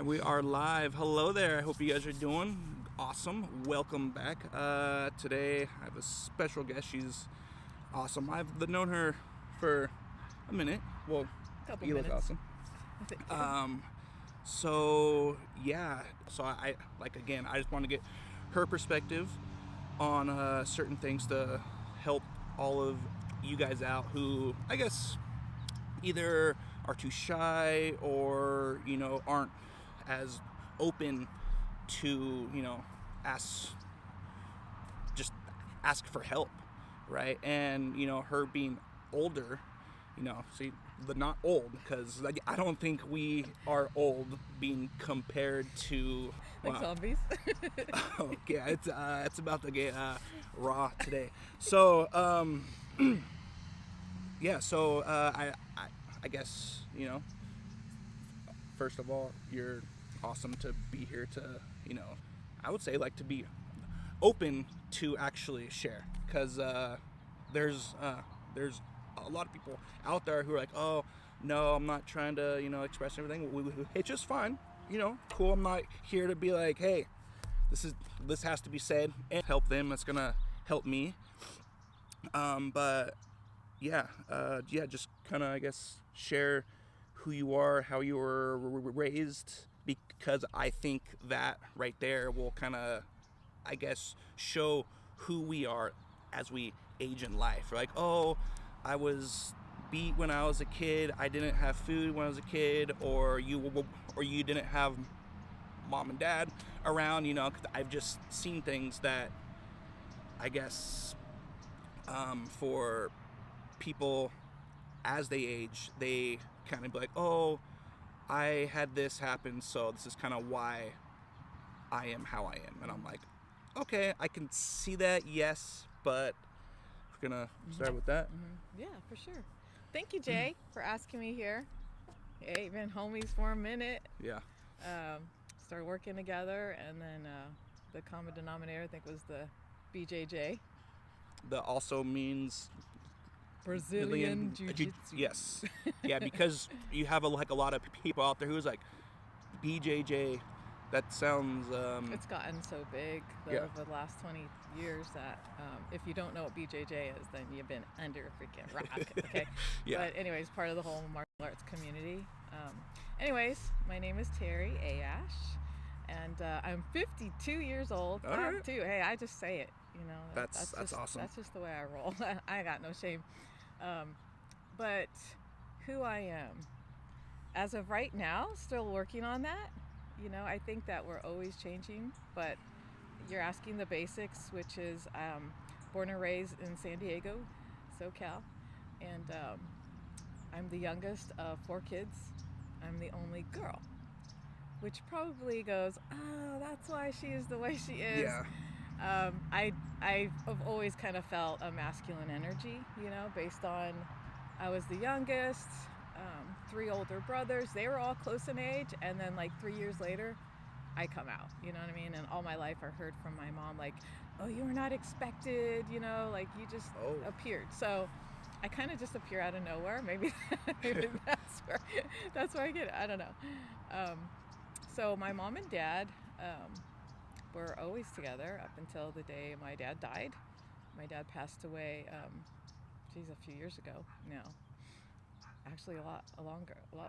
And we are live. Hello there. I hope you guys are doing awesome. Welcome back. Today I have a special guest. She's awesome. I've known her for a minute. Well, Couple you minutes. look awesome. So I just want to get her perspective on certain things to help all of you guys out who, I guess, either are too shy or, aren't as open to, ask for help, right? And, her being older, not old, because I don't think we are old being compared to like zombies. Oh, yeah, it's about to get raw today. So I guess, first of all, you're awesome to be here to, I would say, like, to be open to actually share, because there's a lot of people out there who are like, oh no, I'm not trying to express everything, it's just fine, cool. I'm not here to be like, hey, this has to be said and help them. That's gonna help me. Just kind of, I guess, share who you are, how you were raised, because I think that right there will kind of, I guess, show who we are as we age in life. Like, oh, I was beat when I was a kid, I didn't have food when I was a kid, or you didn't have mom and dad around, because I've just seen things that, I guess, for people as they age, they kind of be like, oh, I had this happen, so this is kind of why I am how I am. And I'm like, okay, I can see that, yes, but we're gonna start with that. Mm-hmm. Yeah, for sure. Thank you, Jay, for asking me here. Hey, been homies for a minute. Yeah. Started working together, and then the common denominator, I think, was the BJJ. That also means Brazilian Jiu-Jitsu. Yes. Yeah, because you have a lot of people out there who's like, BJJ, that sounds... It's gotten so big over the last 20 years that if you don't know what BJJ is, then you've been under a freaking rock, okay? Yeah. But anyways, part of the whole martial arts community. My name is Terri, Ayash, and I'm 52 years old. All right. Too. Hey, I just say it, That's just awesome. That's just the way I roll. I got no shame. But who I am, as of right now, still working on that. I think that we're always changing, but you're asking the basics, which is born and raised in San Diego, SoCal, and I'm the youngest of 4 kids. I'm the only girl, which probably goes, oh, that's why she is the way she is. Yeah. I've always kind of felt a masculine energy, based on I was the youngest, 3 older brothers. They were all close in age, and then like 3 years later, I come out. You know what I mean? And all my life, I heard from my mom like, "Oh, you were not expected. Like you just appeared." So I kind of just appear out of nowhere. Maybe that's where I get it. I don't know. So my mom and dad were always together up until the day my dad died. My dad passed away, a few years ago now. Actually, a lot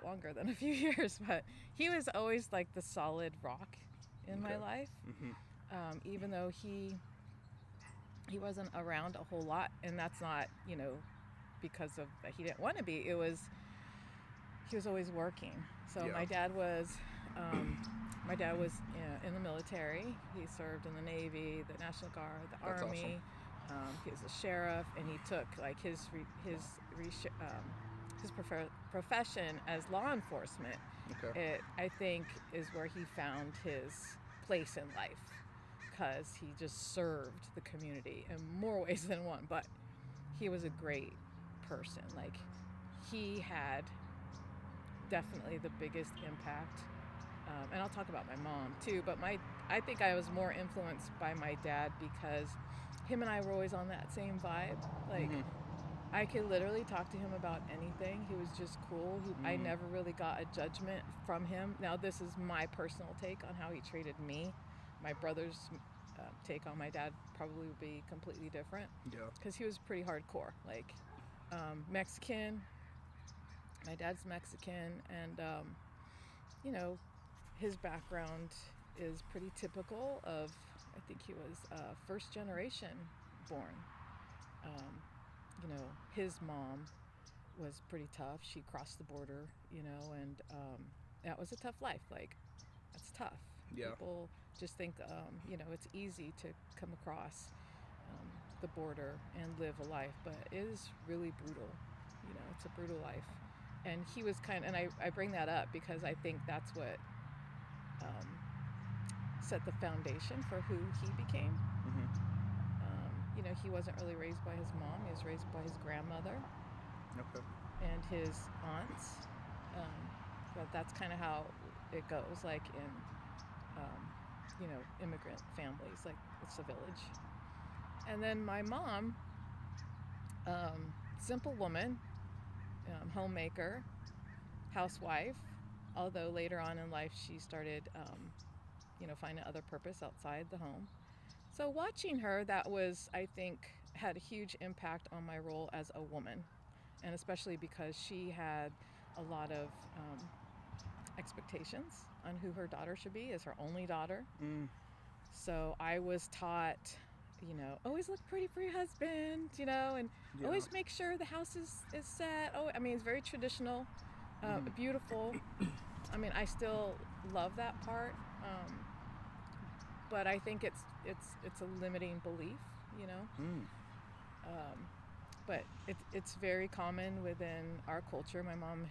longer than a few years. But he was always like the solid rock in my life, even though he wasn't around a whole lot, and that's not because of that he didn't want to be. He was always working. So my dad was in the military. He served in the Navy, the National Guard, the That's Army. Awesome. He was a sheriff, and he took like his profession as law enforcement. Okay. It, I think, is where he found his place in life, because he just served the community in more ways than one. But he was a great person. Like, he had definitely the biggest impact. And I'll talk about my mom too, but I think I was more influenced by my dad, because him and I were always on that same vibe. Like, I could literally talk to him about anything. He was just cool. I never really got a judgment from him. Now, this is my personal take on how he treated me. My brother's take on my dad probably would be completely different. Yeah. Because he was pretty hardcore. Like, Mexican. My dad's Mexican. And, you know, his background is pretty typical of, I think he was first generation born. You know, his mom was pretty tough. She crossed the border, you know, and that was a tough life. Like, that's tough. Yeah. People just think, you know, it's easy to come across the border and live a life, but it is really brutal. You know, it's a brutal life. And he was and I bring that up because I think that's what set the foundation for who he became. Mm-hmm. You know, he wasn't really raised by his mom. He was raised by his grandmother and his aunts. But that's kind of how it goes, like in, you know, immigrant families, like it's a village. And then my mom, simple woman, homemaker, housewife, although later on in life she started, you know, finding other purpose outside the home. So watching her, that was, I think, had a huge impact on my role as a woman, and especially because she had a lot of expectations on who her daughter should be as her only daughter. So I was taught, you know, always look pretty for your husband, you know, and always make sure the house is set. Oh, I mean, it's very traditional, beautiful. I mean, I still love that part. But I think it's a limiting belief, you know. But it's very common within our culture. My mom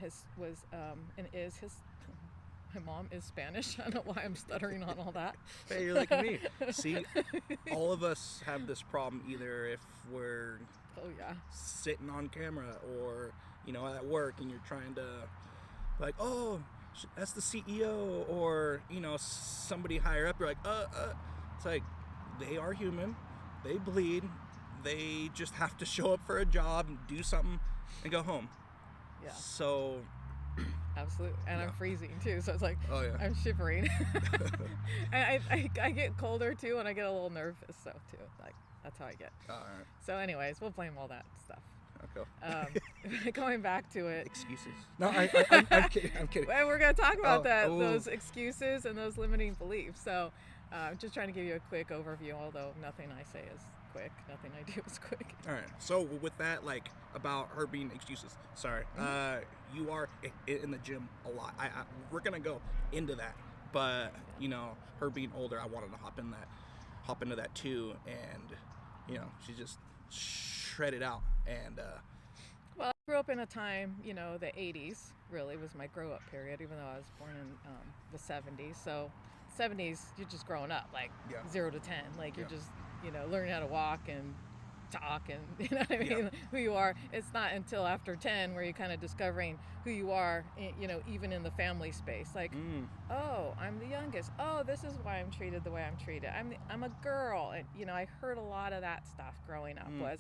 my mom is Spanish. I don't know why I'm stuttering on all that. Hey, you're like me. See, all of us have this problem either if we're sitting on camera or, you know, at work and you're trying to, like, oh, that's the CEO, or, you know, somebody higher up. You're like, It's like, they are human. They bleed. They just have to show up for a job and do something and go home. Yeah. So. Absolutely. And I'm freezing too. So it's like, I'm shivering. And I get colder too, and I get a little nervous. So too, like, that's how I get. All right. So anyways, we'll blame all that stuff. Okay. Going back to it. Excuses. No, I'm kidding. I'm kidding. And we're going to talk about those excuses and those limiting beliefs. So I'm just trying to give you a quick overview, although nothing I say is quick. Nothing I do is quick. All right. So with that, like, about her being excuses. Sorry. You are in the gym a lot. We're going to go into that. But, you know, her being older, I wanted to hop into that too. And, you know, she just shredded out. And well, I grew up in a time, you know, the 80s really was my grow up period, even though I was born in the 70s. So 70s, you're just growing up, like 0 to 10, like you're just, you know, learning how to walk and talk and, you know what I mean, who you are. It's not until after 10 where you're kind of discovering who you are, you know, even in the family space. Like, oh, I'm the youngest. Oh, this is why I'm treated the way I'm treated. I'm a girl. And, you know, I heard a lot of that stuff growing up was,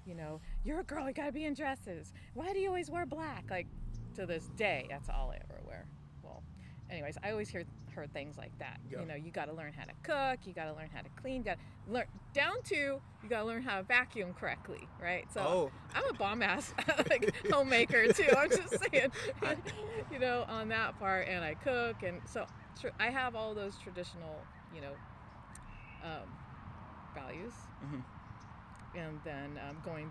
you know, you're a girl, you gotta be in dresses. Why do you always wear black? Like, to this day, that's all I ever wear. Well, anyways, I always heard things like that. You know, you gotta learn how to cook, you gotta learn how to clean, you gotta learn how to vacuum correctly, right? So I'm a bomb ass like homemaker too. I'm just saying, you know, on that part, and I cook, and so I have all those traditional, you know, values. And then going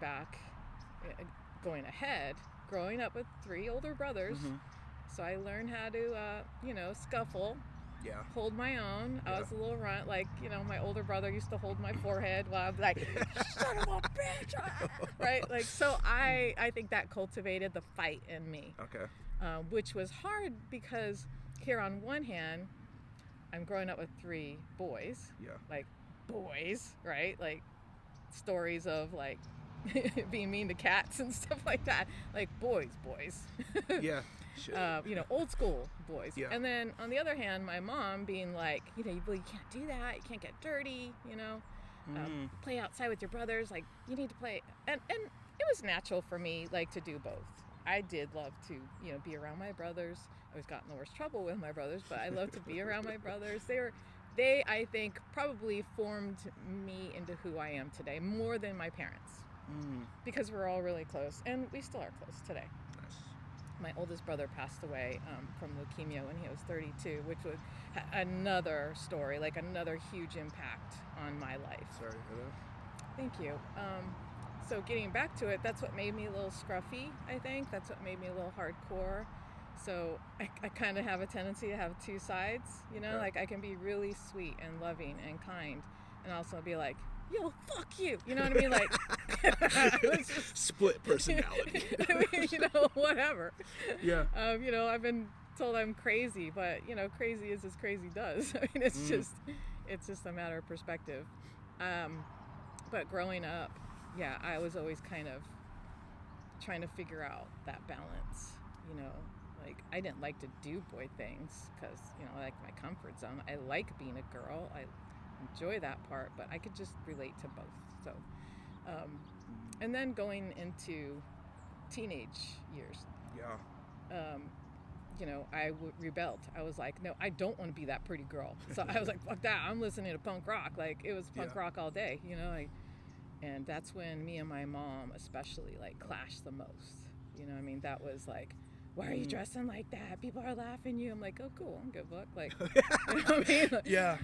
ahead, growing up with 3 older brothers, so I learned how to, you know, scuffle, hold my own. I was a little runt, like, you know, my older brother used to hold my forehead while I'm like, son of a bitch, right? Like, so I think that cultivated the fight in me, which was hard because here on one hand, I'm growing up with 3 boys, like boys, right? Like, stories of like being mean to cats and stuff like that, like boys you know, old school boys. And then on the other hand, my mom being like, you know, you can't do that, you can't get dirty, you know, play outside with your brothers, like you need to play, and it was natural for me, like, to do both. I did love to, be around my brothers. I always got in the worst trouble with my brothers, but I love to be around my brothers. They, I think, probably formed me into who I am today more than my parents, because we're all really close, and we still are close today. Nice. My oldest brother passed away from leukemia when he was 32, which was another story, like another huge impact on my life. Sorry to hear that. Thank you. So getting back to it, that's what made me a little scruffy, I think. That's what made me a little hardcore. So I kind of have a tendency to have two sides, Yeah. like I can be really sweet and loving and kind, and also be like, yo, fuck you. You know what I mean? Like, it's just, split personality. I mean, whatever. Yeah. I've been told I'm crazy, but, crazy is as crazy does. I mean, it's just a matter of perspective. But growing up, yeah, I was always kind of trying to figure out that balance, like I didn't like to do boy things because, I like my comfort zone. I like being a girl. I enjoy that part, but I could just relate to both. So, and then going into teenage years, I rebelled. I was like, no, I don't want to be that pretty girl. So I was like, fuck that. I'm listening to punk rock. Like, it was punk rock all day, and that's when me and my mom especially, like, clashed the most. I mean, that was like, why are you dressing like that? People are laughing at you. I'm like, oh, cool. I don't give a fuck. Like, you know what I mean? Like, Yeah.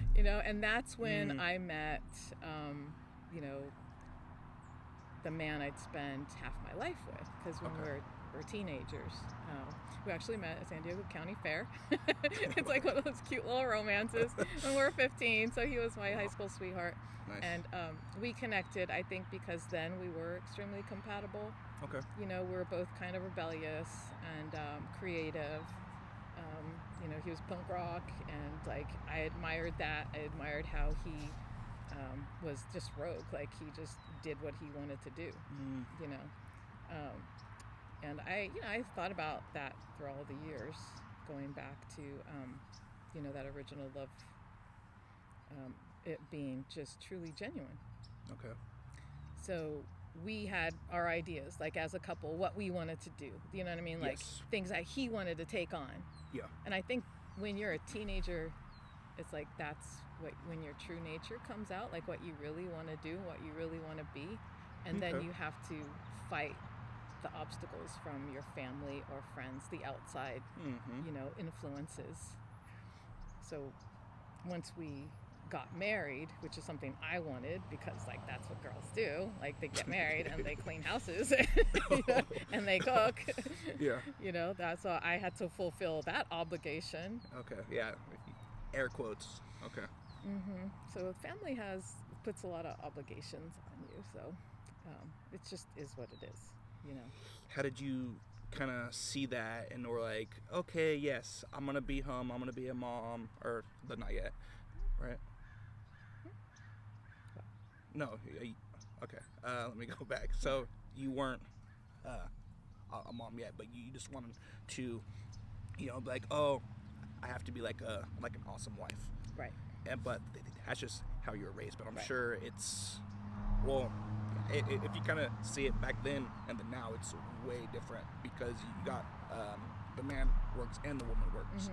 And that's when I met, the man I'd spend half my life with. Because when we're teenagers, we actually met at San Diego County Fair. It's like one of those cute little romances when we were 15. So he was my high school sweetheart. Nice. And we connected, I think, because then we were extremely compatible. Okay. We were both kind of rebellious and creative. He was punk rock, and like I admired that. I admired how he was just rogue, like he just did what he wanted to do. And I thought about that through all the years, going back to that original love, it being just truly genuine. Okay. So we had our ideas, like as a couple, what we wanted to do. You know what I mean? Like things that he wanted to take on. Yeah. And I think when you're a teenager, it's like that's when your true nature comes out, like what you really want to do, what you really want to be. And then you have to fight the obstacles from your family or friends, the outside, influences. So once we got married, which is something I wanted, because like that's what girls do, like they get married and they clean houses and they cook. Yeah. That's why I had to fulfill that obligation. Okay. Yeah. Air quotes. Okay. So family puts a lot of obligations on you, so it just is what it is. How did you kind of see that and were like, okay, yes, I'm gonna be home, I'm gonna be a mom, or but not yet, right? No. Okay. Let me go back. So you weren't a mom yet, but you just wanted to, be like, oh, I have to be like an awesome wife. Right. But that's just how you were raised. But I'm Right. sure it's, well, if you kind of see it back then and then now, it's way different because you got the man works and the woman works.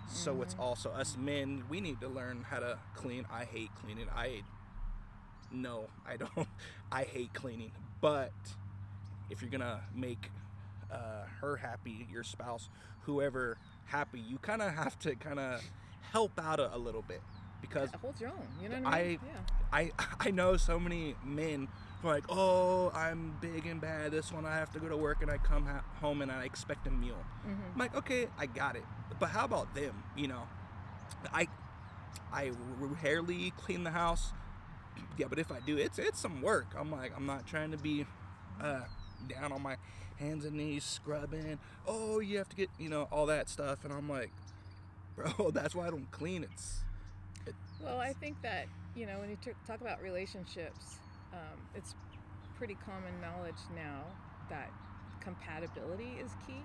So it's also us men, we need to learn how to clean. I hate cleaning. No, I don't. I hate cleaning. But if you're gonna make her happy, your spouse, whoever happy, you kind of have to kind of help out a little bit, because hold your own. You know what I mean? I know so many men who are like, oh, I'm big and bad this one, I have to go to work and I come home and I expect a meal. I'm like, okay, I got it, but how about them? I rarely clean the house. Yeah, but if I do, it's some work. I'm like, I'm not trying to be down on my hands and knees scrubbing. Oh, you have to get, all that stuff. And I'm like, bro, that's why I don't clean. Well, I think that, when you talk about relationships, it's pretty common knowledge now that compatibility is key.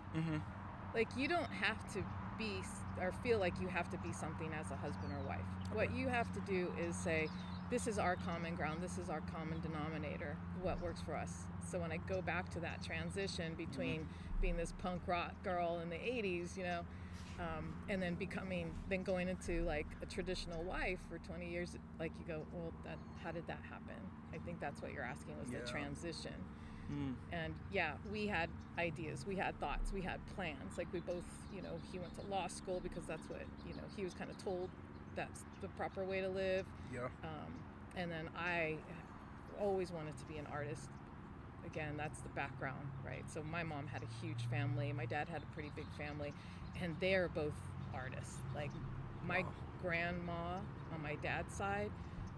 Like, you don't have to be or feel like you have to be something as a husband or wife. What you have to do is say, this is our common ground, this is our common denominator, what works for us. So when I go back to that transition between being this punk rock girl in the 80s, you know, and then going into like a traditional wife for 20 years, like you go, well, how did that happen? I think that's what you're asking, was the transition. And yeah, we had ideas, we had thoughts, we had plans. Like we both, you know, he went to law school because that's what, you know, he was kind of told that's the proper way to live. Yeah. And then I always wanted to be an artist. Again, that's the background, right? So my mom had a huge family. My dad had a pretty big family, and they're both artists. Like my grandma on my dad's side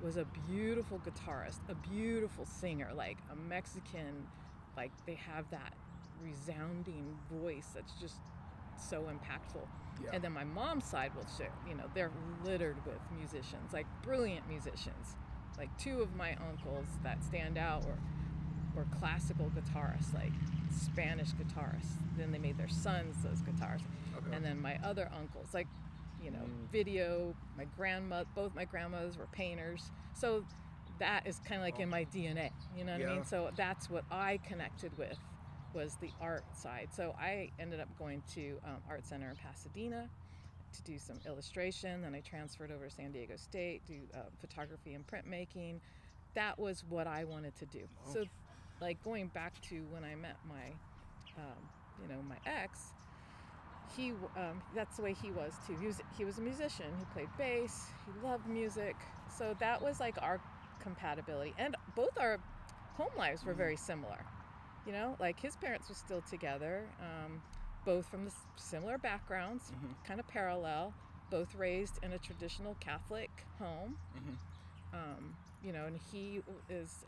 was a beautiful guitarist, a beautiful singer, like a Mexican, like they have that resounding voice that's just so impactful. Yeah. And then my mom's side will share, you know, they're littered with musicians, like brilliant musicians. Like two of my uncles that stand out were classical guitarists, like Spanish guitarists. Then they made their sons those guitarists. Okay. And then my other uncles, like, you know, video, both my grandmothers were painters. So that is kind of like in my DNA, you know what I mean? So that's what I connected with, was the art side. So I ended up going to Art Center in Pasadena to do some illustration. Then I transferred over to San Diego State, do photography and printmaking. That was what I wanted to do. So like going back to when I met my, you know, my ex, that's the way he was too. He was a musician. He played bass. He loved music. So that was like our compatibility. And both our home lives were very similar. You know, like his parents were still together, both from similar backgrounds, kind of parallel, both raised in a traditional Catholic home. You know, and he is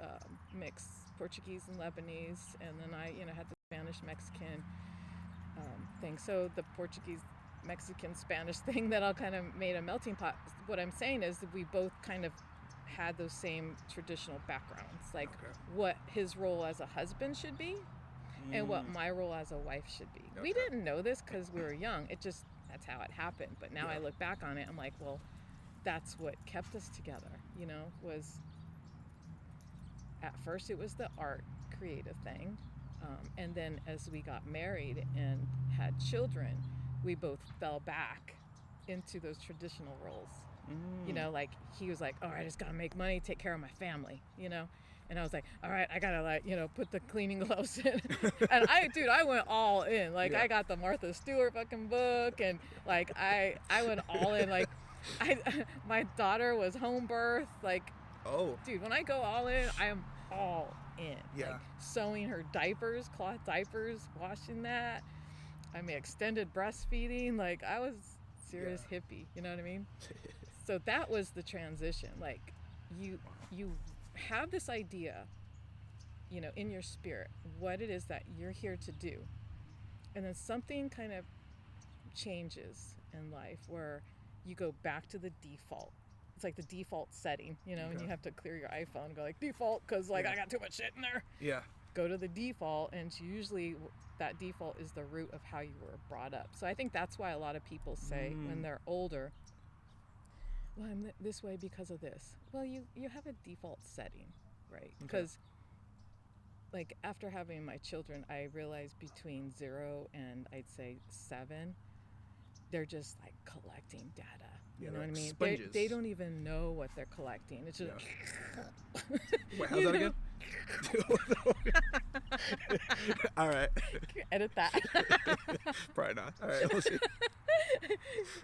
mixed Portuguese and Lebanese, and then I, you know, had the Spanish Mexican thing. So the Portuguese Mexican Spanish thing that all kind of made a melting pot. What I'm saying is that we both kind of had those same traditional backgrounds, like what his role as a husband should be and what my role as a wife should be. We didn't know this because we were young. That's how it happened. But now I look back on it, I'm like, well, that's what kept us together, you know, was at first it was the art creative thing. And then as we got married and had children, we both fell back into those traditional roles. You know, like he was like, all right, I just gotta make money, take care of my family, you know? And I was like, all right, I gotta, like, you know, put the cleaning gloves in. And I went all in. Like I got the Martha Stewart fucking book, and like I went all in. Like my daughter was home birth. Like, dude, when I go all in, I am all in. Yeah. Like sewing her diapers, cloth diapers, washing that. I mean, extended breastfeeding. Like I was serious hippie, you know what I mean? So that was the transition. Like you have this idea, you know, in your spirit, what it is that you're here to do. And then something kind of changes in life where you go back to the default. It's like the default setting, you know, and you have to clear your iPhone and go like default because like I got too much shit in there. Yeah. Go to the default, and usually that default is the root of how you were brought up. So I think that's why a lot of people say when they're older, well, I'm this way because of this. Well, you have a default setting, right? Because like after having my children, I realized between 0 and I'd say 7, they're just like collecting data. You know what I mean? They don't even know what they're collecting. It's just Wait, how's that again? All right. Edit that. Probably not. All right, we'll see.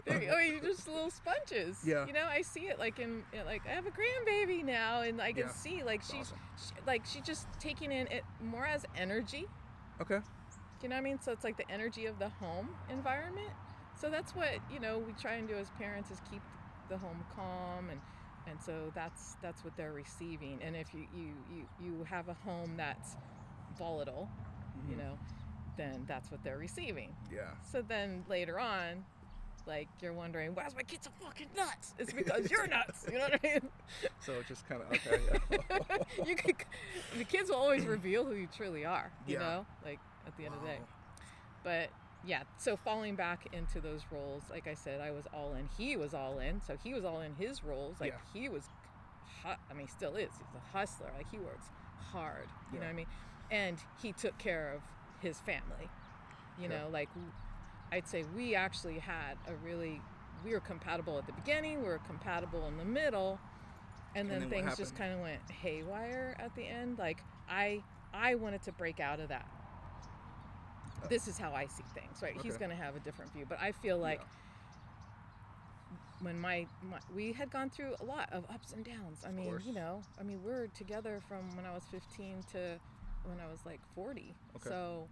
You're just little sponges. Yeah. You know, I see it like like I have a grandbaby now, and I can see like she's just taking in it more as energy. Okay. You know what I mean? So it's like the energy of the home environment. So that's what, you know, we try and do as parents, is keep the home calm, and so that's what they're receiving. And if you have a home that's volatile, you know, then that's what they're receiving. Yeah. So then later on, like you're wondering, why's my kids so fucking nuts? It's because you're nuts. You know what I mean? So it's just kind of the kids will always reveal who you truly are. You know, like at the end of the day. But yeah, so falling back into those roles, like I said, I was all in. He was all in, so he was all in his roles. Like he was still is. He's a hustler. Like, he works hard. You know Yeah. what I mean? And he took care of his family. You Okay. know, like, I'd say we actually had we were compatible at the beginning, we were compatible in the middle, and then what things just happened? kind of went haywire at the end. Like, I wanted to break out of that. This is how I see things, right? He's Okay. going to have a different view, but I feel like when we had gone through a lot of ups and downs. I mean, course. you know, we were together from when I was 15 to when I was like 40. Okay. So,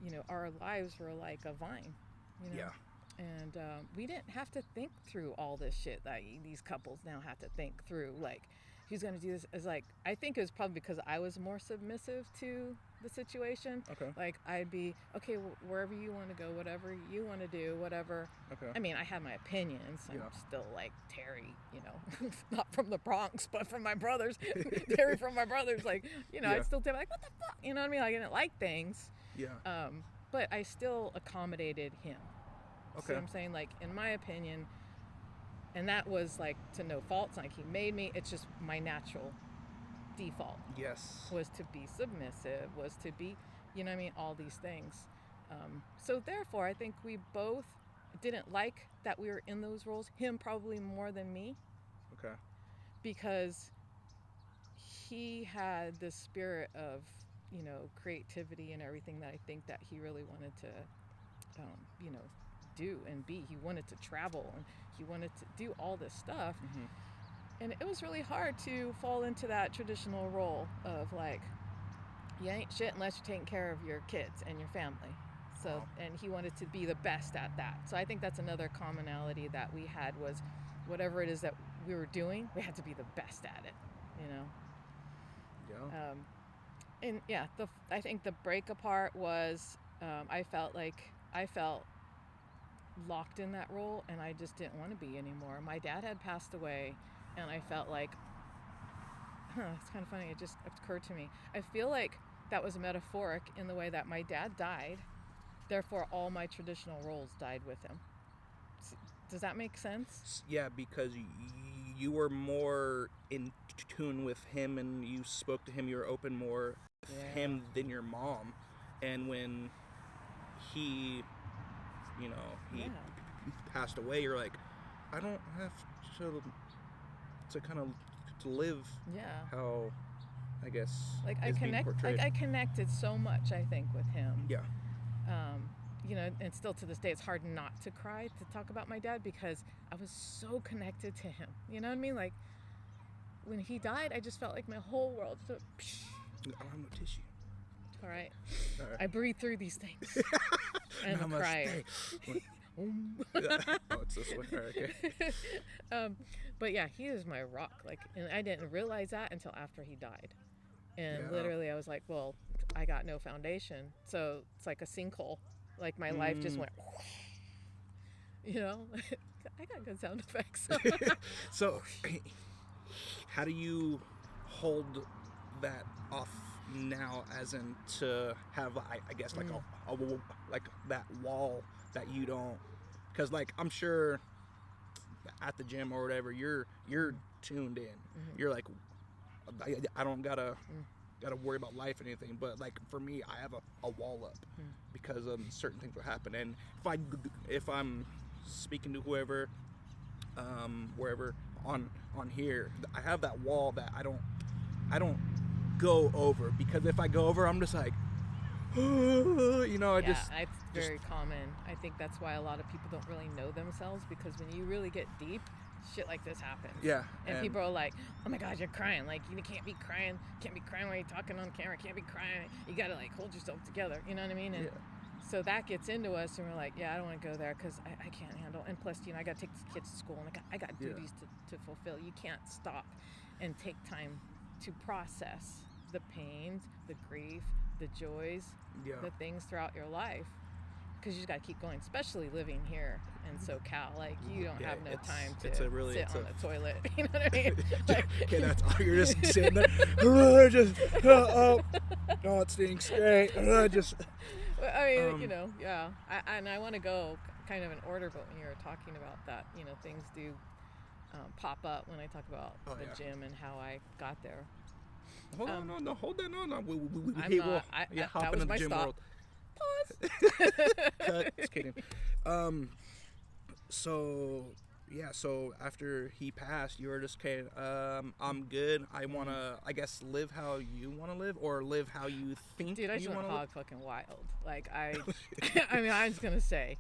you know, our lives were like a vine, you know? Yeah. And we didn't have to think through all this shit that these couples now have to think through. Like, who's going to do this? It's like, I think it was probably because I was more submissive to the situation. Okay. Like, I'd be, okay, wherever you want to go, whatever you want to do, whatever. Okay. I mean, I have my opinions. I'm Yeah. still like Terri, you know, not from the Bronx, but from my brothers. Terri from my brothers. Like, you know, Yeah. I'd still tell like, what the fuck? You know what I mean? Like, I didn't like things. Yeah. But I still accommodated him. Okay. See what I'm saying? Like, in my opinion, and that was like to no fault. It's like he made me. It's just my natural default Yes. was to be submissive, was to be, you know what I mean? All these things. So therefore, I think we both didn't like that we were in those roles. Him probably more than me, Okay. because he had this spirit of, you know, creativity and everything that I think that he really wanted to, you know, do and be. He wanted to travel and he wanted to do all this stuff. Mm-hmm. And it was really hard to fall into that traditional role of like, you ain't shit unless you're taking care of your kids and your family. So, Wow. and he wanted to be the best at that. So I think that's another commonality that we had was whatever it is that we were doing, we had to be the best at it, you know? Yeah. And yeah, I think the break apart was, I felt locked in that role and I just didn't want to be anymore. My dad had passed away and I felt like, it's kind of funny, it just occurred to me. I feel like that was metaphoric in the way that my dad died, therefore all my traditional roles died with him. Does that make sense? Yeah, because you were more in tune with him and you spoke to him, you were open more with him than your mom. And when he, you know, he passed away, you're like, I don't have to kind of to live how, I guess, like is being portrayed. I connected so much, I think, with him. Yeah. You know, and still to this day, it's hard not to cry to talk about my dad because I was so connected to him. You know what I mean? Like, when he died, I just felt like my whole world just went, psh. I don't have no tissue. All right. All right. I breathe through these things. And I'm crying. Oh, it's this way. All right, okay. But yeah, he is my rock. Like, and I didn't realize that until after he died. And Yeah. literally, I was like, well, I got no foundation, so it's like a sinkhole. Like my life just went, you know. I got good sound effects. So, how do you hold that off now, as in to have, I guess, like a like that wall that you don't, because like I'm sure at the gym or whatever, you're tuned in. Mm-hmm. You're like, I don't gotta worry about life or anything, but like for me, I have a wall up because certain things will happen. And if I'm speaking to whoever, wherever on here, I have that wall that I don't go over, because if I go over, I'm just like, you know, it's very common. I think that's why a lot of people don't really know themselves, because when you really get deep, shit like this happens. Yeah. And people are like, oh my God, you're crying. Like, you can't be crying while you're talking on camera. Can't be crying. You gotta like hold yourself together. You know what I mean? And so that gets into us, and we're like, yeah, I don't want to go there because I can't handle. And plus, you know, I got to take these kids to school, and I got duties to fulfill. You can't stop and take time to process the pains, the grief, the joys, the things throughout your life, because you just got to keep going. Especially living here in SoCal, like you don't have no time to sit on the toilet. You know what I mean? Like, okay, that's all. You're just sitting there, just oh, it stinks. Great, just. I mean, you know, I want to go kind of in order, but when you were talking about that, you know, things do pop up when I talk about Oh, the yeah. gym and how I got there. Hold on, no, hold that, no. I'm Hey, not. we'll, That hop was into the my gym stop. world. Pause. Cut. Just kidding. So yeah, so after he passed, you were just okay. I'm good. I wanna, I guess, live how you wanna live, or live how you think Dude, I just you went wanna live. hog fucking wild. Like I mean, I was gonna say,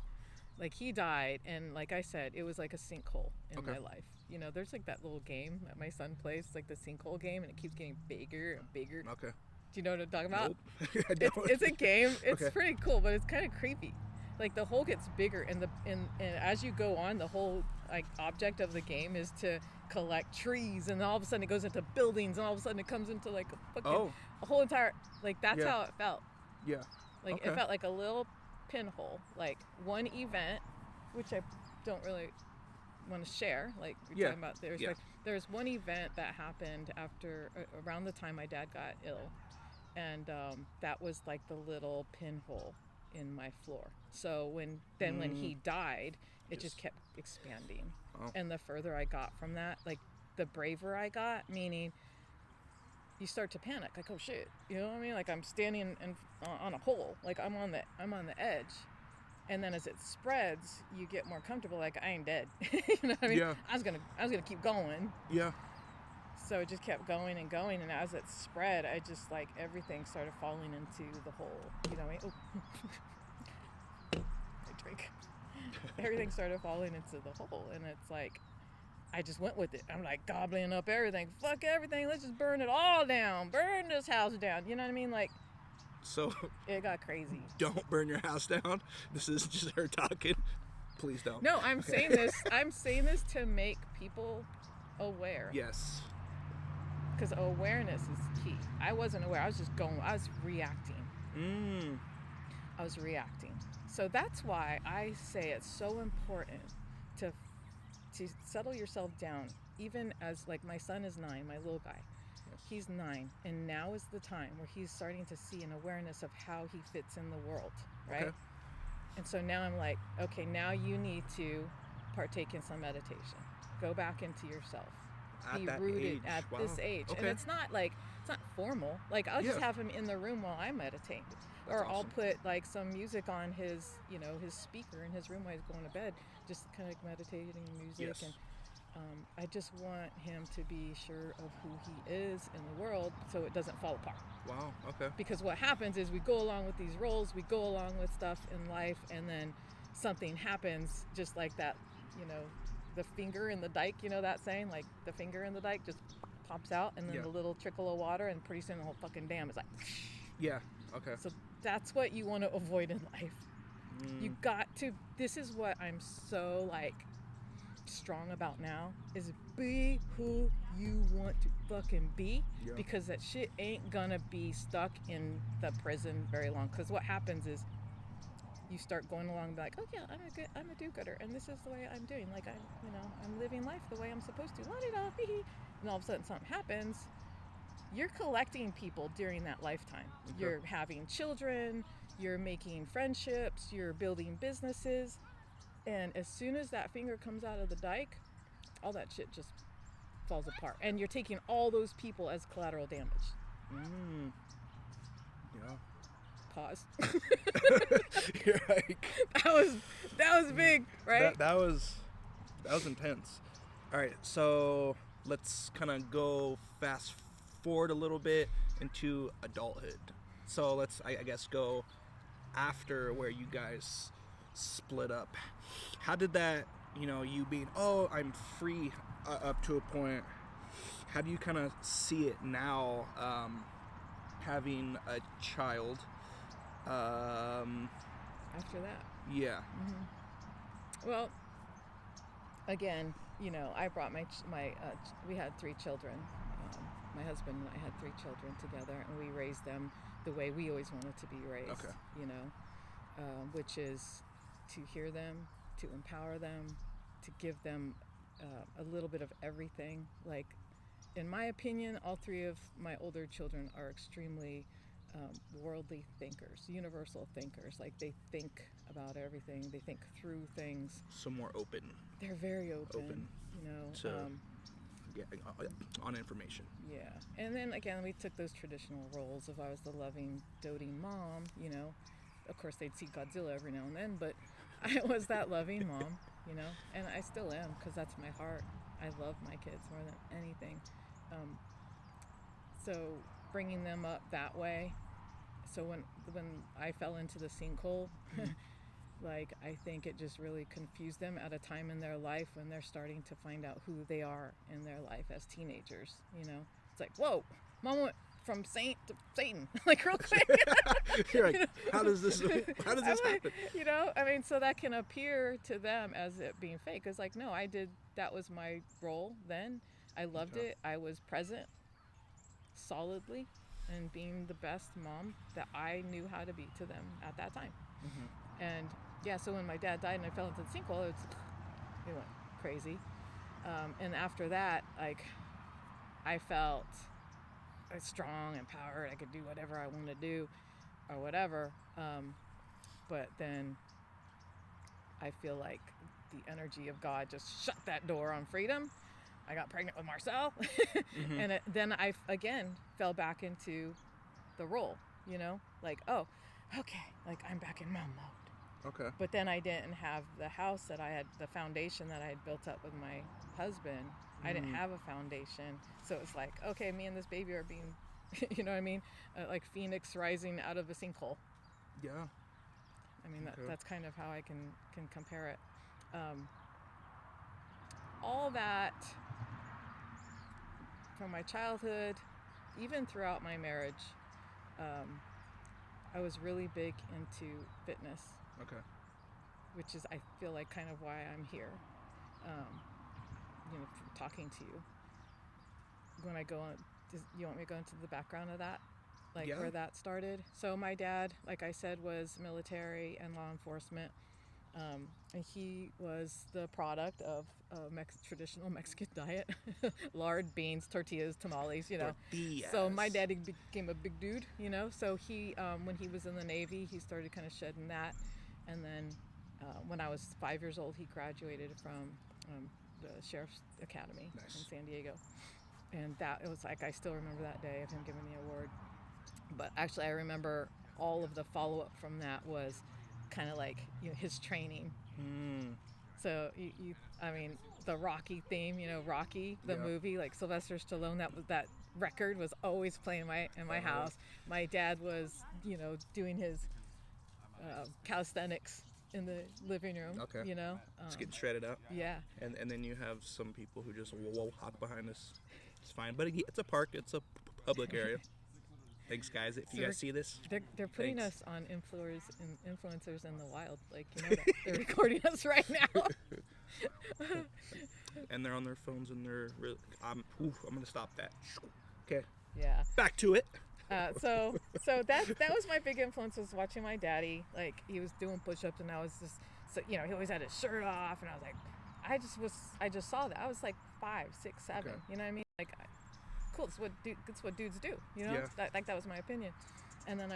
like he died, and like I said, it was like a sinkhole in Okay. my life. You know, there's like that little game that my son plays, like the sinkhole game, and it keeps getting bigger and bigger. Okay. Do you know what I'm talking about? Nope. I don't. It's a game. It's Okay. pretty cool, but it's kind of creepy. Like the hole gets bigger, and and as you go on, the whole like object of the game is to collect trees, and all of a sudden it goes into buildings, and all of a sudden it comes into like a fucking a whole entire like that's Yeah. how it felt. Yeah. Like Okay. it felt like a little pinhole. Like one event, which I don't really want to share. Like we're talking about there's one event that happened after around the time my dad got ill, and that was like the little pinhole in my floor. So when he died, it just kept expanding. Oh. And the further I got from that, like the braver I got, meaning you start to panic, like, oh shit, you know what I mean? Like I'm standing on a hole, like I'm on the edge. And then as it spreads, you get more comfortable, like I ain't dead. You know what I mean? Yeah. I was gonna keep going. Yeah. So it just kept going and going, and as it spread, I just like everything started falling into the hole. You know what I mean? Oh. I drink. Everything started falling into the hole, and it's like I just went with it. I'm like gobbling up everything. Fuck everything. Let's just burn it all down. Burn this house down. You know what I mean? Like So it got crazy. don't burn your house down. This is just her talking. Please don't. No, I'm saying this. I'm saying this to make people aware. Yes. Because awareness is key. I wasn't aware. I was just going. I was reacting. I was reacting. So that's why I say it's so important to settle yourself down. Even as like my son is 9, my little guy. Yes. He's 9, and now is the time where he's starting to see an awareness of how he fits in the world, right? Okay. And so now I'm like, okay, now you need to partake in some meditation. Go back into yourself. At Be that rooted age. at Wow. this age. Okay. And it's not formal. Like I'll just have him in the room while I meditate. That's Or I'll awesome. put like some music on his, his speaker in his room while he's going to bed, just kind of meditating music. Yes. And I just want him to be sure of who he is in the world so it doesn't fall apart. Wow. Okay. Because what happens is we go along with these roles, we go along with stuff in life, and then something happens just like that, the finger in the dike, that saying, like the finger in the dike just pops out, and then the little trickle of water, and pretty soon the whole fucking dam is like. Yeah. Okay. So that's what you want to avoid in life. You got to, this is what I'm so like strong about now, is be who you want to fucking be, because that shit ain't gonna be stuck in the prison very long. Because what happens is you start going along and be like, oh yeah, I'm a do-gooder, and this is the way I'm doing, like I'm living life the way I'm supposed to, la-di-da-hee-hee. And all of a sudden something happens. You're collecting people during that lifetime. Okay. You're having children, you're making friendships, you're building businesses, and as soon as that finger comes out of the dike, all that shit just falls apart, and you're taking all those people as collateral damage. Yeah. Pause. You're like, that was big, right? That was intense. All right, so let's kind of go fast forward a little bit into adulthood. So let's, I guess, go after where you guys split up. How did that, you being, I'm free up to a point, how do you kind of see it now, having a child? After that. Yeah. Well, again, I brought we had 3 children. My husband and I had 3 children together, and we raised them the way we always wanted to be raised. Okay. Which is to hear them, to empower them, to give them a little bit of everything. Like, in my opinion, all 3 of my older children are extremely worldly thinkers, universal thinkers. Like they think about everything. They think through things. So more open. They're very open. To on information. Yeah. And then again, we took those traditional roles of I was the loving, doting mom, Of course, they'd see Godzilla every now and then, but I was that loving mom, and I still am, because that's my heart. I love my kids more than anything. So bringing them up that way. So when I fell into the sinkhole, like I think it just really confused them at a time in their life when they're starting to find out who they are in their life as teenagers. It's like, whoa, mom went from saint to Satan, like real quick. You're like, how does this happen? So that can appear to them as it being fake. It's like, no, that was my role then. I loved it. I was present solidly and being the best mom that I knew how to be to them at that time. Mm-hmm. And yeah, so when my dad died and I fell into the sinkhole, it went crazy. And after that, like, I felt strong, empowered. I could do whatever I want to do or whatever. But then I feel like the energy of God just shut that door on freedom. I got pregnant with Marcel. Mm-hmm. And then I, again, fell back into the role, like, oh, okay, like I'm back in mom mode. Okay. But then I didn't have the house that I had, the foundation that I had built up with my husband. Mm-hmm. I didn't have a foundation. So it's like, okay, me and this baby are being, you know what I mean? Like Phoenix rising out of a sinkhole. Yeah. I mean, that's kind of how I can compare it. All that from my childhood, even throughout my marriage, I was really big into fitness. Okay. Which is, I feel like, kind of why I'm here, talking to you. When I go on, you want me to go into the background of that? Like, yeah. Where that started? So my dad, like I said, was military and law enforcement. And he was the product of a traditional Mexican diet. Lard, beans, tortillas, tamales, Tortillas. So my daddy became a big dude, So he, when he was in the Navy, he started kind of shedding that. And then when I was 5 years old, he graduated from the Sheriff's Academy. Nice. In San Diego. And it was like, I still remember that day of him giving the award. But actually, I remember all of the follow-up from that was kind of like his training. So I mean, the Rocky theme, Rocky the movie, like Sylvester Stallone, that record was always playing in my house. My dad was doing his calisthenics in the living room. Okay. It's getting shredded up. Yeah. And then you have some people who just hop behind us. It's fine, but it's a park. It's a public area. Thanks, guys. If you guys see this, they're putting us on influencers in the wild. Like, that. They're recording us right now. And they're on their phones, and they're really. I'm gonna stop that. Okay. Yeah. Back to it. So that was my big influence, was watching my daddy. Like, he was doing push-ups, and I was just, so he always had his shirt off, and I was like, I just saw that. I was like 5, 6, 7. Okay. You know what I mean? Like, cool. It's what dudes do. Yeah. That was my opinion. And then,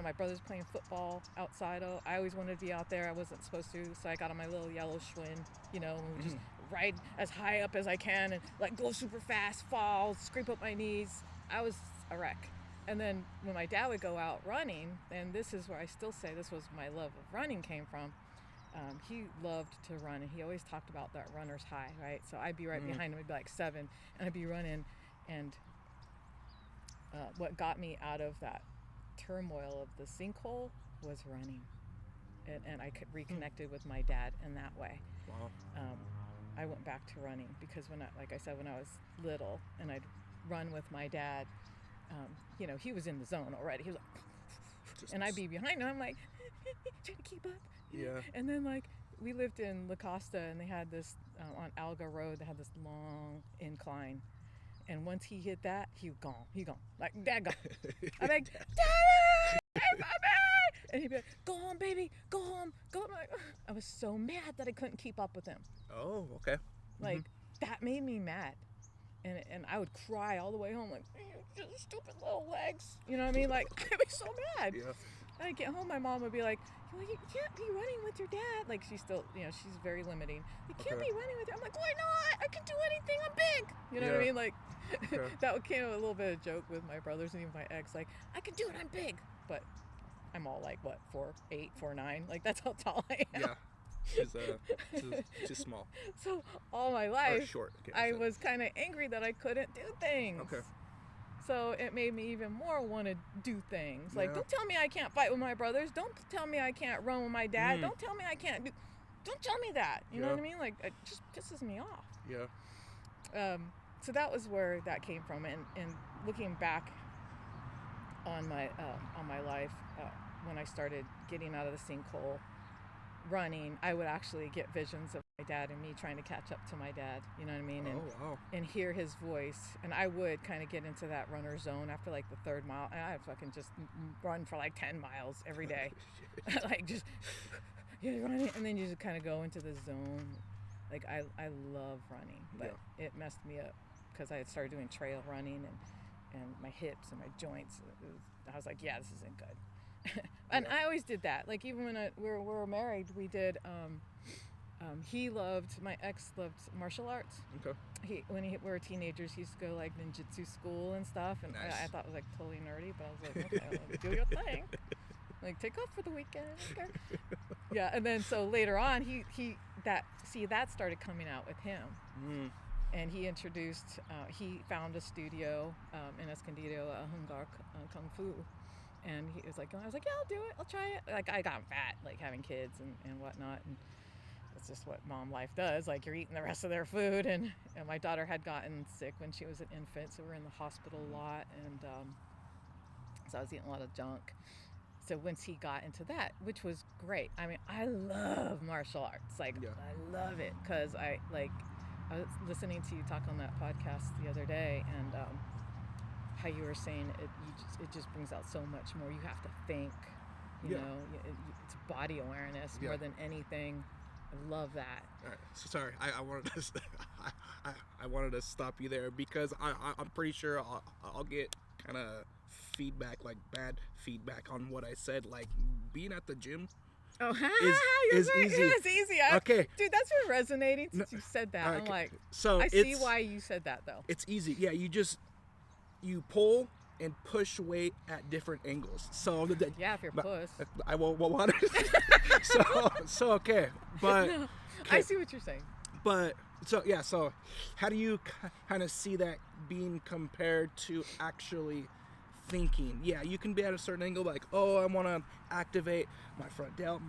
my brother's playing football outside. I always wanted to be out there. I wasn't supposed to, so I got on my little yellow Schwinn, and we just ride as high up as I can, and like go super fast, fall, scrape up my knees. I was a wreck. And then when my dad would go out running, and this is where I still say this was my love of running came from. He loved to run, and he always talked about that runner's high, right? So I'd be right behind him. I'd be like 7, and I'd be running. And what got me out of that turmoil of the sinkhole was running. And I reconnected with my dad in that way. Wow. I went back to running because when I was little and I'd run with my dad, he was in the zone already. He was like, and I'd be behind him. I'm like, trying to keep up. Yeah. And then, like, we lived in La Costa, and they had this, on Alga Road, they had this long incline. And once he hit that, he gone. Like, Dad gone. I'm like, Daddy! Hey, Bobby! And he'd be like, go home, baby. Go home. Go home. Like, I was so mad that I couldn't keep up with him. Oh, okay. Like, that made me mad. and I would cry all the way home, like, stupid little legs. You know what I mean? Like, I'd be so mad. Yeah. I'd get home, my mom would be like, well, you can't be running with your dad. Like, she's still, she's very limiting. You can't be running with him. I'm like, why not? I can do anything. I'm big. You know what I mean? Like, that became a little bit of a joke with my brothers and even my ex. Like, I can do it. I'm big. But I'm all like, what, 4'8", 4'9"? Like, that's how tall I am. Yeah. She's small. So all my life, short. Okay, I was kind of angry that I couldn't do things. Okay. So it made me even more want to do things. Like, don't tell me I can't fight with my brothers. Don't tell me I can't run with my dad. Don't tell me I can't do. Don't tell me that. You know what I mean? Like, it just pisses me off. Yeah. So that was where that came from. And looking back on my life, when I started getting out of the sinkhole, running, I would actually get visions of my dad and me trying to catch up to my dad, you know what I mean? And, and hear his voice. And I would kind of get into that runner zone after like the 3rd mile, and I'd fucking just run for like 10 miles every day. Like, just running, and then you just kind of go into the zone. Like, I love running, but it messed me up because I had started doing trail running, and my hips and my joints, I was like, yeah, this isn't good. And I always did that. Like, even when we were married, we did, my ex loved martial arts. Okay. When we were teenagers, he used to go like ninjutsu school and stuff, and nice. I thought it was like totally nerdy, but I was like, okay, like, do your thing. Like, take off for the weekend. Okay. Yeah, and then so later on, that started coming out with him. And he introduced, he found a studio in Escondido, Hungar Kung Fu. And he was like, I was like, yeah, I'll do it. I'll try it. Like, I got fat, like having kids and whatnot. And it's just what mom life does. Like, you're eating the rest of their food. And my daughter had gotten sick when she was an infant, so we were in the hospital a lot. And so I was eating a lot of junk. So once he got into that, which was great. I mean, I love martial arts. Like, I love it because I was listening to you talk on that podcast the other day, and how you were saying it just brings out so much more. You have to think, you know, it's body awareness more than anything. I love that. All right. So sorry, I wanted to stop you there because I'm pretty sure I'll get kind of feedback, like bad feedback on what I said. Like, being at the gym is easy. It is easy. Okay. Dude, that's been resonating since you said that. Okay. I'm like, so I see why you said that, though. It's easy. Yeah, you pull and push weight at different angles. So if you're puss. I won't want it. So okay, but no, I see what you're saying. But so how do you kind of see that being compared to actually thinking? Yeah, you can be at a certain angle, like, oh, I want to activate my front delt,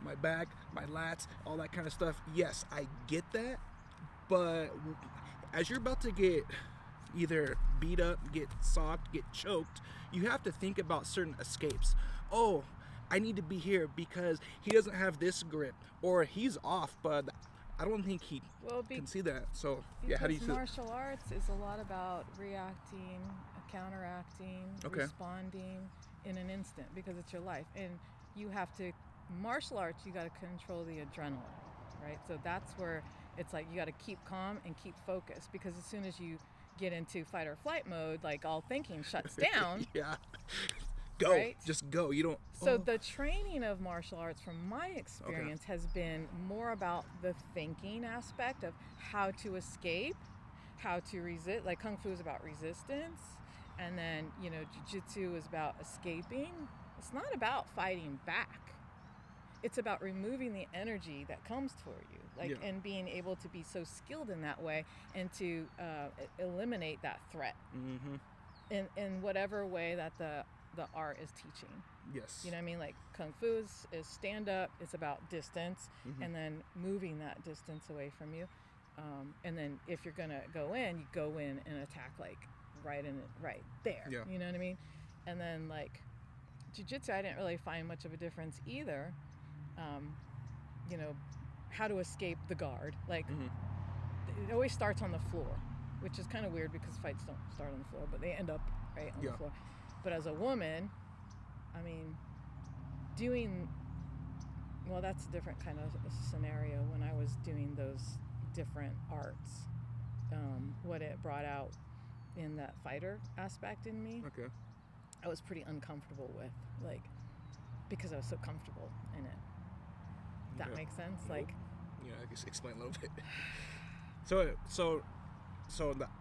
my back, my lats, all that kind of stuff. Yes, I get that, but as you're about to get either beat up, get socked, get choked, you have to think about certain escapes. Oh, I need to be here because he doesn't have this grip, or he's off, but I don't think he can see that. So how do you see martial arts is a lot about reacting, counteracting, responding in an instant, because it's your life. And you have to, martial arts, you got to control the adrenaline, right? So that's where it's like you got to keep calm and keep focused, because as soon as you get into fight or flight mode, like, all thinking shuts down. Go. Right? Just go. You don't. So the training of martial arts, from my experience, has been more about the thinking aspect of how to escape, how to resist. Like, Kung Fu is about resistance, and then, Jiu-Jitsu is about escaping. It's not about fighting back. It's about removing the energy that comes toward you, and being able to be so skilled in that way, and to eliminate that threat in whatever way that the art is teaching. Yes. You know what I mean? Like, Kung Fu is stand up. It's about distance, and then moving that distance away from you. And then if you're gonna go in, you go in and attack, like, right there. Yeah. You know what I mean? And then, like, Jiu-Jitsu, I didn't really find much of a difference either. How to escape the guard. Like, it always starts on the floor, which is kind of weird because fights don't start on the floor, but they end up right on the floor. But as a woman, I mean, that's a different kind of scenario when I was doing those different arts. what it brought out in that fighter aspect in me. Okay. I was pretty uncomfortable with, like, because I was so comfortable in it. That makes sense? Like, yeah, I guess explain a little bit.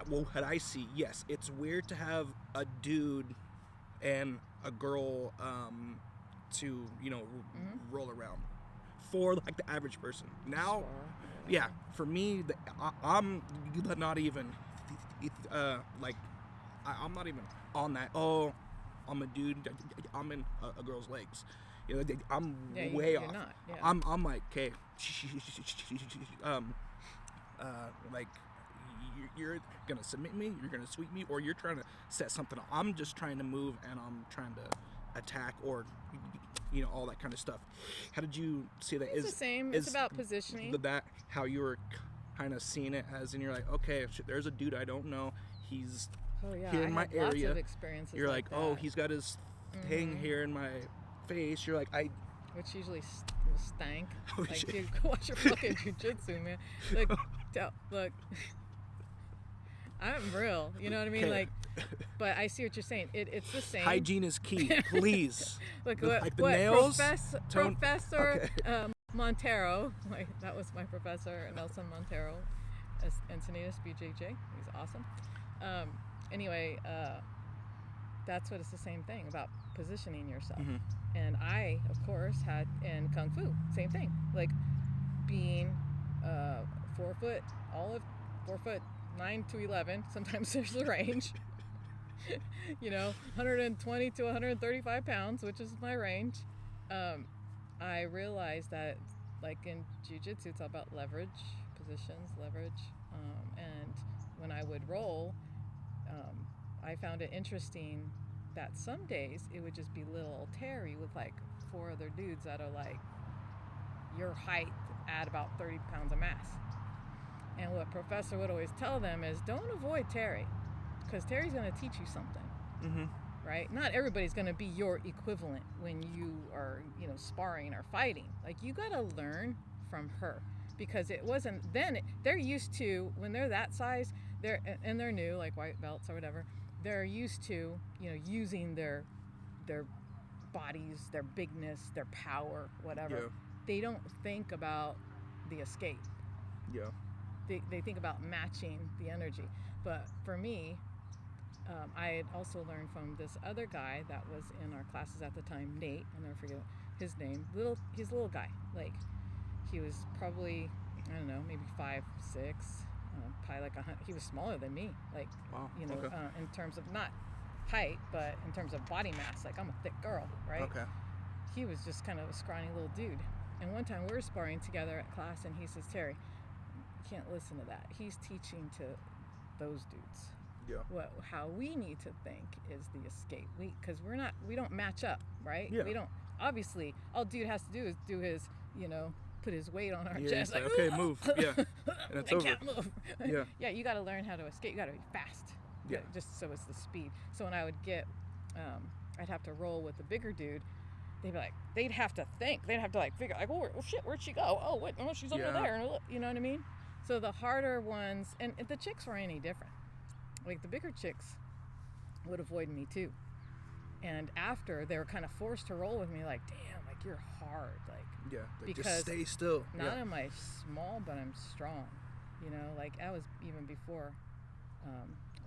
What I see, yes, it's weird to have a dude and a girl to, roll around for like the average person. Now, yeah, for me, I'm not even like I'm not even on that. Oh, I'm a dude. I'm in a girl's legs. I'm way off. Not, yeah. I'm like, okay, like you're gonna submit me, you're gonna sweep me, or you're trying to set something up. I'm just trying to move, and I'm trying to attack, or all that kind of stuff. How did you see that? It's the same. It's about positioning. That how you were kind of seeing it as, and you're like, okay, there's a dude I don't know. He's here in my area. Lots of experiences. You're like, that. oh, he's got his thing here in my face. You're like, which usually stank. Oh, like, dude, go watch your fucking jujitsu, man. Like, look, I'm real. You know what I mean? Like, but I see what you're saying. It's the same. Hygiene is key, please. Look, the what nails. Professor Montero, like, that was my professor, Nelson Montero, Encinitas, BJJ. He's awesome. Anyway, that's what it's the same thing about positioning yourself. Mm-hmm. And I, of course, had in Kung Fu, same thing. Like, being 4 foot, 9 to 11, sometimes there's a range. 120 to 135 pounds, which is my range. I realized that, like, in jiu-jitsu, it's all about leverage, positions, leverage. And when I would roll, I found it interesting that some days it would just be little Terri with like 4 other dudes that are like your height at about 30 pounds of mass. And what professor would always tell them is, don't avoid Terri, because Terri's going to teach you something. Mm-hmm. Right? Not everybody's going to be your equivalent when you are, sparring or fighting. Like, you got to learn from her, because it wasn't then. They're used to, when they're that size, they're new, like white belts or whatever. They're used to, using their bodies, their bigness, their power, whatever. Yeah. They don't think about the escape. Yeah. They think about matching the energy. But for me, I had also learned from this other guy that was in our classes at the time, Nate. I'll never forget his name. He's a little guy. Like, he was probably, I don't know, maybe 5'6", probably like 100. He was smaller than me. Like, wow. Okay. In terms of not height, but in terms of body mass. Like, I'm a thick girl, right? Okay. He was just kind of a scrawny little dude. And one time we were sparring together at class, and he says, Terri, you can't listen to that. He's teaching to those dudes. Yeah. How we need to think is the escape. Because we don't match up, right? Yeah. We don't. Obviously, all dude has to do is do his, put his weight on our chest. Like, okay, move. Yeah. And it's over. Can't move. Yeah. Yeah, you got to learn how to escape. You got to be fast. Yeah. Just so it's the speed. So when I would get, I'd have to roll with the bigger dude. They'd be like, they'd have to think. They'd have to like figure like, oh shit, where'd she go? Oh, what? Oh, she's over there. You know what I mean? So the harder ones, and the chicks weren't any different. Like, the bigger chicks would avoid me too. And after, they were kind of forced to roll with me, like, damn, like, you're hard, like. Yeah. Like, because just stay still. Not am I small, but I'm strong. Like, I was even before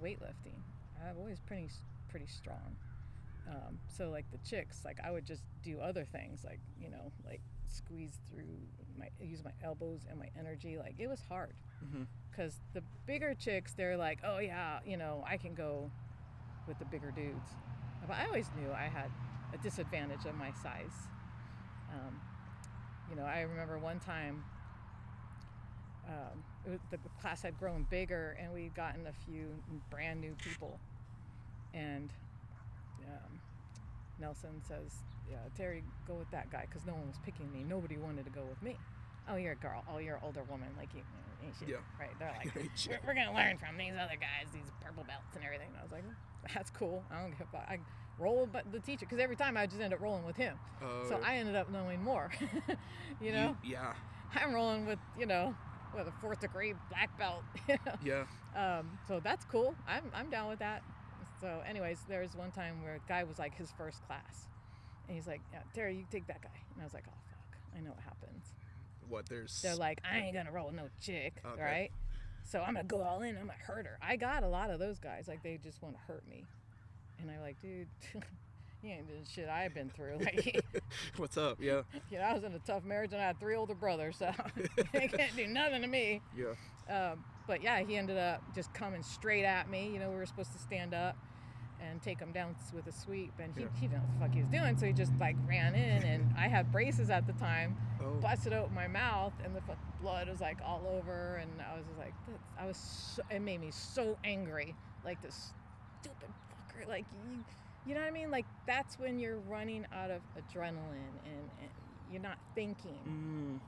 weightlifting. I was always pretty strong. So like the chicks, like, I would just do other things, like, like squeeze through use my elbows and my energy. Like, it was hard. Because the bigger chicks, they're like, oh yeah, I can go with the bigger dudes. But I always knew I had a disadvantage of my size. I remember one time the class had grown bigger, and we'd gotten a few brand new people. And Nelson says, yeah, Terri, go with that guy, because no one was picking me. Nobody wanted to go with me. Oh, you're a girl. Oh, you're an older woman. Like, you ain't shit. Yeah. Right. They're like, we're going to learn from these other guys, these purple belts and everything. And I was like, that's cool. I don't give a fuck. I roll with the teacher, because every time I just end up rolling with him. So I ended up knowing more. Yeah. I'm rolling with, with a 4th degree black belt. Yeah. So that's cool. I'm down with that. So anyways, there was one time where a guy was like his first class. And he's like, yeah, Terri, you take that guy. And I was like, oh, fuck. I know what happens. What, They're like, I ain't going to roll with no chick, Okay. right? So I'm going to go all in. I'm going to hurt her. I got a lot of those guys. Like, they just want to hurt me. And I'm like, dude, you ain't doing shit I've been through. Like, What's up? Yeah. I was in a tough marriage and I had 3 older brothers, so they can't do nothing to me. Yeah. But yeah, he ended up just coming straight at me. We were supposed to stand up and take him down with a sweep, and he didn't know what the fuck he was doing, so he just like ran in, and I had braces at the time, busted open my mouth, and the blood was like all over, and I was just like, it made me so angry, like this stupid fucker, like you know what I mean? Like that's when you're running out of adrenaline and you're not thinking.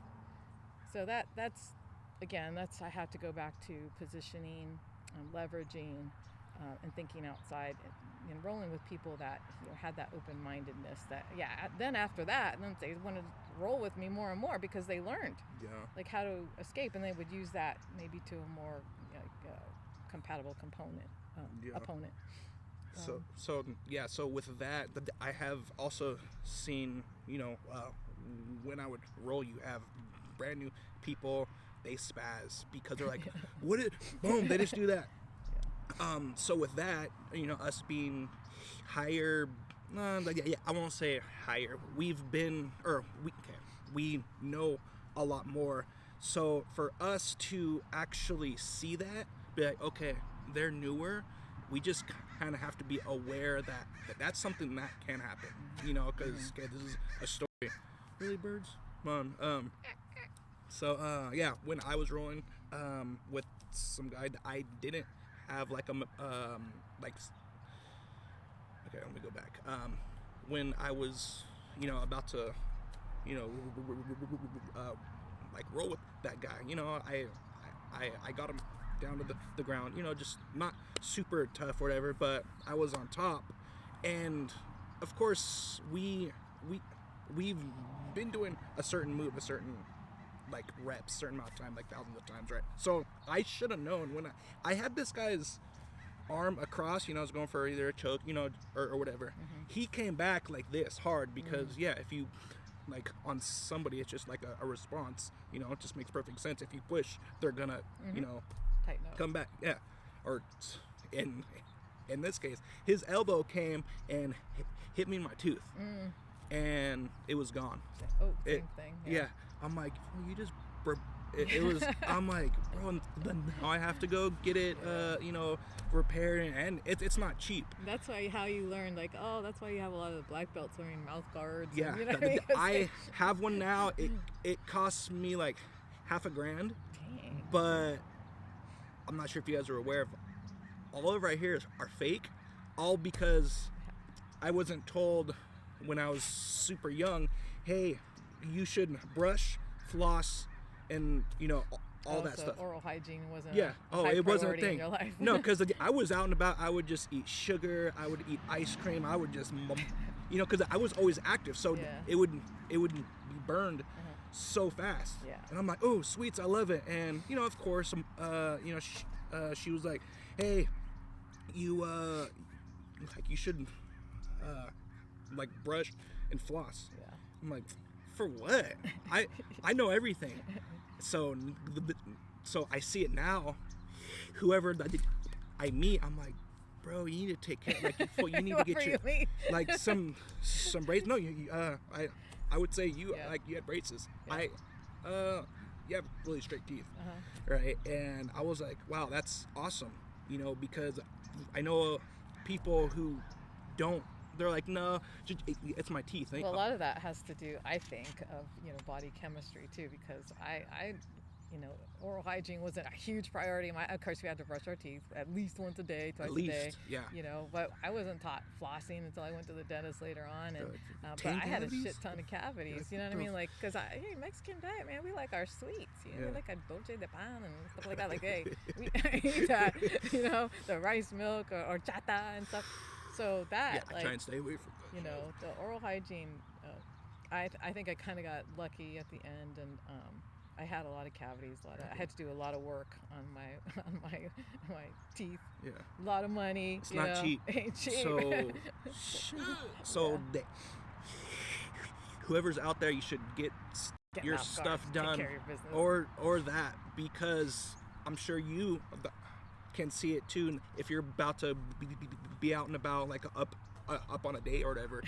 So that's I have to go back to positioning, leveraging, and thinking outside, and rolling with people that had that open-mindedness. That then after that, then they wanted to roll with me more and more because they learned like how to escape, and they would use that maybe to a more compatible opponent. So with that, I have also seen, when I would roll, you have brand new people, they spaz because they're like, boom, they just do that. So with that, us being higher, I won't say higher. We know a lot more. So for us to actually see that, be like, okay, they're newer. We just kind of have to be aware that that's something that can happen, because this is a story. Really, birds? Come on. When I was rolling with some guy, I didn't have like okay, let me go back. When I was, about to, like roll with that guy, I got him down to the ground, just not super tough or whatever, but I was on top, and of course we've been doing a certain move, a certain like reps, certain amount of time, like thousands of times, right? So I should have known when I had this guy's arm across, I was going for either a choke, or whatever. He came back like this hard because if you like on somebody, it's just like a response, it just makes perfect sense. If you push, they're gonna tighten up, come back, or in this case, his elbow came and hit me in my tooth, and it was gone. Same thing. Yeah. I'm like, well, you just, it was, I'm like, bro, now I have to go get it, repaired, and it's not cheap. That's how you learn, like, that's why you have a lot of the black belts wearing mouth guards. Yeah, And, I have one now. It costs me like $5,000. Dang. But I'm not sure if you guys are aware of, all over right here are fake, all because I wasn't told when I was super young, hey, you should brush, floss, and all that stuff. Oral hygiene wasn't. It wasn't a thing. In your life. No, because I was out and about. I would just eat sugar. I would eat ice cream. I would just, because I was always active, so it wouldn't be burned so fast. Yeah. And I'm like, oh, sweets, I love it. And of course, she was like, hey, you should like brush and floss. Yeah. I'm like, for what? I know everything. So I see it now. Whoever I meet, I'm like, bro, you need to take care. Like, you need to get your like some braces. No, I would say you had braces. Yeah. You have really straight teeth, right? And I was like, wow, that's awesome. Because I know people who don't. They're like, no, it's my teeth. Well, a lot of that has to do, I think, of body chemistry too, because I oral hygiene wasn't a huge priority. Of course, we had to brush our teeth at least once a day, twice a day. Yeah. But I wasn't taught flossing until I went to the dentist later on, and but I had a shit ton of cavities. You know what I mean? Like, because Mexican diet, man, we like our sweets. We like a dulce de pan and stuff like that. Like, hey, we eat that. The rice milk or chata and stuff. So that, I try and stay away from that. The oral hygiene, I think I kind of got lucky at the end, and I had a lot of cavities. I had to do a lot of work on my my teeth. Yeah. A lot of money. It's not cheap. Ain't cheap. So whoever's out there, you should get your stuff done, take care of your business. or that, because I'm sure you can see it too. If you're about to be out and about, like up on a date or whatever,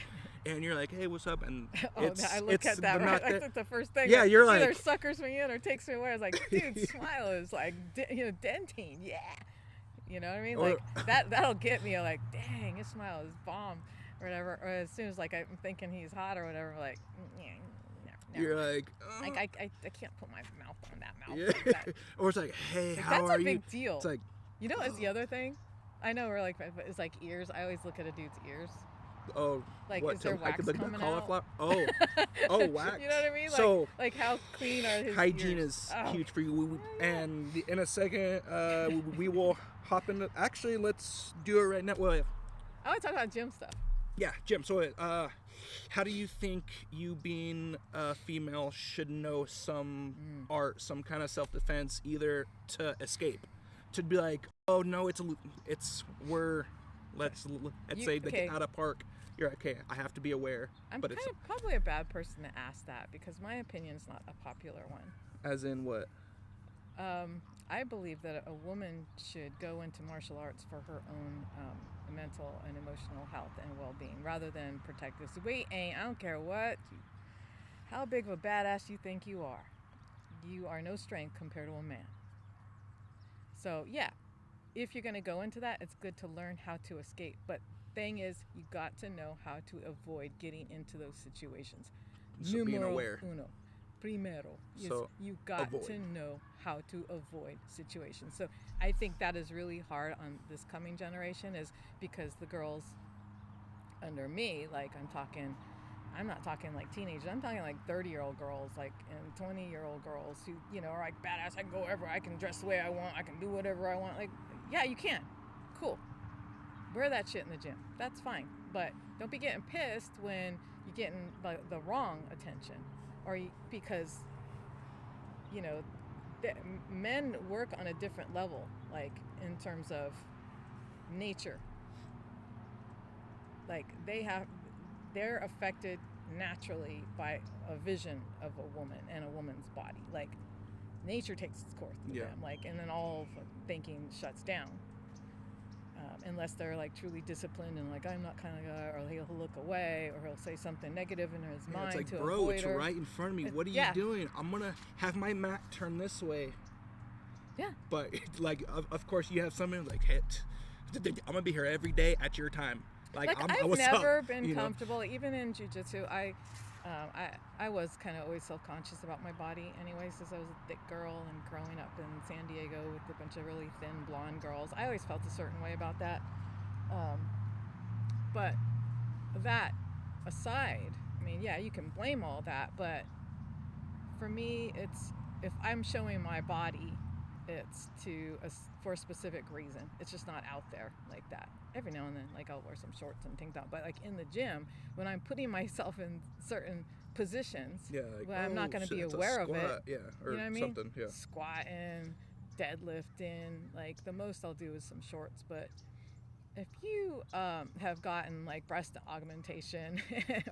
and you're like, hey, what's up? And I look at that, right? That's the first thing. Yeah, you're like, either suckers me in or takes me away. I was like, dude, smile is like, denting. Yeah. You know what I mean? Like that'll get me like, dang, his smile is bomb or whatever. Or as soon as like I'm thinking he's hot or whatever, like, never. You're like, I can't put my mouth on that mouth. Yeah. Like that. Or it's like, hey, Like, how are you? That's a big deal. It's like, you know, what's the other thing? I know we're like, it's like ears. I always look at a dude's ears. oh, Like, what, is there wax coming out? Oh, wax. You know what I mean? Like, So how clean are his hygiene ears? is huge for you. And in a second, we will hop into. Actually, let's do it right now. Well, I want to talk about gym stuff. yeah, Jim. So, how do you think you, being a female, should know some art, some kind of self-defense, either to escape, to be like, oh no, let's say they get out of park. You're like, okay, I have to be aware. I'm but kind it's of probably a bad person to ask that because my opinion is not a popular one. as in what? I believe that a woman should go into martial arts for her own mental and emotional health and well-being rather than protect this. We ain't, I don't care how big of a badass you think you are. You are no strength compared to a man. So yeah, if you're going to go into that, it's good to learn how to escape. But thing is, you got to know how to avoid getting into those situations. So being aware. Uno. Primero. So you got to know how to avoid situations. So I think that is really hard on this coming generation, is because the girls under me, like I'm not talking like teenagers, I'm talking like 30-year-old girls, like, and 20-year-old girls who, are like badass. I can go wherever, I can dress the way I want, I can do whatever I want. Like, yeah, you can. Cool. Wear that shit in the gym. That's fine. But don't be getting pissed when you're getting the wrong attention. Or because, men work on a different level, like in terms of nature. Like they're affected naturally by a vision of a woman and a woman's body. Like nature takes its course with them, like, and then all thinking shuts down. Unless they're like truly disciplined and like, I'm not kind of guy, or he'll look away, or he'll say something negative in his mind. It's like, to bro, avoid it's her. right in front of me. What are you doing? I'm gonna have my mat turn this way. Yeah. But like, of course, you have something like, hey, I'm gonna be here every day at your time. Like I've never been comfortable, even in jiu-jitsu. I was kind of always self-conscious about my body anyways, since I was a thick girl and growing up in San Diego with a bunch of really thin blonde girls. I always felt a certain way about that. But that aside, I mean, yeah, you can blame all that, but for me, it's, if I'm showing my body, it's for a specific reason. It's just not out there like that. Every now and then, like, I'll wear some shorts and tank top, but like in the gym, when I'm putting myself in certain positions, like, I'm not going to be aware of it. Yeah, or you know what I mean? Something. Yeah. Squatting, deadlifting, like the most I'll do is some shorts. But if you have gotten like breast augmentation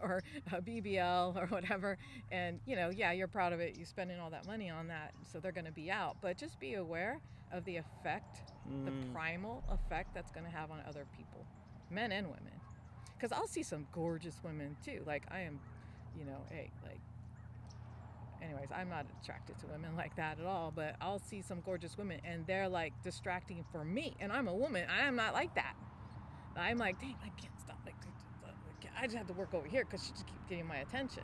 or a BBL or whatever, and you're proud of it, you're spending all that money on that, so they're going to be out. But just be aware of the effect, the primal effect that's going to have on other people, men and women. Because I'll see some gorgeous women too. Like I am, anyways, I'm not attracted to women like that at all, but I'll see some gorgeous women and they're like distracting for me, and I'm a woman. I am not like that. I'm like, dang, I can't stop. Like, I just have to work over here because she just keeps getting my attention.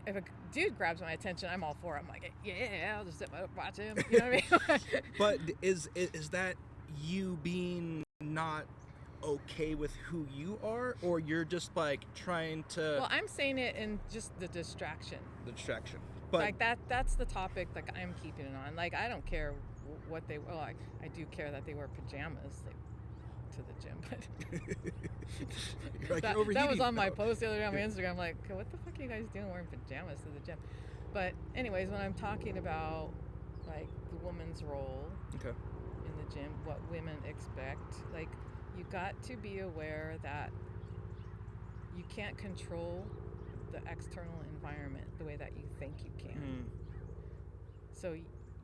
If a dude grabs my attention, I'm all for it. I'm like, yeah, I'll just sit and watch him. You know what I mean? But is that you being not okay with who you are, or you're just like trying to? Well, I'm saying it in just the distraction. The distraction. But like that's the topic. Like I'm keeping it on. Like I don't care what they. Well, I do care that they wear pajamas. to the gym, but You're like, that, you're that was overheating. on my No. post the other day on my Instagram. I'm like, what the fuck are you guys doing wearing pajamas to the gym? But anyways, when I'm talking about like the woman's role Okay. in the gym, what women expect, like you got to be aware that you can't control the external environment the way that you think you can. Mm. So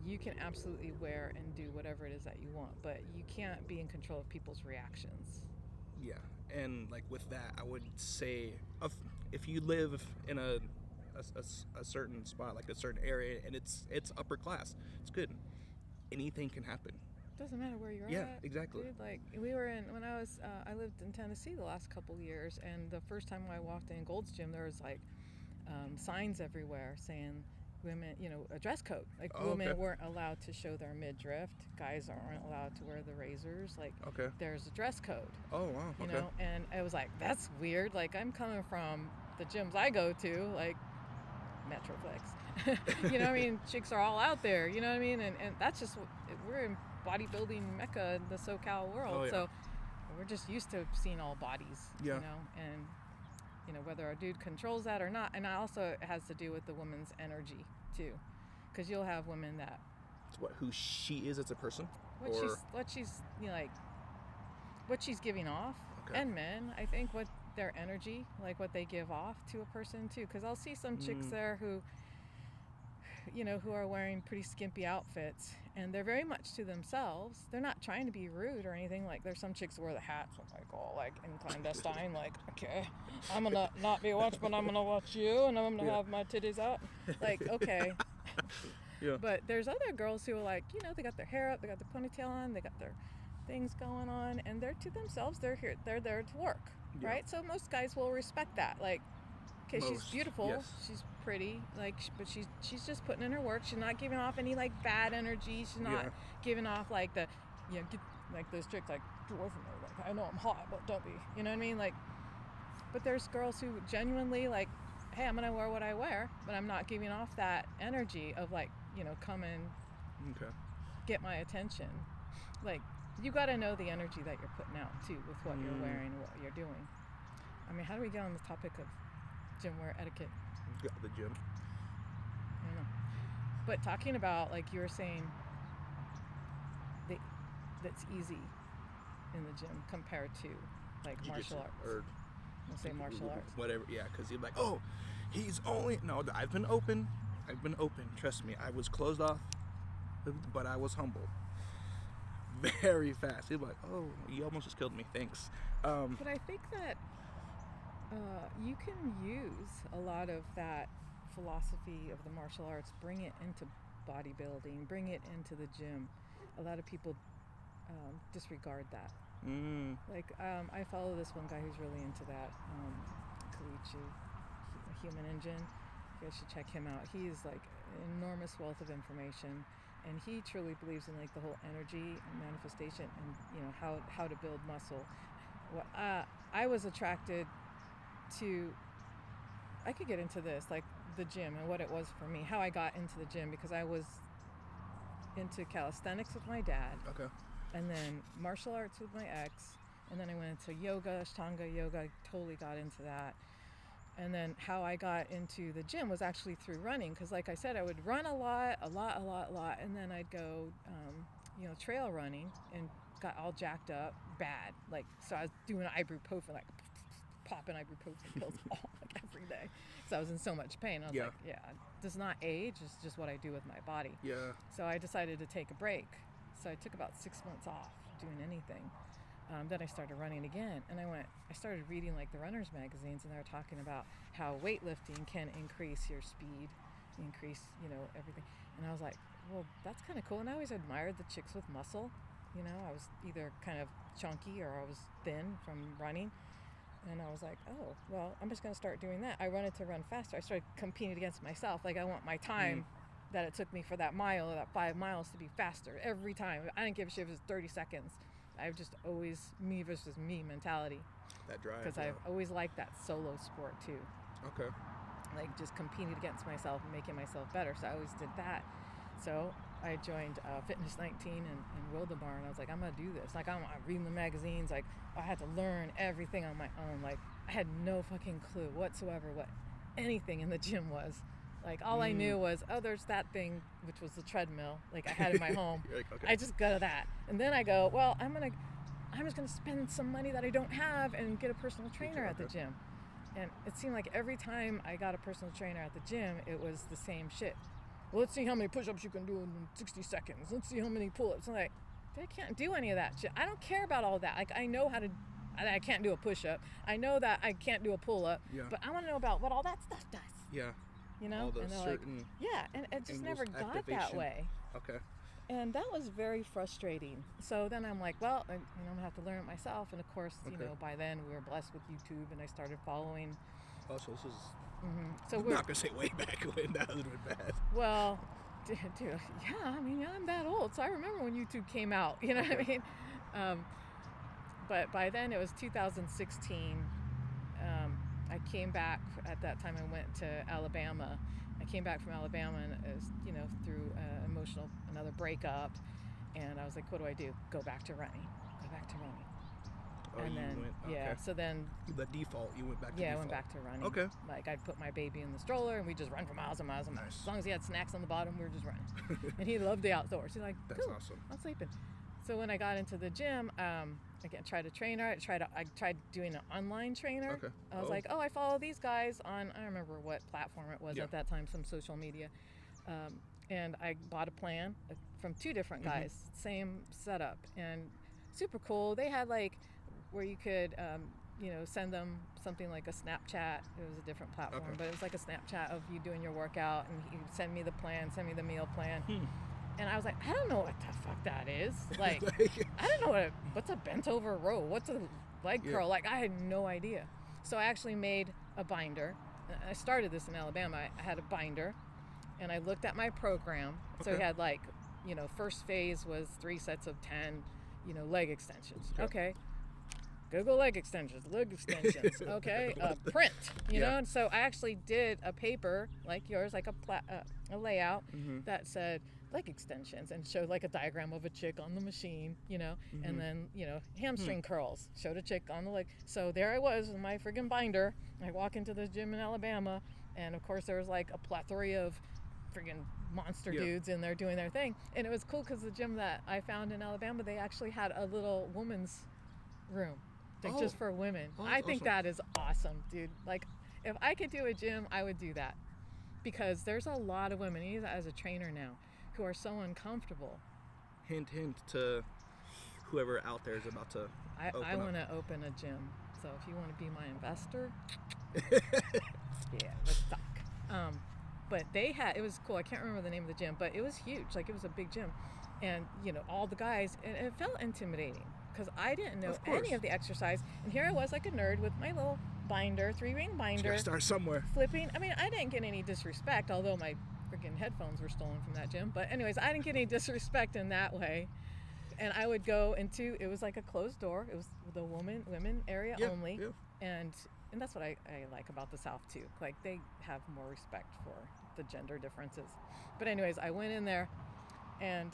you can absolutely wear and do whatever it is that you want, but you can't be in control of people's reactions. Yeah, and like with that, I would say if you live in a certain spot, like a certain area, and it's upper class, it's good. Anything can happen. Doesn't matter where you're Yeah, at. exactly. Dude, like we were in when I lived in Tennessee the last couple years, and the first time I walked in Gold's Gym, there was like signs everywhere saying women, a dress code. Like Oh, women okay. weren't allowed to show their midriff, guys aren't allowed to wear the razors. Like Okay. there's a dress code. Oh wow. You Okay. know, and I was like, that's weird. Like I'm coming from the gyms I go to, like Metroflex. You know what I mean? Chicks are all out there, you know what I mean? And that's just, we're in bodybuilding mecca in the SoCal world. Oh, yeah. So we're just used to seeing all bodies, Yeah. you know, and whether a dude controls that or not. And also it has to do with the woman's energy too. Because you'll have women that It's who she is as a person, what she's like what she's giving off. Okay. And men, I think, what their energy, like what they give off to a person too. Because I'll see some chicks there who who are wearing pretty skimpy outfits, and they're very much to themselves. They're not trying to be rude or anything. Like there's some chicks who wear the hats, like all like in clandestine, like, okay, I'm gonna not be watched, but I'm gonna watch you, and I'm gonna have my titties out. Like, okay. Yeah. But there's other girls who are like, they got their hair up, they got their ponytail on, they got their things going on, and they're to themselves. They're there to work, Yeah. right? So most guys will respect that. Like, okay, she's Most, beautiful, yes. she's pretty, like, but she's just putting in her work. She's not giving off any like bad energy. She's not Yeah. giving off like the, get, like those chicks like, get away from me. Like, I know I'm hot, but don't be. You know what I mean? Like, but there's girls who genuinely like, hey, I'm gonna wear what I wear, but I'm not giving off that energy of like, come and Okay. get my attention. Like, you got to know the energy that you're putting out too with what you're wearing and what you're doing. I mean, how do we get on the topic of gym wear etiquette? Got the gym. I don't know. But talking about, like you were saying, that's easy in the gym compared to like Jiu-jitsu, martial arts. or We'll say martial arts. whatever. Yeah, because you're like, oh, he's only no. I've been open. Trust me, I was closed off, but I was humble. Very fast. He's like, oh, you almost just killed me. Thanks. But I think that you can use a lot of that philosophy of the martial arts, bring it into bodybuilding, bring it into the gym. A lot of people disregard that. Like, I follow this one guy who's really into that, Kalichi, Human Engine. You guys should check him out. He is like an enormous wealth of information, and he truly believes in like the whole energy and manifestation, and how to build muscle. Well, I was attracted to, I could get into this, like the gym and what it was for me, how I got into the gym, because I was into calisthenics with my dad, Okay. and then martial arts with my ex, and then I went into yoga, Ashtanga yoga. I totally got into that. And then how I got into the gym was actually through running, because like I said, I would run a lot, and then I'd go, trail running, and got all jacked up, bad. Like, so I was doing ibuprofen, like popping ibuprofen pills all like every day, so I was in so much pain. I was like, yeah, it does not age. It's just what I do with my body. Yeah. So I decided to take a break. So I took about 6 months off doing anything. Then I started running again, and I started reading like the runners magazines, and they were talking about how weightlifting can increase your speed, increase, everything. And I was like, well, that's kind of cool. And I always admired the chicks with muscle. I was either kind of chunky or I was thin from running. And I was like, oh, well, I'm just going to start doing that. I wanted to run faster. I started competing against myself. Like, I want my time that it took me for that mile or that 5 miles to be faster every time. I didn't give a shit if it was 30 seconds. I've just always me versus me mentality. That drive. Because I've always liked that solo sport too. Okay. Like just competing against myself and making myself better. So I always did that. So I joined Fitness 19 and Wildemar, and I was like, I'm gonna do this. Like, I'm reading the magazines. Like, I had to learn everything on my own. Like, I had no fucking clue whatsoever what anything in the gym was. Like, all I knew was, oh, there's that thing, which was the treadmill. Like, I had in my home. You're like, okay. I just go to that, and then I go, well, I'm just gonna spend some money that I don't have and get a personal trainer at the gym. And it seemed like every time I got a personal trainer at the gym, it was the same shit. Well, let's see how many push-ups you can do in 60 seconds. Let's see how many pull-ups. I'm like, I can't do any of that shit. I don't care about all that. Like, I know how to, I can't do a push-up. I know that I can't do a pull-up. Yeah. But I want to know about what all that stuff does. Yeah. You know? All the and they're certain like, yeah, and it just never got activation. that way. Okay. And that was very frustrating. So then I'm like, well, I'm gonna have to learn it myself. And of course, you know, by then we were blessed with YouTube, and I started following. Oh, so this is. So I'm we're not gonna say way back when that was bad. well, dude, yeah. I mean, I'm that old, so I remember when YouTube came out. You know what I mean? But by then it was 2016. I came back. At that time, I went to Alabama. I came back from Alabama, and it was, you know, through another breakup, and I was like, what do I do? Go back to running. Go back to running. Oh, and you then, went, okay. yeah, so then, The default, you went back to yeah, default. I went back to running. Okay. Like, I'd put my baby in the stroller, and we'd just run for miles and miles and miles. Nice. As long as he had snacks on the bottom, we were just running. And he loved the outdoors. He's like, That's cool, awesome. I'm sleeping. So when I got into the gym, again, tried a trainer. I tried doing an online trainer. Okay. I was like, oh, I follow these guys on, I don't remember what platform it was at that time, some social media. And I bought a plan from two different guys, same setup, and super cool. They had like where you could, you know, send them something like a Snapchat. It was a different platform, but it was like a Snapchat of you doing your workout, and he'd send me the plan, send me the meal plan. And I was like, I don't know what the fuck that is. Like, I don't know what's a bent over row. What's a leg curl? Like, I had no idea. So I actually made a binder. I started this in Alabama. I had a binder, and I looked at my program. So we had like, you know, first phase was 3 sets of 10, you know, leg extensions. Okay. Google leg extensions. Okay. Print, you know? And so I actually did a paper like yours, like a layout that said leg extensions, and showed like a diagram of a chick on the machine, you know, and then, you know, hamstring curls, showed a chick on the leg. So there I was in my friggin' binder. I walk into the gym in Alabama, and of course there was like a plethora of friggin' monster dudes in there doing their thing. And it was cool because the gym that I found in Alabama, they actually had a little woman's room, like just for women. I think that is awesome, dude. Like, if I could do a gym, I would do that, because there's a lot of women, even as a trainer now, who are so uncomfortable. Hint to whoever out there is about to I want to open a gym, so if you want to be my investor, yeah, let's talk. But it was cool. I can't remember the name of the gym, but it was huge. Like, it was a big gym, and you know, all the guys, and it felt intimidating because I didn't know any of the exercise, and here I was like a nerd with my little binder, 3-ring binder. You gotta start somewhere. Flipping. I mean, I didn't get any disrespect, although my freaking headphones were stolen from that gym. But anyways, I didn't get any disrespect in that way. And I would go into, it was like a closed door. It was the women area only. Yeah. And that's what I like about the South too. Like, they have more respect for the gender differences. But anyways, I went in there, and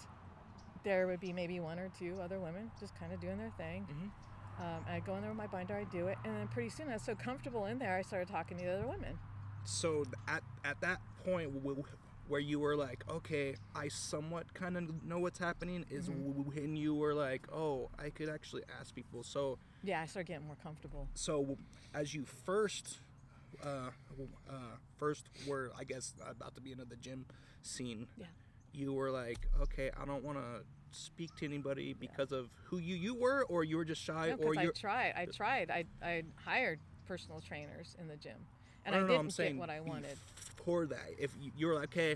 there would be maybe 1 or 2 other women just kind of doing their thing. I'd go in there with my binder, I'd do it, and then pretty soon I was so comfortable in there, I started talking to the other women. So at that point where you were like, okay, I somewhat kind of know what's happening, is when you were like, oh, I could actually ask people. So yeah, I started getting more comfortable. So as you first were, I guess, about to be into the gym scene, you were like, okay, I don't want to speak to anybody because of who you were, or you were just shy? No, or I tried. I hired personal trainers in the gym, and I didn't get what I wanted. For that, if you were like, okay,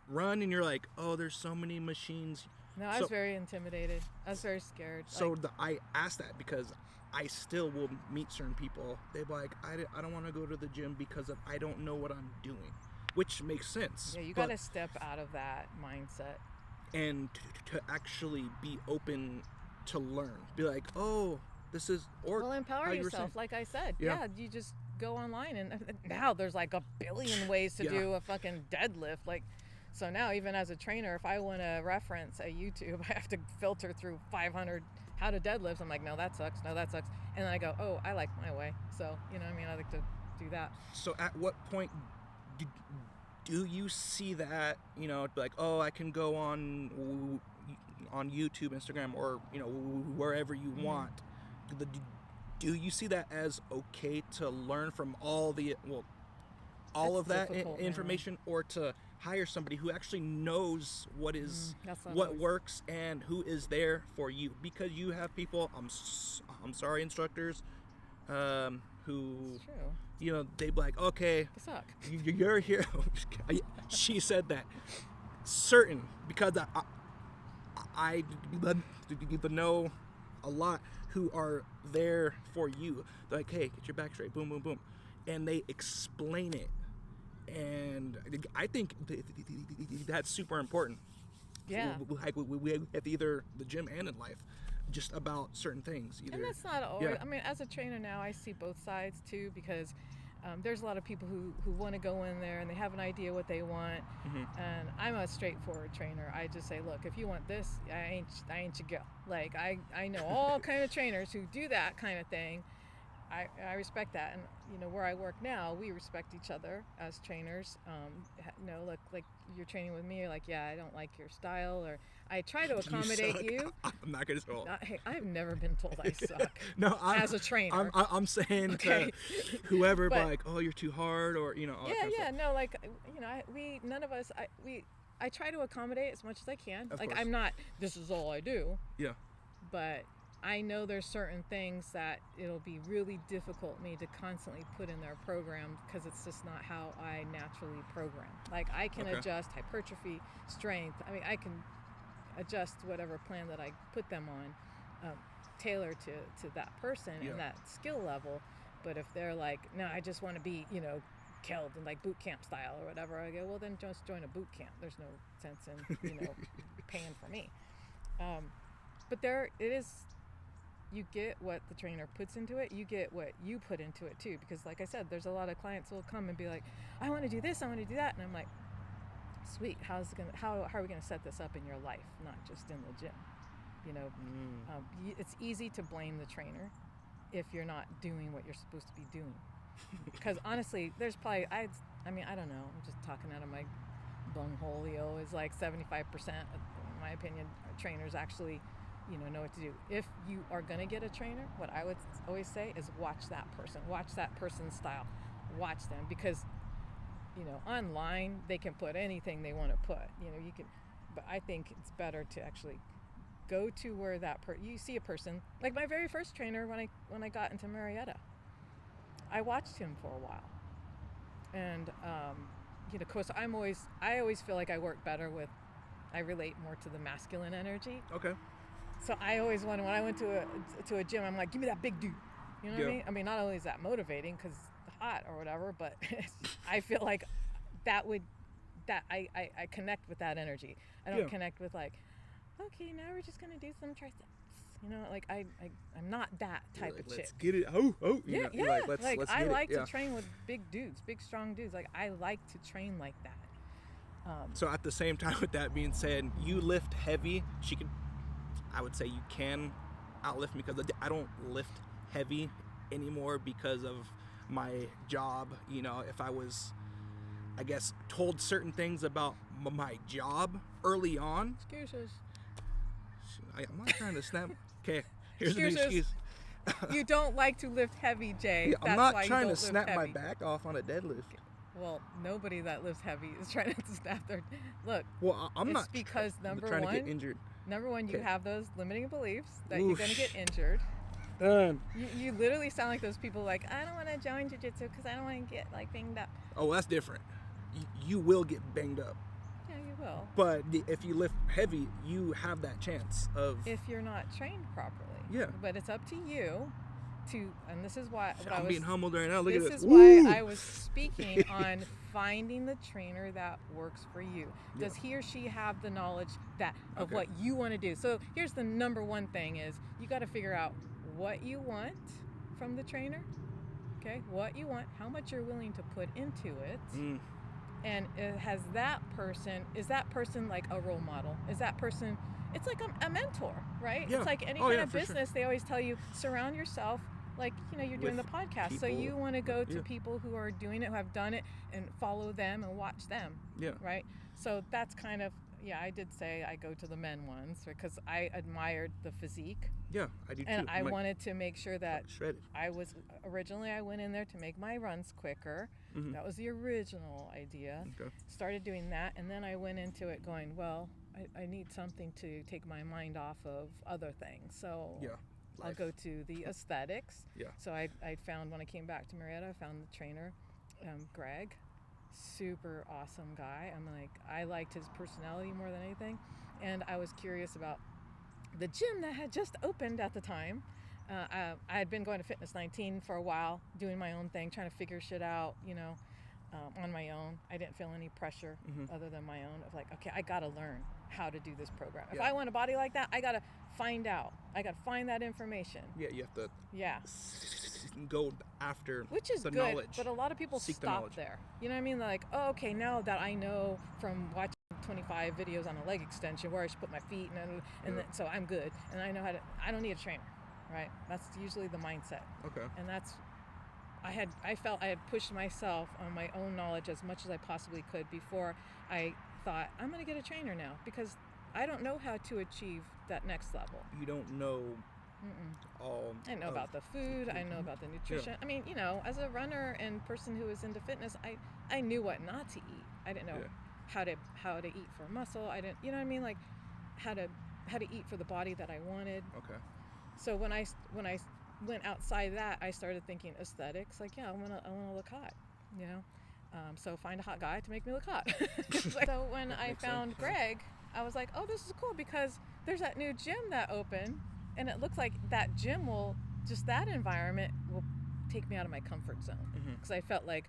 run, and you're like, oh, there's so many machines. No, I was very intimidated. I was very scared. So I asked that because I still will meet certain people. They're like, I don't want to go to the gym because I don't know what I'm doing, which makes sense. Yeah, you got to step out of that mindset. And to actually be open to learn. Be like, oh, this is... Or empower yourself, like I said. Yeah, you just go online, and now there's like a billion ways to do a fucking deadlift. Like, So now, even as a trainer, if I want to reference a YouTube, I have to filter through 500 how to deadlifts. I'm like, no, that sucks. No, that sucks. And then I go, oh, I like my way. So, you know what I mean? I like to do that. So at what point do you see that, you know, like, oh, I can go on YouTube, Instagram, or, you know, wherever you want? Do you see that as okay to learn from all of that information, or to hire somebody who actually knows what works and who is there for you? Because you have people, I'm sorry, instructors, who, you know, they be like, okay, you're here. She said that. Certain, because I know a lot who are there for you. They're like, hey, get your back straight, boom, boom, boom. And they explain it. And I think that's super important. Yeah. Like we have either the gym and in life, just about certain things. And that's not always, I mean, as a trainer now, I see both sides too, because there's a lot of people who want to go in there and they have an idea what they want. And I'm a straightforward trainer. I just say, look, if you want this, I ain't your girl. Like, I know all kind of trainers who do that kind of thing. I respect that, and you know, where I work now, we respect each other as trainers. You know, like you're training with me, you're like, yeah, I don't like your style, or I try to accommodate you. I'm not gonna say. Hey, I've never been told I suck. No, as a trainer, I'm saying to whoever, but, like, oh, you're too hard, or, you know. No, like, you know, none of us, I try to accommodate as much as I can. Of course. I'm not, this is all I do. Yeah. But I know there's certain things that it'll be really difficult me to constantly put in their program, because it's just not how I naturally program. Like, I can adjust hypertrophy, strength. I mean, I can adjust whatever plan that I put them on, tailor to that person and that skill level. But if they're like, no, I just want to be, you know, killed in like boot camp style or whatever, I go, well, then just join a boot camp. There's no sense in, you know, paying for me. But there it is. You get what the trainer puts into it, you get what you put into it too, because like I said, there's a lot of clients who will come and be like, I want to do this, I want to do that, and I'm like, sweet, how are we going to set this up in your life, not just in the gym? You know, it's easy to blame the trainer if you're not doing what you're supposed to be doing, because honestly, there's probably, I mean, I don't know, I'm just talking out of my bunghole, is like 75%, in my opinion, trainers actually, you know what to do. If you are going to get a trainer, what I would always say is watch that person's style, watch them, because, you know, online they can put anything they want to put, you know, you can, but I think it's better to actually go to where you see a person. Like my very first trainer, when I got into Marietta, I watched him for a while, and you know, of course, I always feel like I relate more to the masculine energy. Okay. So I always wanted, when I went to a gym, I'm like, give me that big dude. You know what I mean? I mean, not only is that motivating because hot or whatever, but I feel like I connect with that energy. I don't connect with like, okay, now we're just gonna do some triceps. You know, like I'm not that type of chick. Let's get it. Yeah. Let's I like to train with big dudes, big strong dudes. Like I like to train like that. So at the same time, with that being said, you lift heavy. I would say you can outlift me, because I don't lift heavy anymore because of my job. You know, if I was, I guess, told certain things about my job early on. Excuses. I'm not trying to snap. Okay, here's an excuse. You don't like to lift heavy, Jay. Yeah, I'm not trying to snap my back off on a deadlift. Well, nobody that lifts heavy is trying to snap their... Look, well, I'm not because number trying one, to get injured. Number one, you have those limiting beliefs that you're going to get injured. You literally sound like those people like, I don't want to join jiu-jitsu because I don't want to get like banged up. Oh, that's different. You will get banged up. Yeah, you will. But if you lift heavy, you have that chance of... If you're not trained properly. Yeah. But it's up to you to, and this is why... I'm being humbled right now. Look at this. This is why I was speaking on finding the trainer that works for you. Does he or she have the knowledge of what you want to do? So here's the number one thing is you got to figure out what you want from the trainer. Okay, what you want, how much you're willing to put into it, and it has that person, is that person like a role model? Is that person, it's like a mentor, right? Yeah. It's like any Oh, kind yeah, of for sure. business, they always tell you, surround yourself, like, you know, you're doing the With podcast. So people, you want to go to yeah. people who are doing it, who have done it, and follow them and watch them, Yeah. right? So that's kind of, yeah, I did say I go to the men ones because I admired the physique. Yeah, I do too. And I I'm like, wanted to make sure that shredded. I went in there to make my runs quicker. Mm-hmm. That was the original idea. Okay. Started doing that, and then I went into it going, well, I need something to take my mind off of other things. So Yeah. I'll go to the aesthetics. Yeah. So I found, when I came back to Marietta, I found the trainer, Greg. Super awesome guy. I liked his personality more than anything. And I was curious about the gym that had just opened at the time. I had been going to Fitness 19 for a while, doing my own thing, trying to figure shit out, you know, on my own. I didn't feel any pressure other than my own of like, okay, I got to learn how to do this program. If I want a body like that, I got to find out. I got to find that information. Yeah, you have to Yeah. go after Which is the good, knowledge. but a lot of people Seek the stop knowledge. there. You know what I mean? Like, oh, okay, now that I know from watching 25 videos on a leg extension where I should put my feet and then, so I'm good. And I know how to, I don't need a trainer, right? That's usually the mindset. Okay. And that's, I felt I had pushed myself on my own knowledge as much as I possibly could before I thought, I'm going to get a trainer now, because I don't know how to achieve that next level. You don't know all. I know about the food. I know about the nutrition. Yeah. I mean, you know, as a runner and person who is into fitness, I knew what not to eat. I didn't know how to eat for muscle. I didn't, you know what I mean? Like how to eat for the body that I wanted. Okay. So when I went outside that, I started thinking aesthetics. Like, yeah, I want to look hot, you know. So find a hot guy to make me look hot. So when I found Greg, I was like, oh, this is cool, because there's that new gym that opened, and it looks like that gym will, just that environment will take me out of my comfort zone. Because I felt like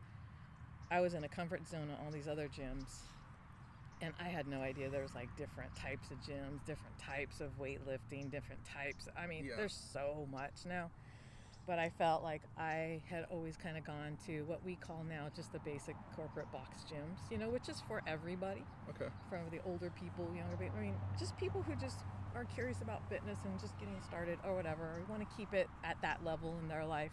I was in a comfort zone at all these other gyms, and I had no idea there was like different types of gyms, different types of weightlifting, different types. I mean, there's so much now. But I felt like I had always kind of gone to what we call now just the basic corporate box gyms, you know, which is for everybody. Okay. From the older people, younger people. I mean, just people who just are curious about fitness and just getting started or whatever, or want to keep it at that level in their life.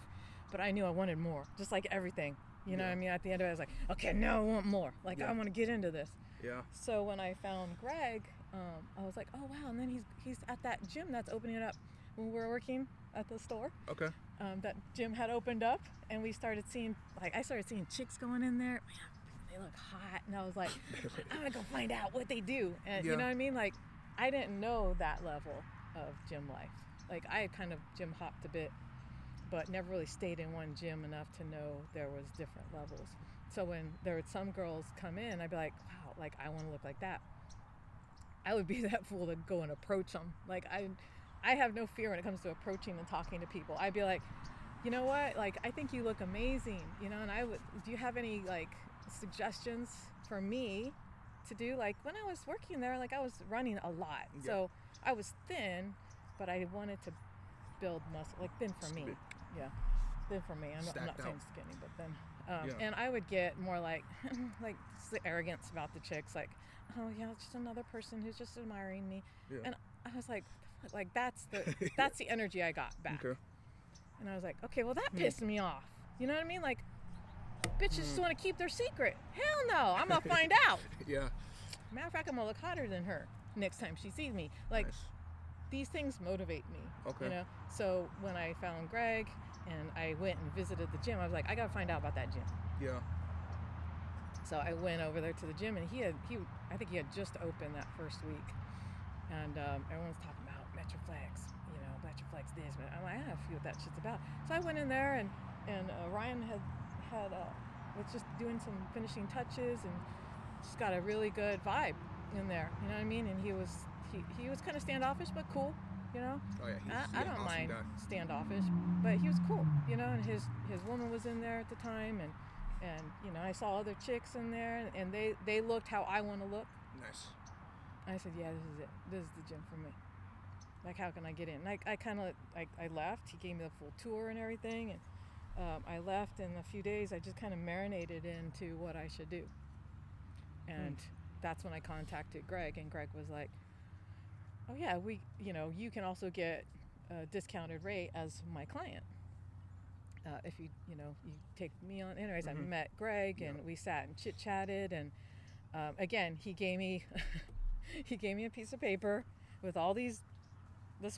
But I knew I wanted more, just like everything. You know what I mean? At the end of it, I was like, okay, now I want more. Like, I want to get into this. Yeah. So when I found Greg, I was like, oh, wow. And then he's at that gym that's opening it up when we were working at the store. Okay. That gym had opened up, and we started seeing, I started seeing chicks going in there. Man, they look hot. And I was like, I'm going to go find out what they do. And you know what I mean? Like, I didn't know that level of gym life. Like, I had kind of gym hopped a bit, but never really stayed in one gym enough to know there was different levels. So when there would some girls come in, I'd be like, wow, like, I want to look like that. I would be that fool to go and approach them. Like, I have no fear when it comes to approaching and talking to people. I'd be like, you know what? Like, I think you look amazing, you know, and do you have any like suggestions for me to do? Like, when I was working there, like, I was running a lot. Yeah. So I was thin, but I wanted to build muscle, like thin for me. Yeah. Thin for me. I'm not saying skinny, but thin. And I would get more like, like the arrogance about the chicks, like, oh yeah, it's just another person who's just admiring me. Yeah. And I was like that's the energy I got back. Okay. And I was like, okay, well, that pissed me off. You know what I mean? Like, bitches just want to keep their secret. Hell no, I'm gonna find out. Yeah. Matter of fact, I'm gonna look hotter than her next time she sees me. Like, these things motivate me. Okay. You know. So when I found Greg and I went and visited the gym, I was like, I gotta find out about that gym. Yeah. So I went over there to the gym, and I think he had just opened that first week, and everyone's talking about Metroflex, you know, Metroflex this, but I'm like, I don't know what that shit's about. So I went in there, and Ryan was just doing some finishing touches, and just got a really good vibe in there. You know what I mean? And he was kind of standoffish, but cool. You know? Oh yeah, I don't awesome mind guy. Standoffish, but he was cool. You know, and his woman was in there at the time, and you know, I saw other chicks in there, and they looked how I want to look. Nice. I said, yeah, this is it. This is the gym for me. Like, how can I get in? And I kind of, I left. He gave me the full tour and everything, and I left. In a few days, I just kind of marinated into what I should do. that's when I contacted Greg, and Greg was like, oh yeah, you can also get a discounted rate as my client. If you take me on. Anyways, I met Greg, and we sat and chit chatted, and again, he gave me a piece of paper with all this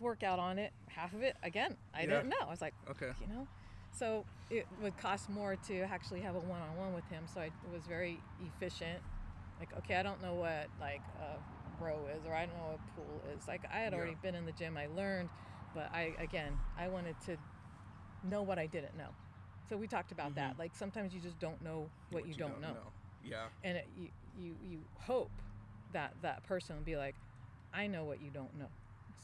workout on it. Half of it, again, I didn't know. I was like, okay, so it would cost more to actually have a one-on-one with him. So I was very efficient. Like, okay, I don't know what like a row is, or I don't know what a pool is. Like, I had already been in the gym. I learned, but I wanted to know what I didn't know. So we talked about that. Like, sometimes you just don't know what you don't know. Yeah. And you hope that person will be like, I know what you don't know,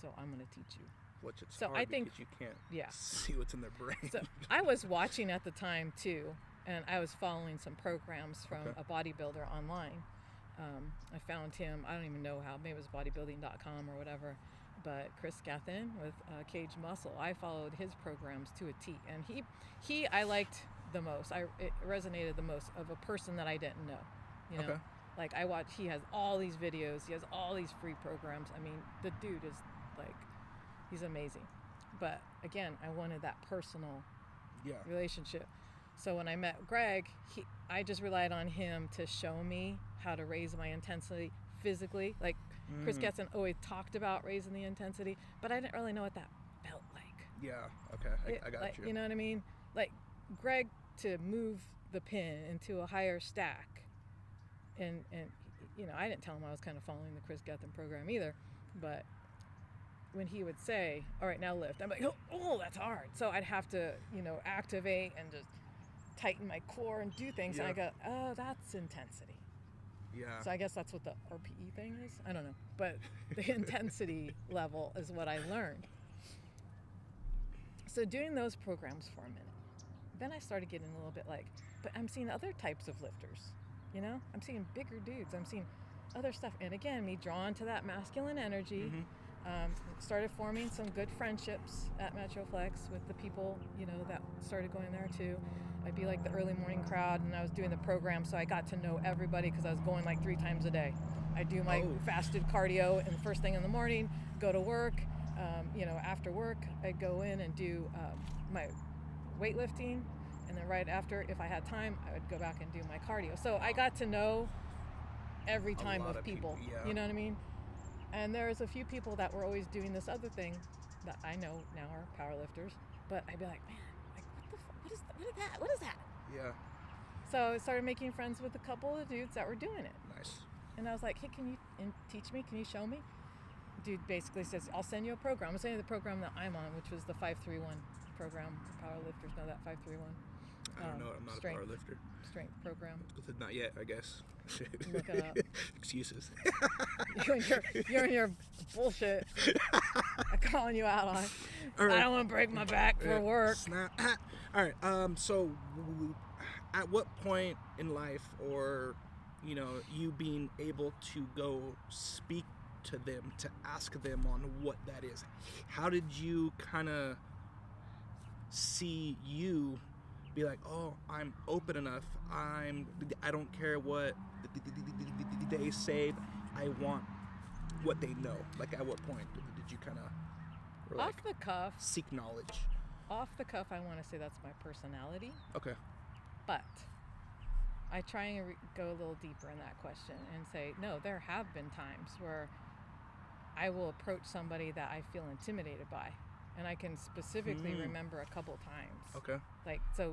so I'm going to teach you. Which it's so hard I think because you can't see what's in their brain. So I was watching at the time too, and I was following some programs from a bodybuilder online. I found him, I don't even know how, maybe it was bodybuilding.com or whatever, but Chris Gethin with Cage Muscle, I followed his programs to a T, and he I liked the most. It resonated the most of a person that I didn't know. Like, I watch, he has all these videos, he has all these free programs. I mean, the dude is like, he's amazing. But again, I wanted that personal relationship. So when I met Greg, I just relied on him to show me how to raise my intensity physically. Like, Chris Gethin always talked about raising the intensity, but I didn't really know what that felt like. Yeah, okay, I got you. You know what I mean? Like, Greg, to move the pin into a higher stack, and I didn't tell him I was kind of following the Chris Gethin program either, but when he would say, all right, now lift, I'm like, oh, that's hard. So I'd have to, activate and just tighten my core and do things. And I go, oh, that's intensity. Yeah. So I guess that's what the RPE thing is. I don't know. But the intensity level is what I learned. So doing those programs for a minute, then I started getting a little bit like, but I'm seeing other types of lifters. I'm seeing bigger dudes. I'm seeing other stuff. And again, me drawn to that masculine energy. Started forming some good friendships at Metroflex with the people, that started going there too. I'd be like the early morning crowd, and I was doing the program, so I got to know everybody because I was going like 3 times a day. I do my fasted cardio and the first thing in the morning, go to work. After work, I'd go in and do my weightlifting, and then right after, if I had time, I would go back and do my cardio. So I got to know every time of people. You know what I mean? And there's a few people that were always doing this other thing that I know now are powerlifters, but I'd be like, man, like, what is that? Yeah. So I started making friends with a couple of dudes that were doing it. Nice. And I was like, hey, can you teach me? Can you show me? Dude basically says, I'll send you a program. I'll send you the program that I'm on, which was the 531 program. Powerlifters know that 531. I don't know. I'm not a powerlifter. Strength program. Not yet, I guess. Look it up. Excuses. You're in your bullshit. I'm calling you out on. Right. I don't want to break my back for work. All right. So, at what point in life, or you being able to go speak to them, to ask them on what that is, how did you kind of see you be like, oh, I'm open enough, I don't care what they say, I want what they know? Like, at what point did you kind of off the cuff seek knowledge? Off the cuff, I want to say that's my personality. Okay. But I try and go a little deeper in that question and say, no, there have been times where I will approach somebody that I feel intimidated by. And I can specifically remember a couple times. Okay. Like, so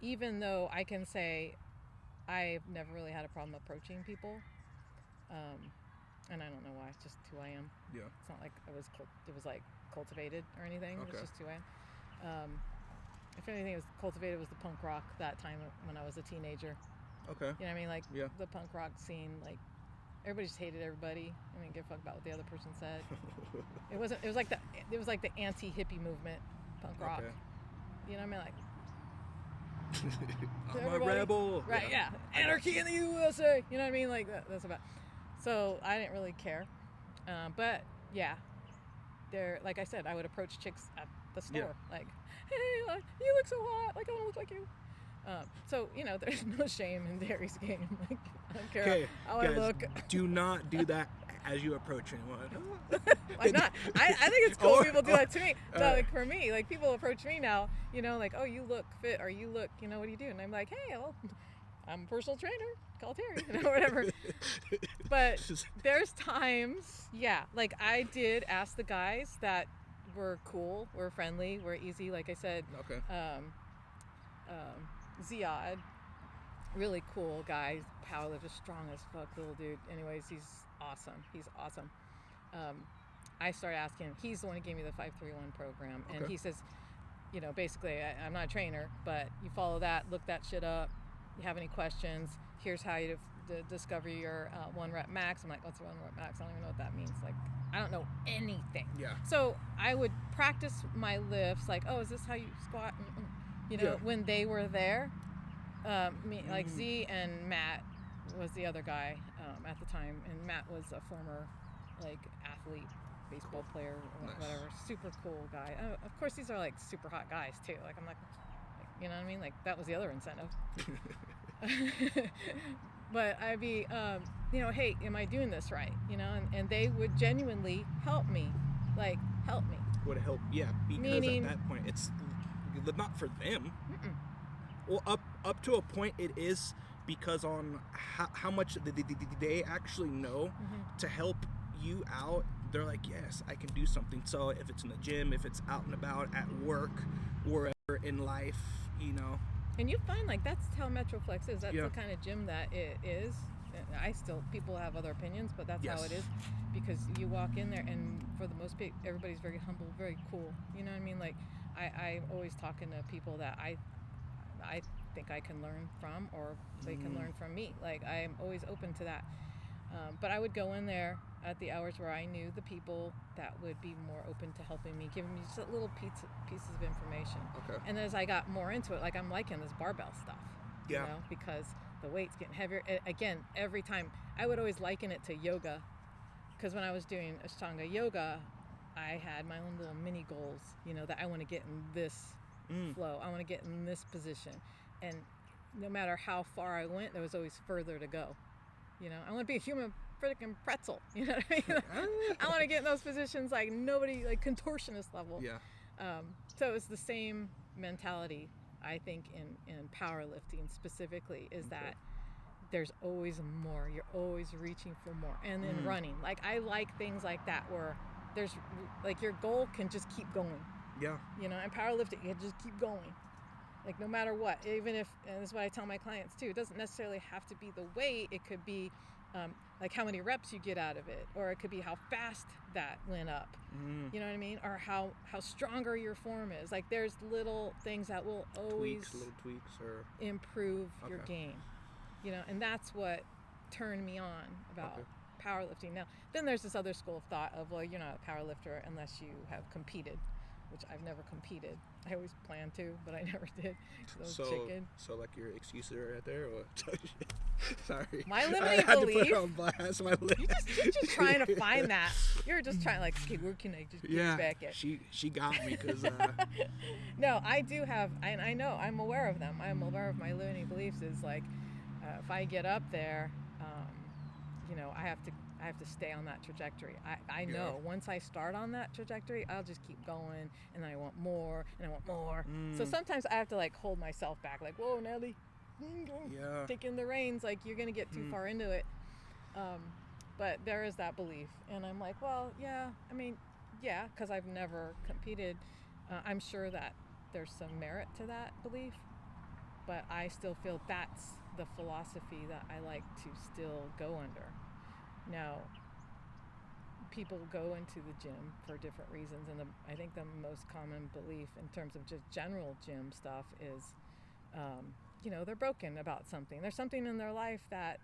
even though I can say I've never really had a problem approaching people, and I don't know why, it's just who I am. Yeah. It's not like it was like cultivated or anything. Okay. It's just who I am. If anything, it was cultivated was the punk rock that time when I was a teenager. Okay. You know what I mean? Like, the punk rock scene, like, everybody just hated everybody. I didn't give a fuck about what the other person said. It was like the anti-hippie movement, punk rock. Okay. You know what I mean? Like, I'm a rebel. Right? Yeah. Anarchy in the USA. You know what I mean? Like, that's about. So I didn't really care, but yeah, like I said, I would approach chicks at the store, like, hey, you look so hot, like I want to look like you. So, there's no shame in Terry's game. Like, I don't care Okay, how guys, I look. do not do that as you approach anyone. Why not? I think it's cool Or- people do that to me. all No, right. like for me, like people approach me now, like, oh, you look fit, or you look, what do you do? And I'm like, hey, well, I'm a personal trainer. Call Terry, whatever. But there's times, like I did ask the guys that were cool, were friendly, were easy. Like I said, Okay. Ziad, really cool guy, powerlifter, strong as fuck, little dude. Anyways, he's awesome. I started asking him. He's the one who gave me the 531 program, and Okay. he says, basically, I'm not a trainer, but you follow that, look that shit up. You have any questions? Here's how you discover your 1 rep max. I'm like, what's 1 rep max? I don't even know what that means. Like, I don't know anything. Yeah. So I would practice my lifts, like, oh, is this how you squat? Yeah. When they were there, like Z and Matt was the other guy at the time, and Matt was a former like athlete, baseball player, or Nice. whatever. Super cool guy. Of course, these are like super hot guys too. Like I'm like, you know what I mean? Like that was the other incentive. But I'd be, hey, am I doing this right? And they would genuinely help me, Would help, yeah, because Meaning- at that point it's not for them. Mm-mm. Well, up to a point it is, because on how much they actually know to help you out. They're like, yes, I can do something. So if it's in the gym, if it's out and about, at work, wherever in life, And you find like that's how Metroflex is. That's Yeah. the kind of gym that it is. People have other opinions, but that's how Yes. it is, because you walk in there and for the most part, everybody's very humble, very cool. You know what I mean? Like I'm always talking to people that I think I can learn from, or they can learn from me. Like I'm always open to that. But I would go in there at the hours where I knew the people that would be more open to helping me, giving me just little pieces of information. Okay. And as I got more into it, like I'm liking this barbell stuff, Yeah. because the weight's getting heavier. Again, every time I would always liken it to yoga, because when I was doing Ashtanga yoga, I had my own little mini goals, that I want to get in this flow. I want to get in this position. And no matter how far I went, there was always further to go. I want to be a human freaking pretzel. You know what I mean? I want to get in those positions like nobody, like contortionist level. Yeah. So it's the same mentality, I think, in powerlifting specifically, is that there's always more. You're always reaching for more. And then running. Like I like things like that where there's like your goal can just keep going. Yeah. And powerlifting, you can just keep going. Like no matter what, even if, and this is what I tell my clients too, it doesn't necessarily have to be the weight. It could be like how many reps you get out of it, or it could be how fast that went up. You know what I mean? Or how stronger your form is. Like there's little things that will always Little tweaks, or improve your Okay. game. And that's what turned me on about powerlifting. Now, then there's this other school of thought of, well, you're not a powerlifter unless you have competed, which I've never competed. I always planned to, but I never did. 'Cause I was chicken. So like your excuses are right there, or sorry. My I limiting had to put belief. it on blast. You're just trying to find that. You're just trying, like, okay, where can I just get Yeah, you back at? she got me, because No, I do have, and I know, I'm aware of them. I'm aware of my limiting beliefs. Is like, if I get up there, I have to stay on that trajectory. I know once I start on that trajectory, I'll just keep going, and then I want more, and I want more. So sometimes I have to like hold myself back, like, whoa, Nelly, yeah. taking the reins, like you're gonna get too far into it. But there is that belief, and I'm like, well, yeah, I mean, yeah, because I've never competed. I'm sure that there's some merit to that belief, but I still feel that's the philosophy that I like to still go under. Now, people go into the gym for different reasons, and I think the most common belief in terms of just general gym stuff is, they're broken about something. There's something in their life that,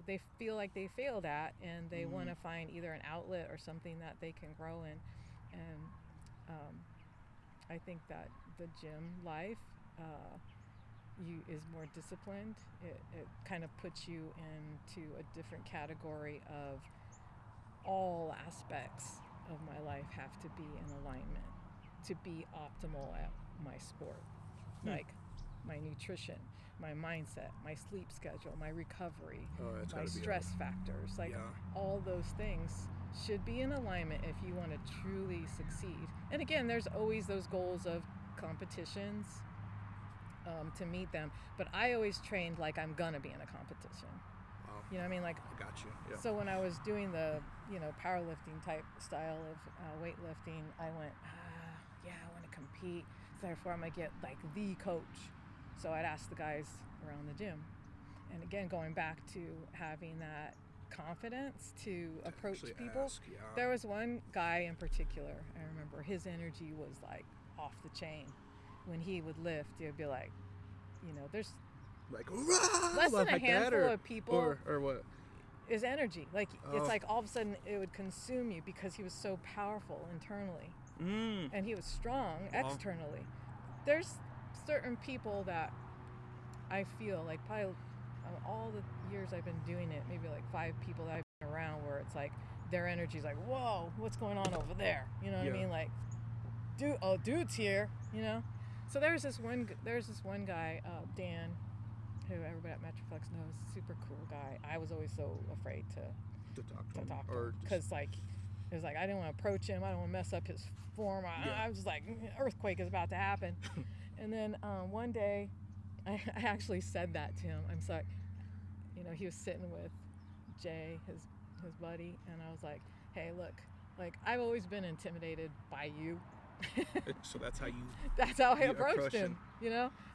they feel like they failed at, and they want to find either an outlet or something that they can grow in. And I think that the gym life is more disciplined. It kind of puts you into a different category of all aspects of my life have to be in alignment to be optimal at my sport. Like my nutrition, my mindset, my sleep schedule, my recovery, that's my gotta be stress factors. Like all those things should be in alignment if you want to truly succeed. And again, there's always those goals of competitions to meet them. But I always trained like I'm gonna be in a competition. Wow. You know what I mean? Like, I got you. Yeah. So when I was doing the, powerlifting type style of weightlifting, I went, I want to compete. So therefore, I'm going to get like the coach. So I'd ask the guys around the gym. And again, going back to having that confidence to approach people. There was one guy in particular, I remember his energy was like off the chain. When he would lift, it would be like, there's like less than a handful of people or what is energy. Like it's like all of a sudden it would consume you because he was so powerful internally and he was strong externally. There's certain people that I feel like probably all the years I've been doing it, maybe like 5 people that I've been around where it's like their energy's like, whoa, what's going on over there? You know what I mean? Like, dude's here, So there's this one guy, Dan, who everybody at Metroplex knows, super cool guy. I was always so afraid to talk to him because like it was like I didn't want to approach him. I don't want to mess up his form. I was just like, earthquake is about to happen. And then one day, I actually said that to him. I'm sorry, he was sitting with Jay, his buddy, and I was like, hey, look, like I've always been intimidated by you. So that's how I approached him.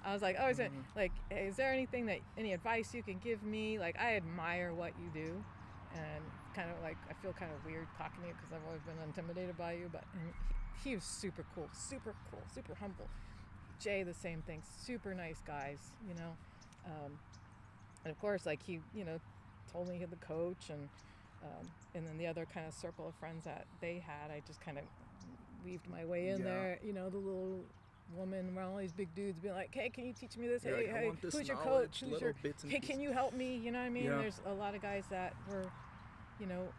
I was like, like, hey, is there any advice you can give me? Like, I admire what you do, and kind of like I feel kind of weird talking to you because I've always been intimidated by you. But he was super cool, super humble. Jay, the same thing, super nice guys, and of course, like he, told me he had the coach, and then the other kind of circle of friends that they had, I just kind of weaved my way in there, the little woman around all these big dudes being like, hey, can you teach me this? Hey, who's your coach? Hey, can you help me? You know what I mean? There's a lot of guys that were,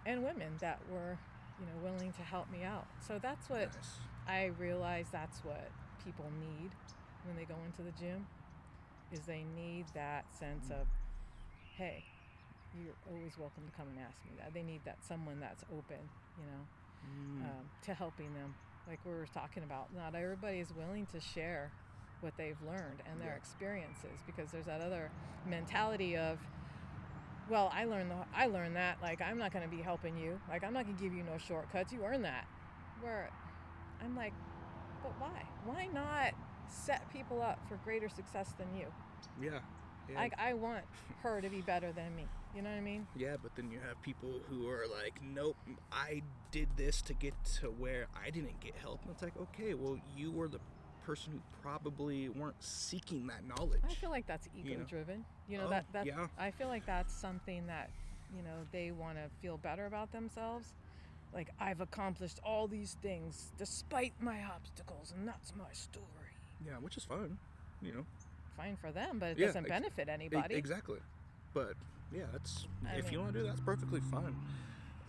and women that were, willing to help me out. So that's what I realized that's what people need when they go into the gym, is they need that sense of, hey, you're always welcome to come and ask me that. They need that someone that's open, to helping them. Like we were talking about, not everybody is willing to share what they've learned and their experiences, because there's that other mentality of, well, I learned that, like I'm not going to be helping you, like I'm not going to give you no shortcuts, you earn that. Where I'm like, but why not set people up for greater success than you? Like I want her to be better than me. You know what I mean? Yeah, but then you have people who are like, nope, I did this to get to where I didn't get help. And it's like, okay, well, you were the person who probably weren't seeking that knowledge. I feel like that's ego-driven. I feel like that's something that, they want to feel better about themselves. Like, I've accomplished all these things despite my obstacles, and that's my story. Yeah, which is fine, Fine for them, but it doesn't benefit anybody. Exactly. But if you want to do that, that's perfectly fine.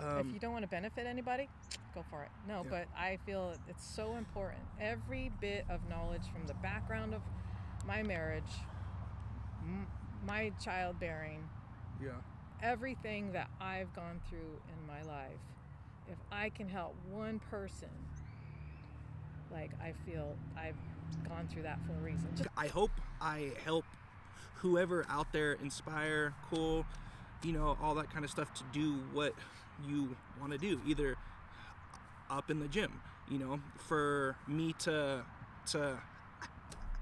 If you don't want to benefit anybody, go for it. No, but I feel it's so important. Every bit of knowledge from the background of my marriage, my childbearing, everything that I've gone through in my life, if I can help one person, like I feel I've gone through that for a reason. I hope I help whoever out there, inspire, cool, all that kind of stuff, to do what you want to do, either up in the gym, for me to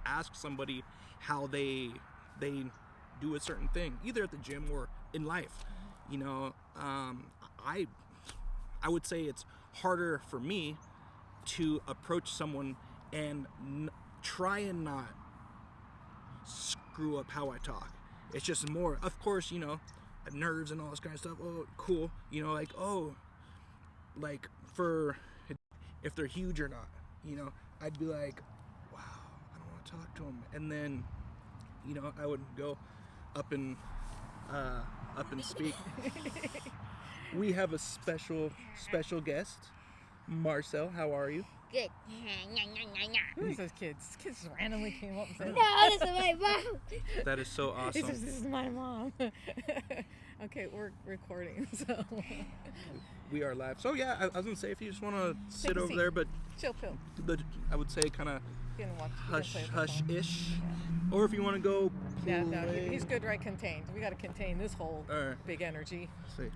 ask somebody how they do a certain thing, either at the gym or in life. I would say it's harder for me to approach someone and try and not screw up how I talk. It's just more, of course, nerves and all this kind of stuff. Oh, cool. Like for if they're huge or not, I'd be like, wow, I don't want to talk to them. And then, I would go up and speak. We have a special guest. Marcel, how are you? good. Who is those kids? Kids just randomly came up and said, No, this is my mom. That is so He awesome. says, this is my mom. Okay, we're recording, so We are live. So yeah, I was gonna say if you just want to sit a over seat. there, but chill pill. I would say kind of You can watch. You can play with the phone. hush-ish, or if you want to go Yeah, no, play. he's good right contained. We got to contain this whole Alright. big energy. See.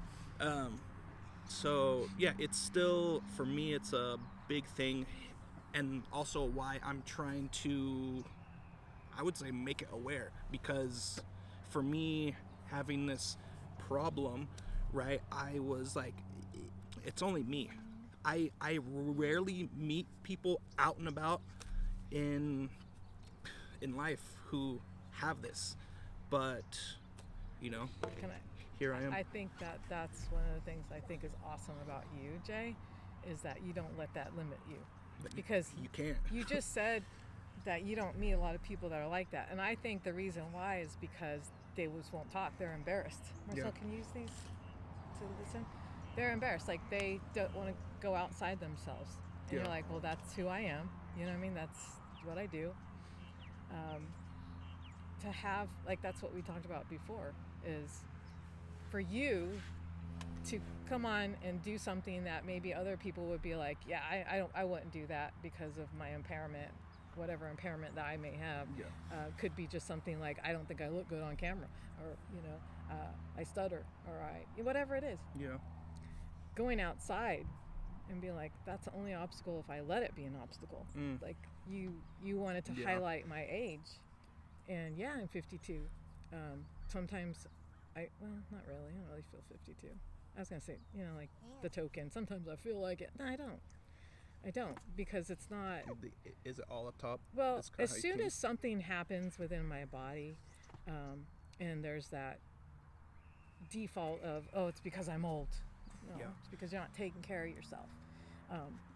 So yeah, it's still, for me, it's a big thing, and also why I'm trying to, I would say, make it aware, because for me, having this problem, right, I was like, it's only me. I rarely meet people out and about in life who have this, but you know, Can I? here I am. I think that's one of the things I think is awesome about you, Jay, is that you don't let that limit you. But Because you can't. you just said that you don't meet a lot of people that are like that. And I think the reason why is because they just won't talk. They're embarrassed. Marcel, Yeah. can you use these to listen? They're embarrassed. Like, they don't want to go outside themselves. And Yeah. you're like, well, that's who I am. You know what I mean? That's what I do. To have, like, that's what we talked about before, is for you to come on and do something that maybe other people would be like, yeah, I wouldn't do that because of my impairment, whatever impairment that I may have. Yeah. Could be just something like, I don't think I look good on camera, or, you know, I stutter, or whatever it is. Yeah. Going outside and be like, that's the only obstacle if I let it be an obstacle. Like, you wanted to Yeah. highlight my age, and yeah, I'm 52. Sometimes well, not really. I don't really feel 52. I was gonna say, you know, like the token. Sometimes I feel like it. No, I don't, because it's not. Is it all up top? Well, That's kinda as how you soon feel? as something happens within my body, and there's that default of, oh, it's because I'm old. No, Yeah. it's because you're not taking care of yourself.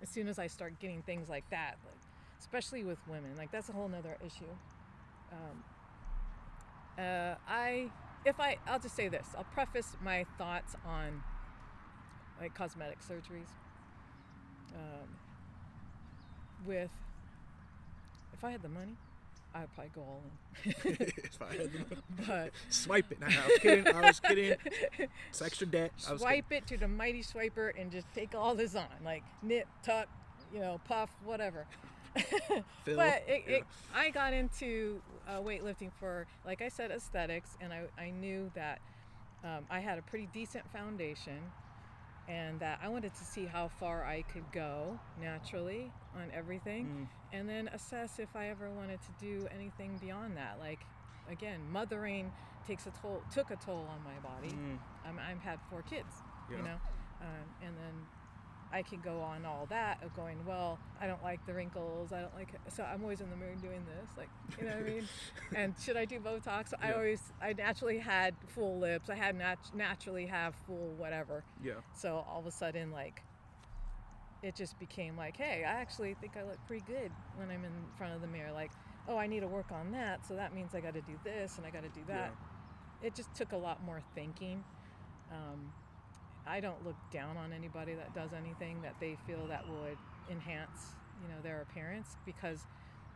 As soon as I start getting things like that, like, especially with women, like, that's a whole nother issue. I'll just say this. I'll preface my thoughts on, like, cosmetic surgeries with, if I had the money, I'd probably go all in. If I had the- But Swipe it. Nah, I was kidding. It's extra debt. I was swipe it to the mighty swiper and just take all this on, like nip, tuck, you know, puff, whatever. Fill. But Yeah. I got into weightlifting for, like I said, aesthetics, and I knew that I had a pretty decent foundation, and that I wanted to see how far I could go naturally on everything, and then assess if I ever wanted to do anything beyond that. Like, again, mothering took a toll on my body. I've had 4 kids, Yeah. you know, and then I could go on all that of going, well, I don't like the wrinkles, I don't like it. So I'm always in the mirror doing this, like, you know what I mean? And should I do Botox? Yeah. I naturally had full lips, I had naturally have full whatever. Yeah. So all of a sudden, like, it just became like, hey, I actually think I look pretty good when I'm in front of the mirror. Like, oh, I need to work on that, so that means I got to do this and I got to do that. It just took a lot more thinking. I don't look down on anybody that does anything that they feel that would enhance, you know, their appearance, because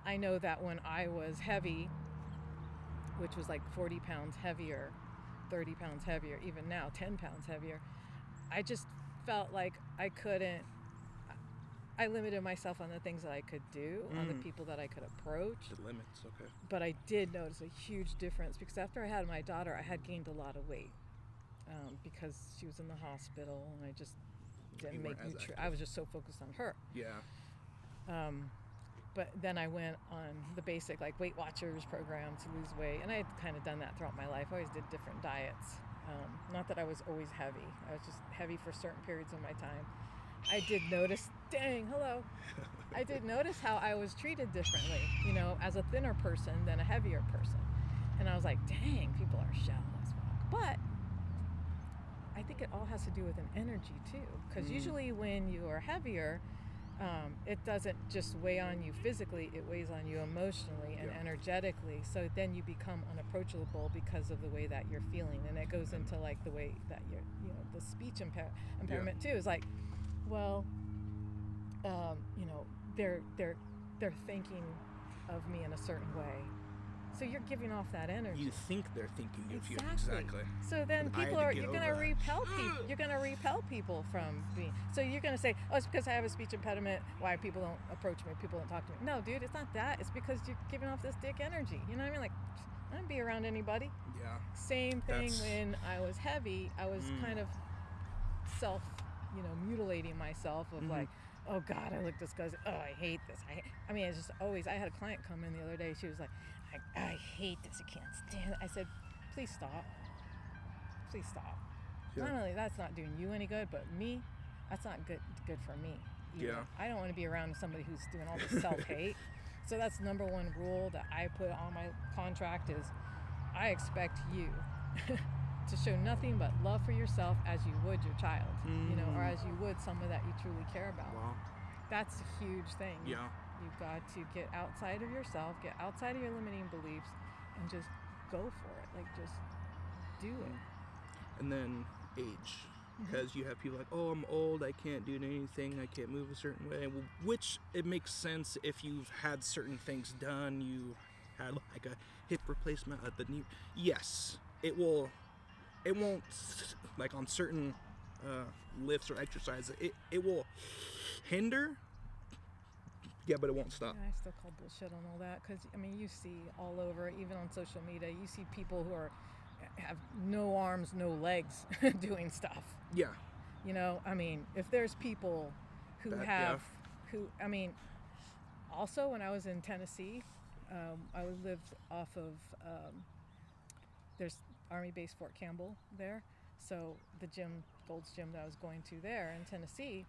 I know that when I was heavy, which was like 40 pounds heavier, 30 pounds heavier, even now 10 pounds heavier, I just felt like I limited myself on the things that I could do, on the people that I could approach. The limits. Okay. But I did notice a huge difference, because after I had my daughter, I had gained a lot of weight. Because she was in the hospital, and I just didn't You make weren't as nutrition. active. I was just so focused on her. Yeah. But then I went on the basic, like, Weight Watchers program to lose weight, and I had kind of done that throughout my life. I always did different diets. Not that I was always heavy. I was just heavy for certain periods of my time. I did notice, I did notice how I was treated differently, you know, as a thinner person than a heavier person. And I was like, dang, people are shallow as fuck. But I think it all has to do with an energy too, because usually when you are heavier, it doesn't just weigh on you physically, it weighs on you emotionally and energetically. So then you become unapproachable because of the way that you're feeling, and it goes into, like, the way that you're, you know, the speech impairment too is like, well, you know, they're thinking of me in a certain way. So you're giving off that energy. You think they're thinking of you. Exactly. Exactly. So then you're gonna repel people. You're gonna repel people from being. So you're gonna say, oh, it's because I have a speech impediment. Why people don't approach me? People don't talk to me. No, dude, it's not that. It's because you're giving off this dick energy. You know what I mean? Like, I don't be around anybody. Yeah. Same thing when I was heavy. I was kind of mutilating myself of like, oh God, I look disgusting. Oh, I hate this. I mean, it's just always. I had a client come in the other day. She was like, I hate this. I can't stand it. I said, please stop. Please stop. Yeah. Not only that's not doing you any good, but me, that's not good for me either. Yeah. I don't want to be around somebody who's doing all this self-hate. So that's number one rule that I put on my contract is I expect you to show nothing but love for yourself as you would your child, or as you would someone that you truly care about. Wow. That's a huge thing. Yeah. You've got to get outside of yourself, get outside of your limiting beliefs, and just go for it. Like, just do it. And then age. Because you have people like, oh, I'm old, I can't do anything, I can't move a certain way. Well, which it makes sense if you've had certain things done, you had like a hip replacement at the knee. Yes, it won't, like on certain lifts or exercises, it will hinder. Yeah, but it won't stop. Yeah, I still call bullshit on all that because, I mean, you see all over, even on social media, you see people who have no arms, no legs doing stuff. Yeah. You know, I mean, if there's people who also when I was in Tennessee, I lived off of, there's Army Base Fort Campbell there. So the gym, Gold's Gym that I was going to there in Tennessee,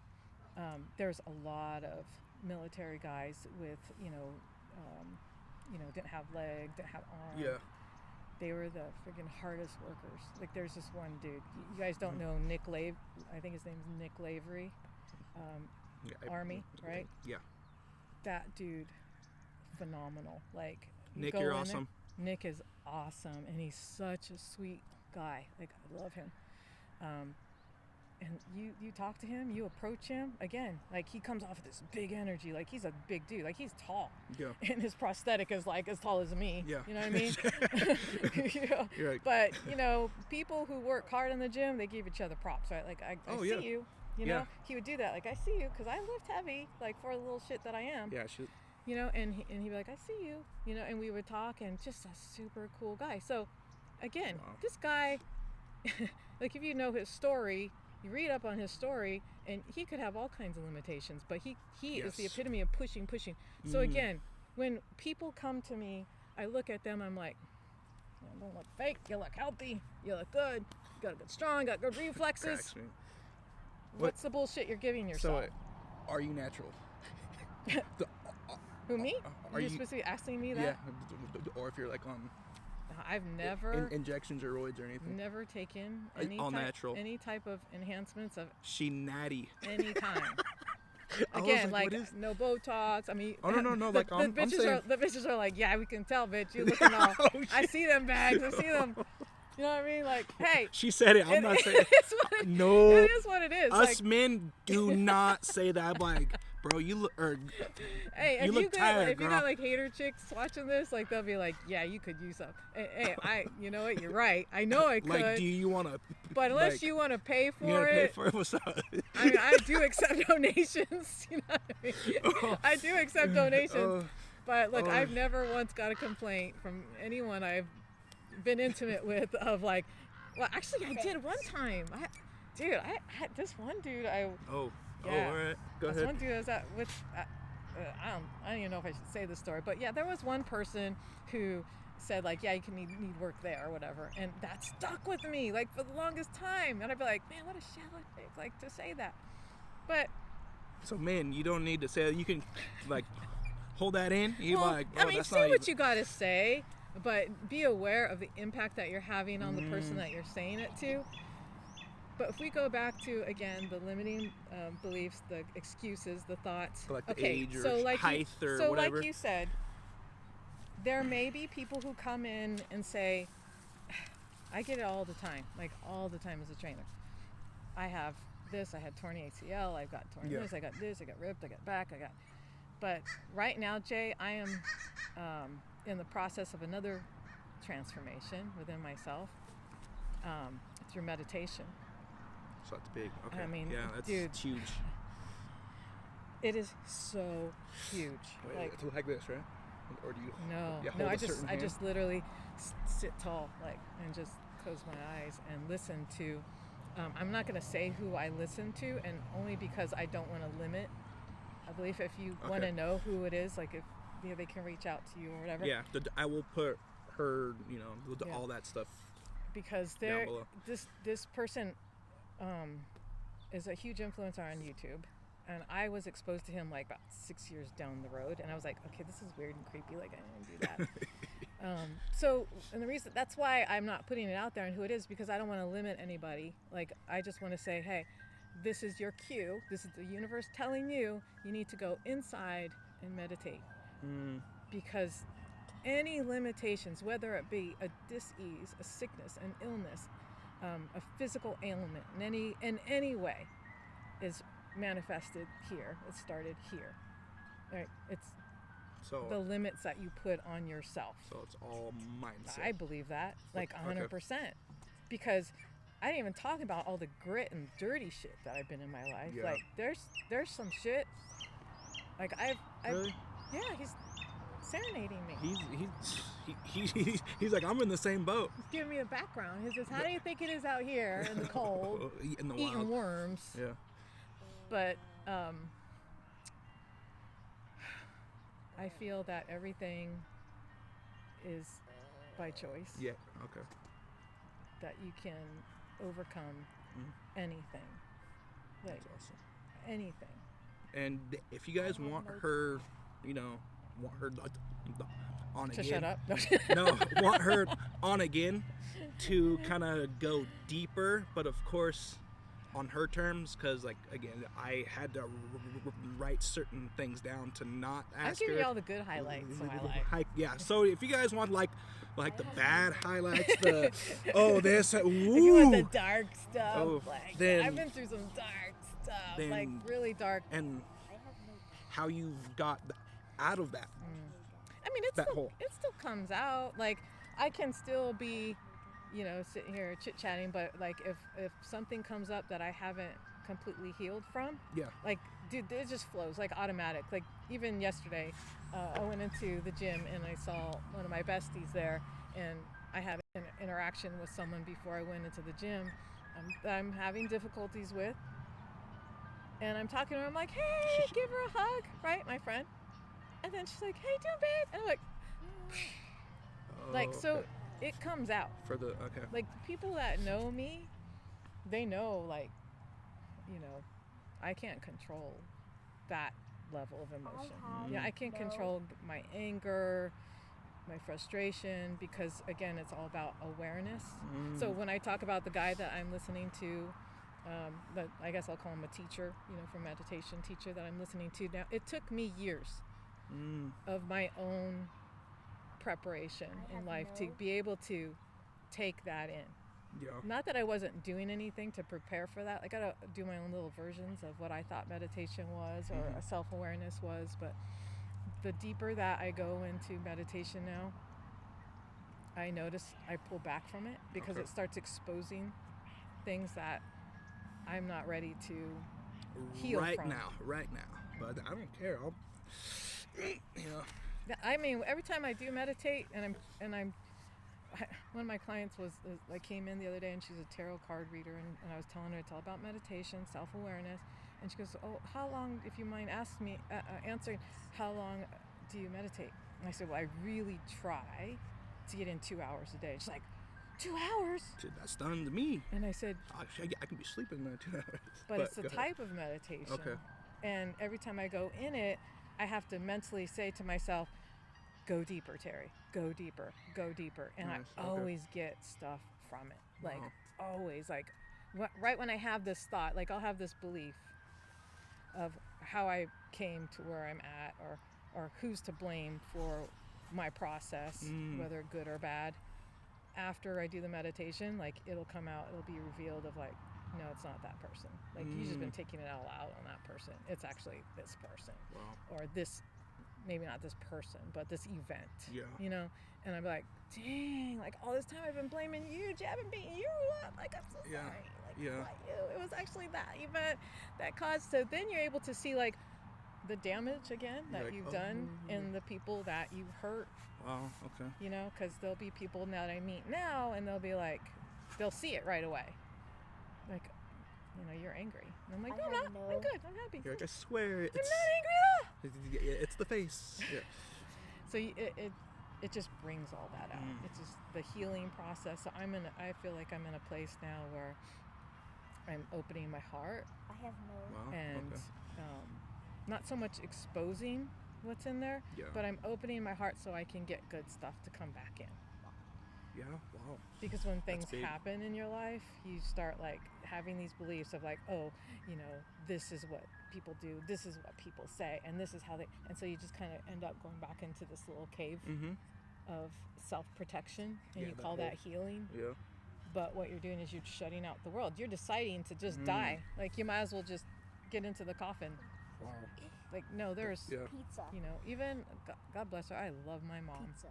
there's a lot of military guys with, didn't have legs, didn't have arms. Yeah. They were the freaking hardest workers. Like, there's this one dude. You guys don't know Nick Lave. I think his name's Nick Lavery. Army, right? Yeah. That dude, phenomenal. Like, Nick, you're awesome. Nick is awesome, and he's such a sweet guy. Like, I love him. And you talk to him, you approach him, again, like, he comes off with this big energy, like, he's a big dude, like, he's tall. Yeah. And his prosthetic is, like, as tall as me. Yeah. You know what I mean? You're right. But, people who work hard in the gym, they give each other props, right? Like, I see you, he would do that, like, I see you, because I lift heavy, like, for a little shit that I am. Yeah, and he'd be like, I see you, and we would talk, and just a super cool guy. So, again, this guy, like, if you know his story, you read up on his story, and he could have all kinds of limitations, but he is the epitome of pushing. So again, when people come to me, I look at them, I'm like, you don't look fake, you look healthy, you look good, you got good strong, got good reflexes. What's the bullshit you're giving yourself? So, are you natural? Who, me? Are you specifically asking me that? Yeah, or if you're like on I've never injections or roids or anything. Never taken any type of enhancements of she natty any kind. Again, like no Botox. I mean, no. Like the bitches are like, yeah, we can tell, bitch. You looking all. I see them bags. I see them. You know what I mean? Like, hey. She said it. I'm not saying it. No. It is what it is. Us men do not say that. I'm like, bro, you look. Hey, you look tired, if you got like hater chicks watching this, like they'll be like, yeah, you could use some. Hey, you know what? You're right. I know I could. Like, do you want to? But unless you want to pay for it. Pay for it. What's up? I mean, I do accept donations. You know what I mean? I do accept donations. But look, I've never once got a complaint from anyone I've been intimate with of like, well, actually I did one time. I had this one dude. All right, go ahead. This one dude I was at with. I don't even know if I should say this story, but yeah, there was one person who said like, yeah, you can need work there or whatever, and that stuck with me like for the longest time. And I'd be like, man, what a shallow thing, like to say that. But so, man, you don't need to say that. You can like hold that in. Well, like, I mean, say what you gotta say, but be aware of the impact that you're having on the person that you're saying it to. But if we go back to, again, the limiting beliefs, the excuses, the thoughts. Like the age or height or whatever. So like you said, there may be people who come in and say, I get it all the time, like all the time as a trainer. I have this, I had torn ACL, I've got torn this, I got this, I got ripped, I got back, I got But right now, Jay, I am in the process of another transformation within myself through meditation. So that's big. Okay. I mean, yeah, that's dude, huge. It is so huge. Wait, it's like this, right? Or do you? No, hold I a certain I hand? just literally sit tall, like, and just close my eyes and listen to. I'm not going to say who I listen to, and only because I don't want to limit. I believe if you want to know who it is, like if they can reach out to you or whatever. Yeah, I will put her, all that stuff. Because this person is a huge influencer on YouTube, and I was exposed to him like about 6 years down the road, and I was like, okay, this is weird and creepy, like I didn't do that. And the reason that's why I'm not putting it out there and who it is, because I don't want to limit anybody. Like, I just want to say, hey, this is your cue. This is the universe telling you need to go inside and meditate. Because any limitations, whether it be a dis-ease, a sickness, an illness, a physical ailment in any way, is manifested here. It started here. Right? It's the limits that you put on yourself. So it's all mindset. I believe that, like 100%, because I didn't even talk about all the grit and dirty shit that I've been in my life. Yeah. Like there's some shit. Like I've really? Yeah, he's serenading me. He's like, I'm in the same boat. He's giving me a background. He says, how do you think it is out here in the cold, in the eating wild. worms? Yeah. But I feel that everything is by choice. Yeah. Okay. That you can overcome anything. Like, that's awesome. Anything. And if you guys want her, on to again. Shut up. No, want her on again to kind of go deeper, but of course on her terms, because like again, I had to write certain things down to not ask her. I'm giving you all the good highlights of my life. Yeah, so if you guys want like the bad highlights, this, If you want the dark stuff, then I've been through some dark stuff, like really dark. And how you've got out of that. I mean, it still comes out. Like, I can still be, sitting here chit-chatting, but like if something comes up that I haven't completely healed from, like, dude, it just flows like automatic. Like, even yesterday, I went into the gym and I saw one of my besties there, and I had an interaction with someone before I went into the gym that I'm having difficulties with, and I'm talking to her. I'm like, hey, give her a hug, right, my friend? And then she's like, hey, dude, babe. And I'm like, so it comes out. Like, the people that know me, they know, like, I can't control that level of emotion. Yeah, I can't control my anger, my frustration, because, again, it's all about awareness. So when I talk about the guy that I'm listening to, I guess I'll call him a teacher, for meditation teacher that I'm listening to now, it took me years of my own preparation in life to be able to take that in. Yeah. Not that I wasn't doing anything to prepare for that. I gotta do my own little versions of what I thought meditation was or self-awareness was, but the deeper that I go into meditation now, I notice I pull back from it because it starts exposing things that I'm not ready to heal from. Right now. But I don't care. I mean, every time I do meditate, and I'm one of my clients came in the other day, and she's a tarot card reader, and I was telling her it's all about meditation, self-awareness, and she goes, oh, how long, if you mind answering, how long do you meditate? And I said, well, I really try to get in 2 hours a day. She's like, 2 hours? That's done to me. And I said, I can be sleeping in 2 hours. But it's a type of meditation. Okay. And every time I go in it, I have to mentally say to myself, go deeper, Terry. Go deeper. Go deeper. And nice. I always get stuff from it. Like, always. Like, right when I have this thought, like, I'll have this belief of how I came to where I'm at, or who's to blame for my process, whether good or bad. After I do the meditation, like, it'll come out, it'll be revealed of like, no, it's not that person. Like, you've just been taking it all out on that person. It's actually this person. Wow. Or this, maybe not this person, but this event. Yeah. You know? And I'm like, dang, like, all this time I've been blaming you, jabbing, beating you up. Like, I'm so Yeah. sorry. Like, Yeah. it's not you. It was actually that event that caused. So then you're able to see, like, the damage again that Like, you've oh, done in the people that you've hurt. Wow. Okay. You know, because there'll be people now that I meet now, and they'll be like, they'll see it right away. Like, you know, you're angry. And I'm like, no, I'm not. I'm good. I'm happy. You're like, I swear, I'm it's not angry at all. it's the face. Yeah. So it just brings all that out. It's just the healing process. So I feel like I'm in a place now where I'm opening my heart. I have no. Wow. And Okay. not so much exposing what's in there, Yeah. but I'm opening my heart so I can get good stuff to come back in. Yeah. Wow. Because when things big. happen in your life, you start like having these beliefs of like, oh, you know, this is what people do, this is what people say, and this is how they, and so you just kind of end up going back into this little cave of self-protection, and Yeah, you that call whole- that healing. Yeah. But what you're doing is you're shutting out the world. You're deciding to just die. Like, you might as well just get into the coffin. Wow. Like, no, there's, Yeah. Pizza. you know, even, God bless her, I love my mom. Pizza.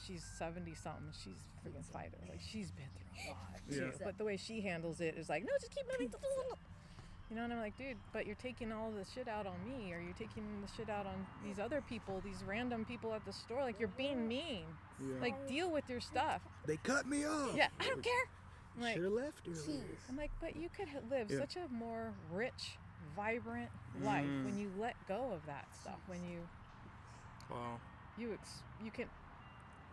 She's 70 something. She's a freaking fighter. Like, she's been through a lot Yeah. too. But the way she handles it is like, no, just keep moving. You know, and I'm like, dude, but you're taking all the shit out on me, or you're taking the shit out on these other people, these random people at the store. Like, you're being mean. Yeah. Like, deal with your stuff. They cut me off. Yeah, I don't care. I'm like, Should have left earlier. Cheese. I'm like, but you could live Yeah. such a more rich, vibrant life when you let go of that stuff. When you Wow. you can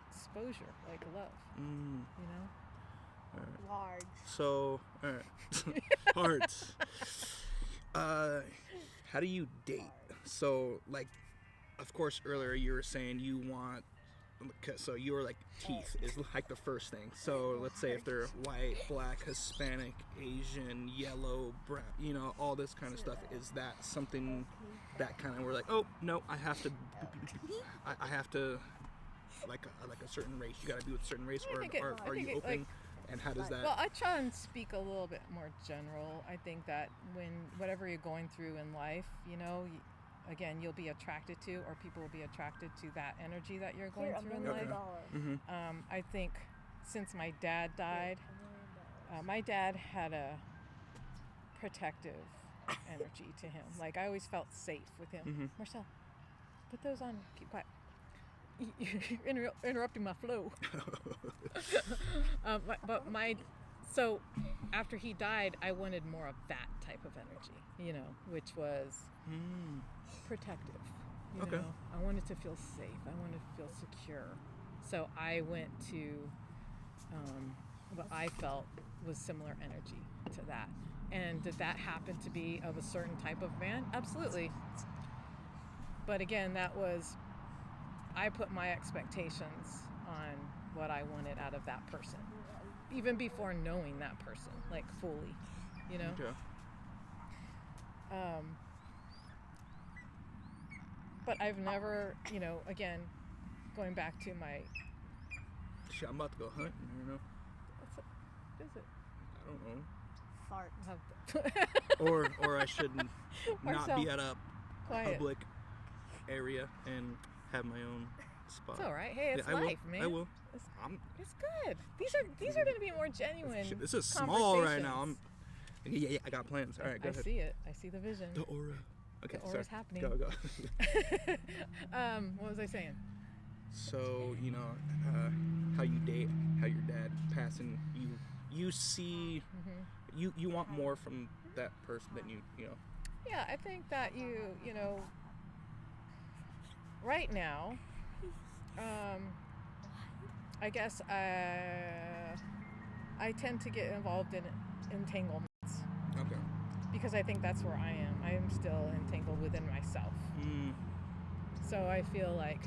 exposure like love. You know. Large. So, all right. Hearts. How do you date? So, like, of course, earlier you were saying you want. So you were like, teeth is like the first thing. So let's say if they're white, black, Hispanic, Asian, yellow, brown, you know, all this kind of stuff. Is that something that kind of we're like, oh no, I have to like a certain race. You got to be with a certain race, I or think it- I are think you it, open? like- And how does that? Well, I try and speak a little bit more general. I think that whatever you're going through in life, you know, again, you'll be attracted to, or people will be attracted to that energy that you're going Here, through in $1 million. life. I think since my dad died, my dad had a protective energy to him. Like, I always felt safe with him. Marcel, put those on. Keep quiet. You're interrupting my flow. So after he died, I wanted more of that type of energy, you know, which was protective. You Okay. know, I wanted to feel safe. I wanted to feel secure. So I went to what I felt was similar energy to that. And did that happen to be of a certain type of man? Absolutely. But again, I put my expectations on what I wanted out of that person, even before knowing that person, like, fully, you know? Okay. But I've never, you know, again, going back to my, Shit, I'm about to go hunting. You know. what is it? I don't know. Fart. Or I shouldn't not be at a Quiet. public area and have my own spot. It's all right. Hey, it's Yeah, life, man. I will. It's good. These are going to be more genuine. Shit, this is small right now. conversations. Yeah, I got plans. All right, go I ahead. see it. I see the vision. The aura. Okay, The aura's sorry. happening. Go. What was I saying? So, you know, how you date, how your dad passing, you see, you want more from that person than you know. Yeah, I think that you know, right now, I guess I tend to get involved in entanglements Okay. because I think that's where I am. I am still entangled within myself. So I feel like,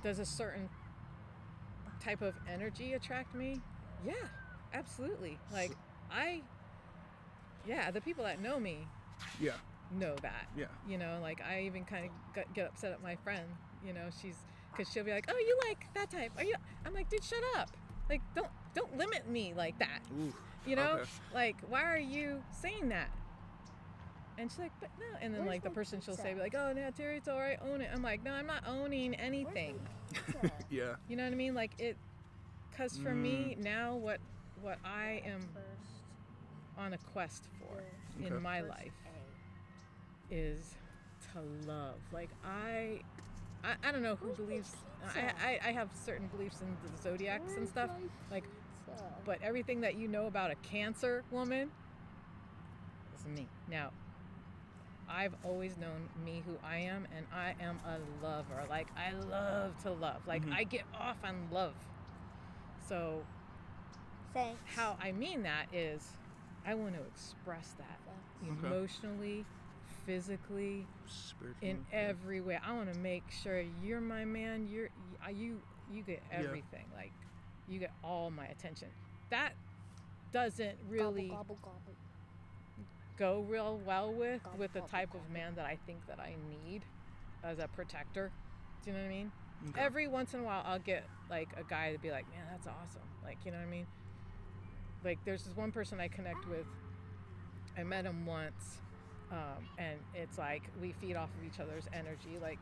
does a certain type of energy attract me? Yeah, absolutely. Like, the people that know me Yeah. know that. Yeah. You know, like, I even kind of get upset at my friend, you know, because she'll be like, oh, you like that type. I'm like, dude, shut up. Like, don't, don't limit me like that. Ooh, You know, okay. like, why are you saying that? And she's like, but no. And then Where's like the my person she'll say, pizza? like, oh, no, Terry, it's all right, own it. I'm like, no, I'm not owning anything. Where's my pizza? Yeah. You know what I mean? Like because for me now, what I am First, on a quest for the in Okay. my first life A. is to love. Like I don't know who Where's my believes. pizza? I have certain beliefs in the zodiacs and Where's stuff. my Like, pizza? but everything that you know about a Cancer woman is me. Now, I've always known me who I am, and I am a lover. Like, I love to love. Like, Mhm. I get off on love. So, Thanks. how I mean that is, I want to express that Thanks. Okay. emotionally, physically, Spiritual. in every way. I want to make sure you're my man. You get everything. Like, you get all my attention. That doesn't really Gobble, gobble, gobble. go real well with Gobble, the gobble, type of gobble. man that I think that I need as a protector. Do you know what I mean? Okay. Every once in a while I'll get like a guy to be like, man, that's awesome. Like, you know what I mean? Like, there's this one person I connect with. I met him once, and it's like we feed off of each other's energy. Like,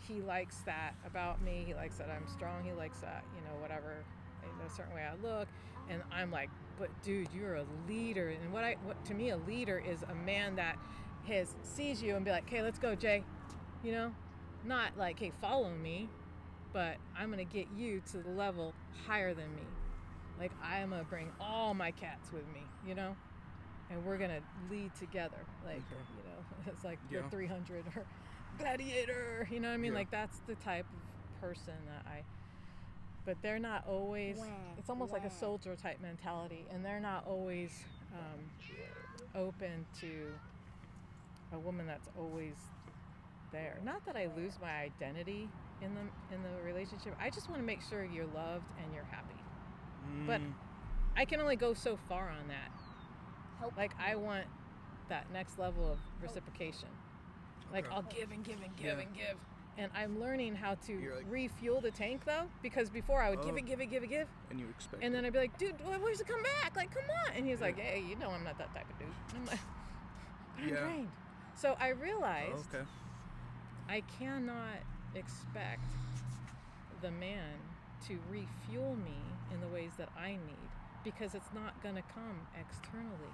he likes that about me. He likes that I'm strong. He likes that, whatever, a certain way I look. And I'm like, but dude, you're a leader. And what to me, a leader is a man that sees you and be like, hey, let's go, Jay. Not like, hey, follow me, but I'm gonna get you to the level higher than me. Like, I'm gonna bring all my cats with me, and we're gonna lead together. Like, Okay. it's like Yeah. the 300 or Gladiator. You know what I mean? Yeah. Like, that's the type of person that but they're not always. Wah, It's almost like a wah. soldier type mentality, and they're not always open to a woman that's always there. Not that I lose my identity in the relationship. I just want to make sure you're loved and you're happy. But I can only go so far on that. Help. Like, I want that next level of reciprocation. Like, Okay. I'll give and give and give Yeah. and give. And I'm learning how to You're like- refuel the tank, though, because before I would give Oh. and give and give and give. And you expect. And then I'd be like, dude, where's it come back? Like, come on. And he's like, Yeah. hey, I'm not that type of dude. And I'm like, I'm Yeah. drained. So I realized Okay. I cannot expect the man to refuel me in the ways that I need, because it's not going to come externally.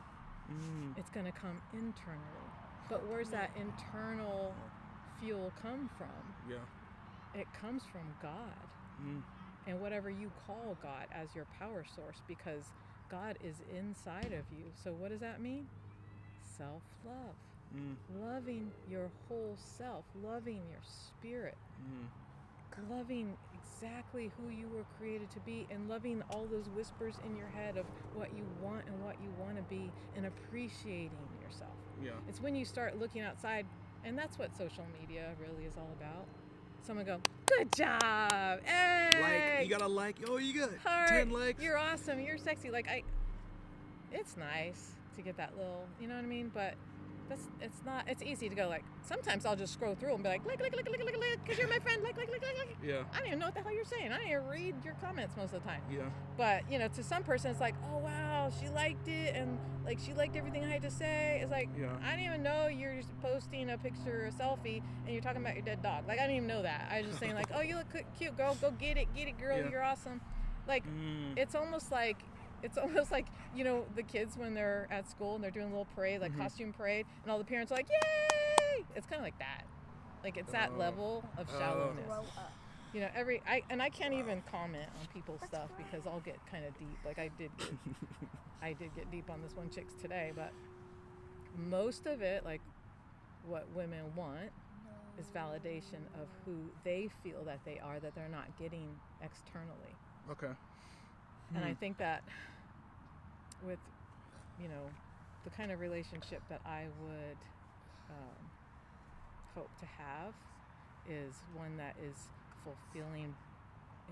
It's going to come internally. But where's that internal fuel come from? Yeah. It comes from God. And whatever you call God as your power source, because God is inside of you. So what does that mean? Self-love. Loving your whole self, loving your spirit, loving exactly who you were created to be, and loving all those whispers in your head of what you want and what you want to be, and appreciating yourself. Yeah. It's when you start looking outside, and that's what social media really is all about. Someone go, good job, hey! Like, you gotta like. Oh, you got Heart, 10 likes. you're awesome, you're sexy. Like, it's nice to get that little, you know what I mean? But it's easy to go, like, sometimes I'll just scroll through and be like, because you're my friend, like. Yeah. I don't even know what the hell you're saying. I don't even read your comments most of the time. Yeah. But, to some person, it's like, oh, wow, she liked it, and, like, she liked everything I had to say. It's like, Yeah. I didn't even know you're just posting a picture, a selfie, and you're talking about your dead dog. Like, I didn't even know that. I was just saying, like, oh, you look cute, girl. Go get it, girl. Yeah. You're awesome. Like, it's almost like, the kids when they're at school and they're doing a little parade, like costume parade, and all the parents are like, yay! It's kind of like that. Like, it's that level of shallowness. Grow up. I can't even comment on people's stuff because I'll get kind of deep. Like, I did get deep on this one chick's today, but most of it, like, what women want is validation of who they feel that they are, that they're not getting externally. Okay. And I think that with, the kind of relationship that I would hope to have is one that is fulfilling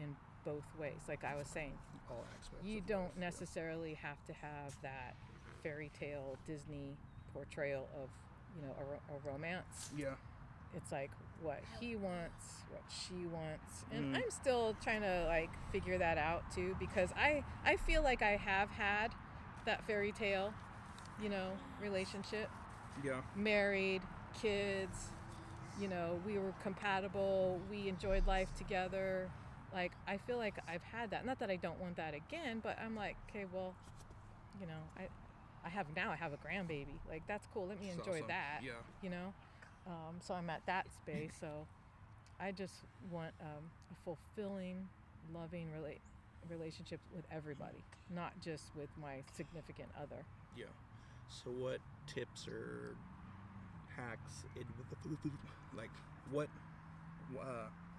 in both ways. Like I was saying, All aspects. you of don't life, yeah. necessarily have to have that fairy tale Disney portrayal of, a romance. Yeah. it's like what he wants, what she wants, and I'm still trying to like figure that out too, because I feel like I have had that fairy tale, you know, relationship. Yeah. Married, kids, you know, we were compatible, we enjoyed life together. Like, I feel like I've had that. Not that I don't want that again, but I'm like, okay, well, you know, I have a grandbaby. Like, that's cool. Let me enjoy that. Yeah. You know? So I'm at that space. So I just want a fulfilling, loving relationship with everybody, not just with my significant other. Yeah. So what tips or hacks, like what,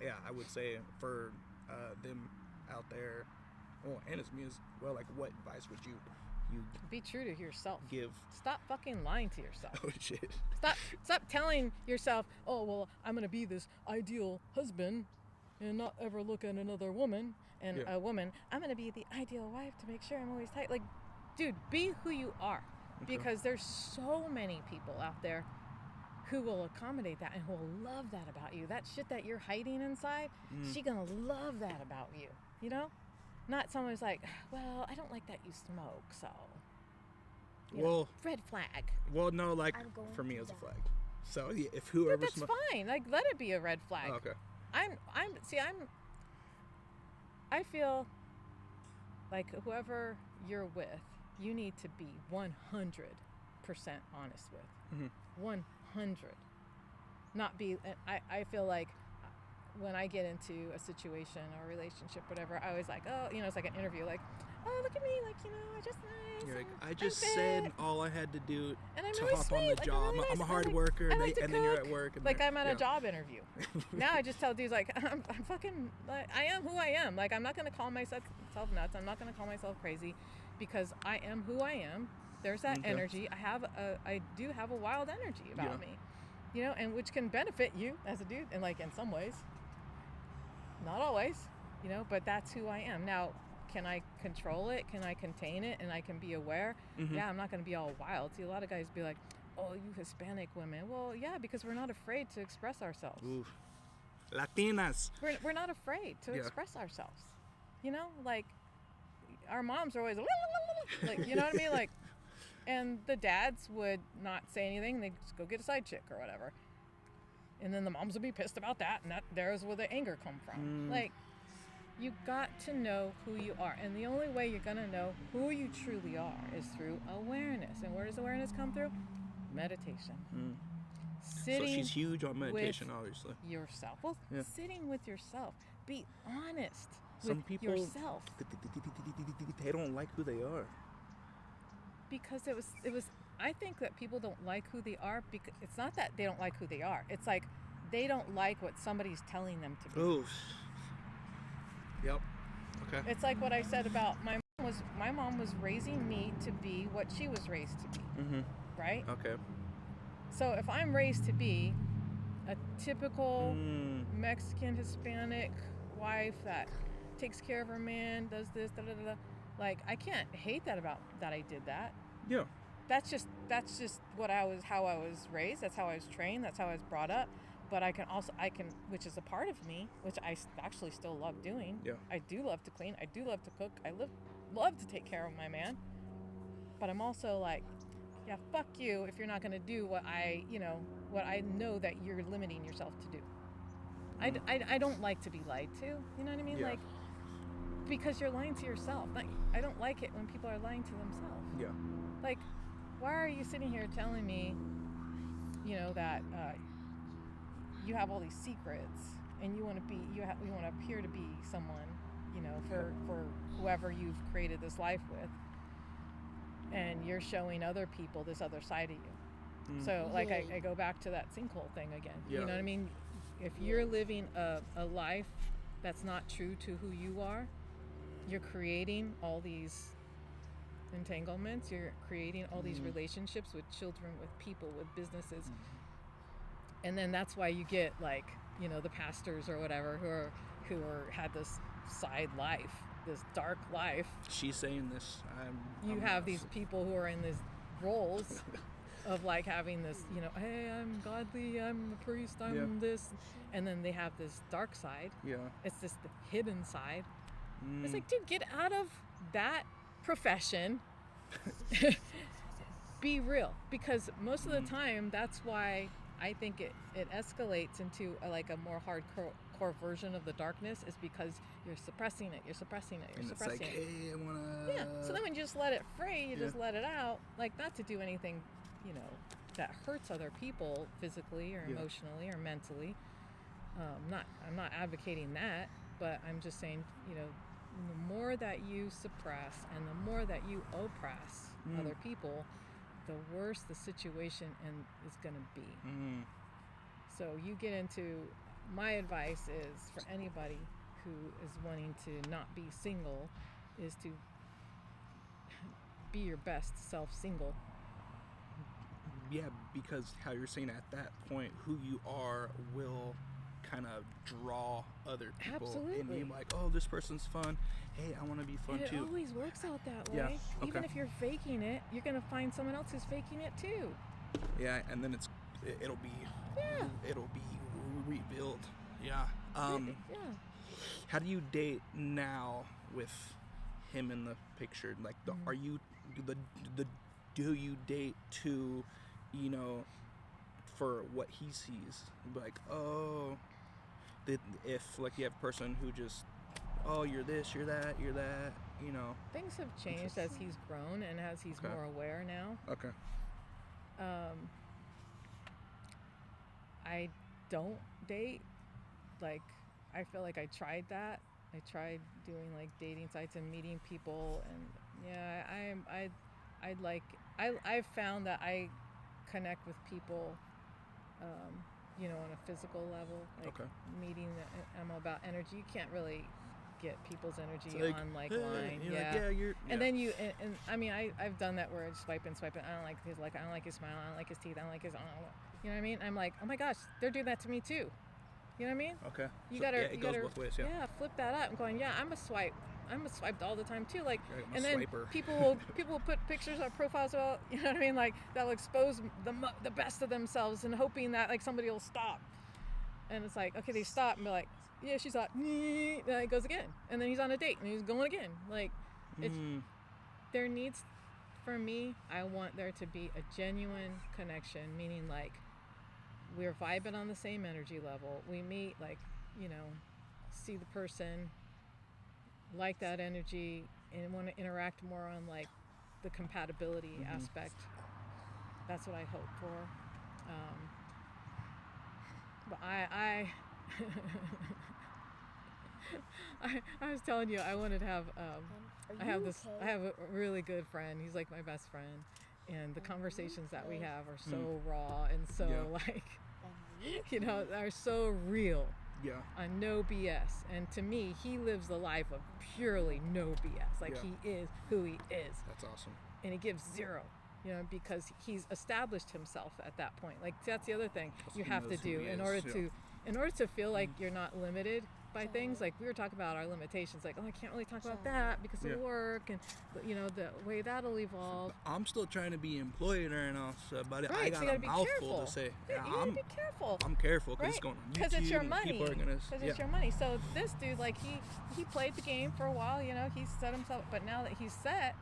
yeah, I would say for them out there, and it's me as well, like what advice would you be true to yourself? Give. Stop fucking lying to yourself. Oh shit. Stop telling yourself, oh well, I'm gonna be this ideal husband and not ever look at another woman, and a woman, I'm gonna be the ideal wife to make sure I'm always tight. Like, dude, be who you are. Okay. Because there's so many people out there who will accommodate that and who will love that about you. That shit that you're hiding inside, she gonna love that about you, you know? Not someone who's like, well, I don't like that you smoke, so, you know, red flag. Well, no, like, for me, it's a flag. So, yeah, if whoever... But that's fine. Like, let it be a red flag. Oh, okay. I feel like whoever you're with, you need to be 100% honest with. 100. Not be... I feel like when I get into a situation or a relationship, whatever, I always like, oh, you know, it's like an interview, like, oh, look at me, like, you know, I just nice. You're like, I just said all I had to do to really hop on the like, job. really nice. I'm a hard worker, and then you're at work. And like, I'm at a job interview. Now I just tell dudes, like, I'm fucking, like, I am who I am. Like, I'm not going to call myself nuts. I'm not going to call myself crazy, because I am who I am. There's that energy. I do have a wild energy about me, you know, and which can benefit you as a dude, and like in some ways. Not always, you know, but that's who I am. Now, can I control it? Can I contain it? And I can be aware? Yeah, I'm not going to be all wild. See, a lot of guys be like, oh, you Hispanic women. Well, yeah, because we're not afraid to express ourselves. Oof. Latinas. We're not afraid to express ourselves. You know, like, our moms are always, like, you know what I mean? Like, and the dads would not say anything. They'd just go get a side chick or whatever. And then the moms would be pissed about that, and there's where the anger come from. Like, you got to know who you are, and the only way you're gonna know who you truly are is through awareness. And where does awareness come through? Meditation. Sitting. So she's huge on meditation, obviously. Yourself. Well, sitting with yourself. Be honest Some with people, yourself. They don't like who they are. Because it was. I think that people don't like who they are because it's not that they don't like who they are. It's like they don't like what somebody's telling them to be. Oof. Yep. Okay. It's like what I said about my mom was raising me to be what she was raised to be. Right? Okay. So if I'm raised to be a typical Mexican Hispanic wife that takes care of her man, does this, like, I can't hate that about that I did that. Yeah. That's just how I was raised. That's how I was trained. That's how I was brought up. But I can, which is a part of me, which I actually still love doing. Yeah. I do love to clean. I do love to cook. I love to take care of my man. But I'm also like, yeah, fuck you if you're not going to do what I know that you're limiting yourself to do. I don't like to be lied to. You know what I mean? Yeah. Like, because you're lying to yourself. Like, I don't like it when people are lying to themselves. Yeah. Like, why are you sitting here telling me, you know, that you have all these secrets and you want to appear to be someone, you know, for whoever you've created this life with, and you're showing other people this other side of you. So, like, I go back to that sinkhole thing again. Yeah. You know what I mean? If you're living a life that's not true to who you are, you're creating all these entanglements, you're creating all these relationships with children, with people, with businesses, and then that's why you get, like, you know, the pastors or whatever who had this side life, this dark life. She's saying this. You have these people who are in these roles of like having this, hey, I'm godly, I'm a priest, I'm this, and then they have this dark side. Yeah. It's this hidden side. It's like, dude, get out of that profession. Be real, because most of the time that's why I think it escalates into a more hardcore version of the darkness, is because you're suppressing it, you're suppressing it. It's like, hey, I wanna. Yeah. So then when you just let it free, you just let it out, like not to do anything, that hurts other people physically or emotionally or mentally. I'm not advocating that, but I'm just saying, the more that you suppress and the more that you oppress other people, the worse the situation is going to be. So you get into, my advice is for anybody who is wanting to not be single, is to be your best self single. Yeah, because how you're saying at that point, who you are will kind of draw other people. Absolutely. And you're like, oh, this person's fun. Hey, I want to be fun and too. It always works out that way. Yeah. Even Okay. if you're faking it, you're going to find someone else who's faking it too. Yeah, and then it'll be revealed. Yeah. Yeah. How do you date now with him in the picture? Like, are you do you date to, for what he sees? Like, oh, if like you have a person who just, oh, you're this, you're that, Things have changed as he's grown and as he's more aware now. Okay. I don't date. Like, I feel like I tried that. I tried doing like dating sites and meeting people, and yeah, I've found that I connect with people, on a physical level. Like meeting, I'm about energy. You can't really get people's energy on like line. And then and I mean, I've done that where I just swipe and I don't like his I don't like his smile, I don't like his teeth, I don't like his, you know what I mean? I'm like, oh my gosh, they're doing that to me too. You know what I mean? Okay. It goes both ways. Yeah. Flip that up. I'm going, I'm a swiped all the time too. Like, I'm a and then swiper. people will put pictures on profiles about, you know what I mean? Like, that'll expose the best of themselves and hoping that like somebody will stop. And it's like, okay, they stop and be like, yeah, she's like, then it goes again. And then he's on a date and he's going again. Like, there needs, for me, I want there to be a genuine connection, meaning like, we're vibing on the same energy level. We meet, like, see the person, like that energy, and want to interact more on like the compatibility aspect. That's what I hope for. But I was telling you, I wanted to have. I have a really good friend. He's like my best friend. And the conversations that we have are so raw and so are so real. Yeah. On no BS. And to me, he lives the life of purely no BS. Like he is who he is. That's awesome. And he gives zero, because he's established himself at that point. Like that's the other thing you have to do in order to feel like you're not limited by things. Like we were talking about our limitations, like, oh, I can't really talk about that because of work and the way that'll evolve. I'm still trying to be employed right now, but right, I got a mouthful to say. Yeah, you gotta be careful. I'm careful because it's going on YouTube. Because it's your money. People are gonna, it's your money. So this dude, like he played the game for a while, he set himself, but now that he's set,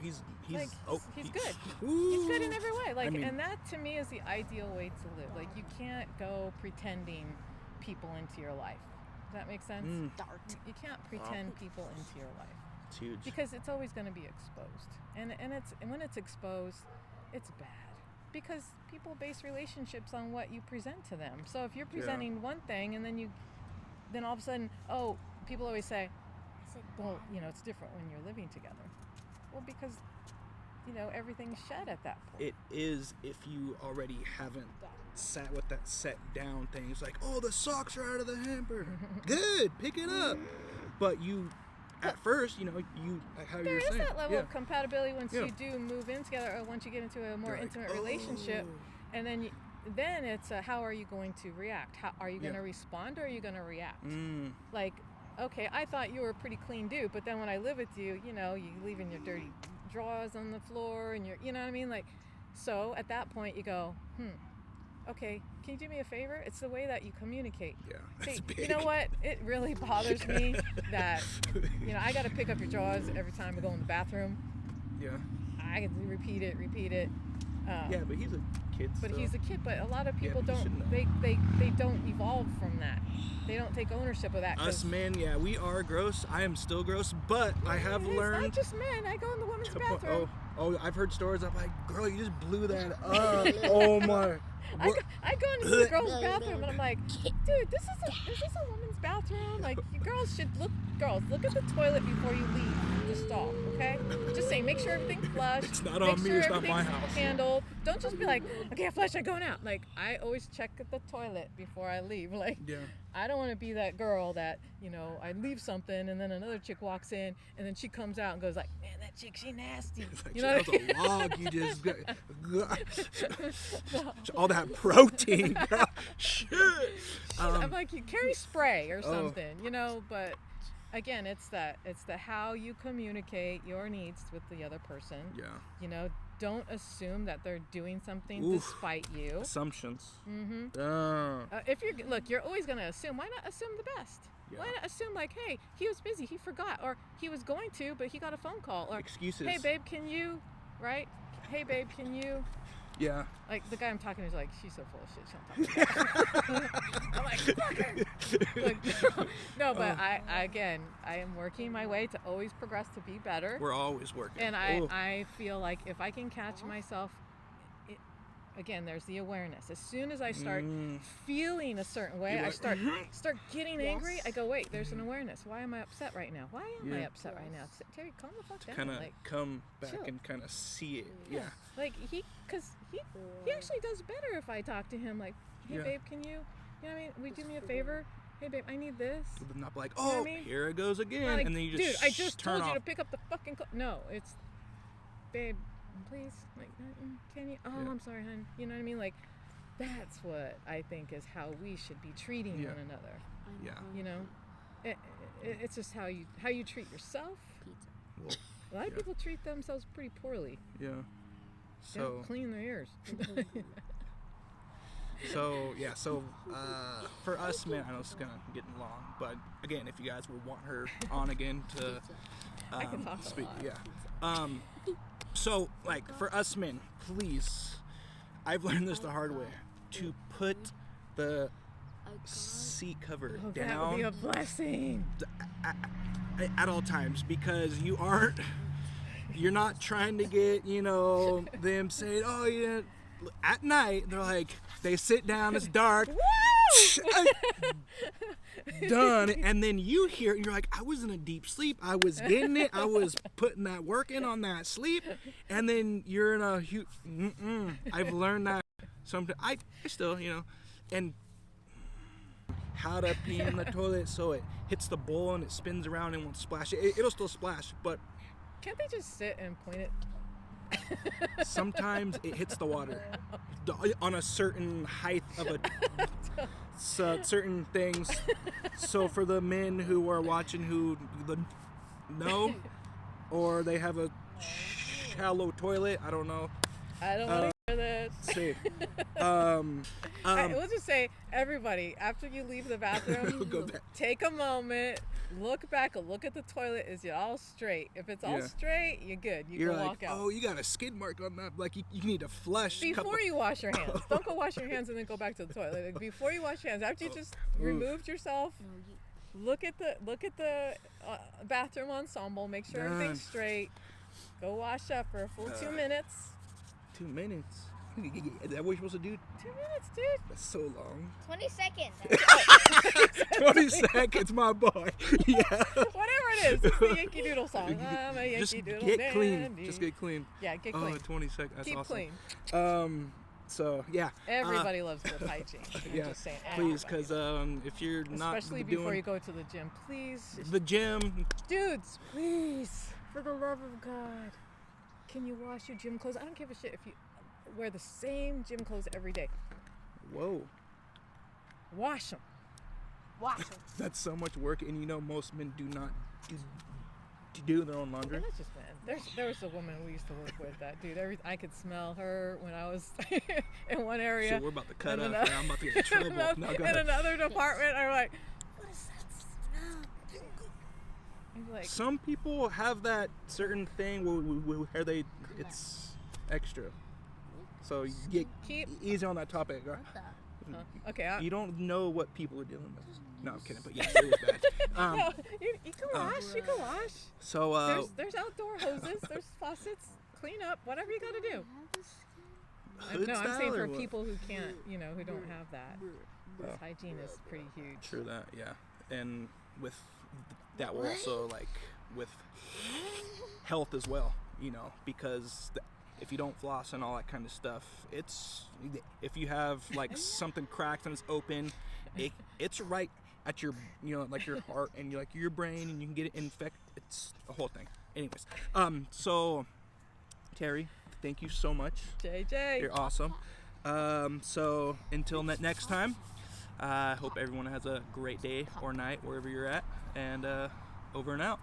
he's good. Ooh. He's good in every way. Like, I mean, and that to me is the ideal way to live. Like, you can't go pretending people into your life. Does that make sense? You can't pretend people into your life. It's huge. Because it's always going to be exposed. And when it's exposed, it's bad. Because people base relationships on what you present to them. So if you're presenting one thing and then all of a sudden, people always say, well, it's different when you're living together. Well, because, everything's shed at that point. It is if you already haven't sat with that set down thing. It's like, oh, the socks are out of the hamper. Good, pick it up. But you, at first, how there you're is saying. that level of compatibility once you do move in together, or once you get into a more intimate relationship, and then it's how are you going to react? How are you going to respond, or are you going to react? Like, okay, I thought you were a pretty clean dude, but then when I live with you, you leaving your dirty drawers on the floor, and you know what I mean? Like, So at that point you go, okay, can you do me a favor? It's the way that you communicate. Yeah, See, that's big. you know what? It really bothers me that, I got to pick up your drawers every time I go in the bathroom. Yeah. I can repeat it. Yeah, but he's a kid. But still. he's a kid. But a lot of people but he don't. shouldn't They don't evolve from that. They don't take ownership of that. Us men, yeah, we are gross. I am still gross, but I have learned. It's not just men. I go in the women's bathroom. Oh, I've heard stories. I'm like, girl, you just blew that up. Oh my. I go into the girls' bathroom and I'm like, dude, is this a woman's bathroom? Like, you girls look at the toilet before you leave the stall, okay? Just saying, make sure everything's flushed. It's not on me, it's not my house. Handled. Don't just be like, okay, I flushed, I'm going out. Like, I always check at the toilet before I leave. Like, Yeah. I don't want to be that girl that, I leave something and then another chick walks in and then she comes out and goes like, man, that chick, she nasty. It's like, You know that was a log. You just all that protein. Girl. Shit. I'm like, you carry spray or something, but again, it's the how you communicate your needs with the other person. Yeah. Don't assume that they're doing something despite you. Assumptions. If you're always going to assume. Why not assume the best? Yeah. Why not assume like, hey, he was busy, he forgot, or he was going to, but he got a phone call, or Excuses. hey, babe, can you, right? Hey, babe, can you? Yeah. Like, the guy I'm talking to is like, she's so full of shit. She don't talk to me. I'm like, fuck her. Like, no, but I am working my way to always progress to be better. We're always working. And I feel like if I can catch myself, again, there's the awareness. As soon as I start feeling a certain way, I start getting angry. I go, wait, there's an awareness. Why am I upset right now? Why am I upset right now? Terri, calm the fuck down. Kind of like, come back chill. and kind of see it. Yeah. Like he actually does better if I talk to him. Like, hey babe, can you know what I mean? Will you do me a favor? Hey babe, I need this. Not like, You know what I mean? here it goes again, Like, and then you just dude, I just turn told you off. to pick up the fucking. No, it's, babe, please. Like, can you? Oh, Yeah. I'm sorry, hon. You know what I mean? Like, that's what I think is how we should be treating one another. Yeah. It's just how you treat yourself. Well, A lot of people treat themselves pretty poorly. yeah. They don't clean their ears. So for us, man, I know it's kind of getting long, but again, if you guys would want her on again to I can talk speak, a lot. yeah. So like for us men, please, I've learned this the hard way, to put the seat cover Oh, down. that would be a blessing. At all times, because you're not trying to get them saying, oh yeah, at night they're like, they sit down, it's dark. Done. And then you hear it and you're like, I was in a deep sleep, I was getting it, I was putting that work in on that sleep, and then you're in a huge I've learned that sometimes. I still and how to pee in the toilet so it hits the bowl and it spins around and won't splash. It'll still splash, but Can't they just sit and point it? sometimes it hits the water on a certain height of a certain things. So for the men who are watching who know, or they have a shallow toilet, I don't know. I don't want to hear that. See, We'll just say, everybody, after you leave the bathroom, go back. take a moment, look back, look at the toilet. Is it all straight? If it's all straight, you're good. You You're can like, walk out. oh, you got a skid mark on that. Like you need to flush. Before you wash your hands. Don't go wash your hands and then go back to the toilet. Like, before you wash your hands, after you just removed yourself, look at the bathroom ensemble. Make sure everything's straight. Go wash up for a full 2 minutes. 2 minutes. Is that what you're supposed to do? 2 minutes, dude. That's so long. 20 seconds. 20 seconds, my boy. Yeah. Whatever it is. It's the Yankee Doodle song. I'm a Yankee Just Doodle get dandy. clean. Just get clean. Yeah, get clean. 20 seconds. That's Keep awesome. clean. So yeah. Everybody loves good hygiene. I'm Yeah. just saying. Please, everybody. because if you're not Especially doing before you go to the gym, please. the gym, Dudes, please, for the love of God, can you wash your gym clothes? I don't give a shit if you wear the same gym clothes every day. whoa, Wash them. Wash it. that's so much work, and most men do not do their own laundry? And that's just men. There was a woman we used to work with that, dude. I could smell her when I was in one area. Shit, we're about to cut And up. I'm about to get in trouble. No, go in ahead. another department, I'm like, what is that smell? And you're like, Some people have that certain thing where it's extra. So you get Keep- easy on that topic. Right? okay, You don't know what people are dealing with. No, I'm kidding, but yeah, it was bad. no, you can wash. You can wash. So There's outdoor hoses. There's faucets. Clean up. Whatever you got to do. hood No, I'm style saying or for what? people who can't, who don't have that. Oh. Hygiene is pretty huge. True that, yeah. And with that, we're also like with health as well, because if you don't floss and all that kind of stuff, if you have like something cracked and it's open, it's right at your, like your heart and your brain, and you can get it infected. It's a whole thing. Anyways, so Terri, thank you so much. JJ. You're awesome. So until next time, I hope everyone has a great day or night wherever you're at, and over and out.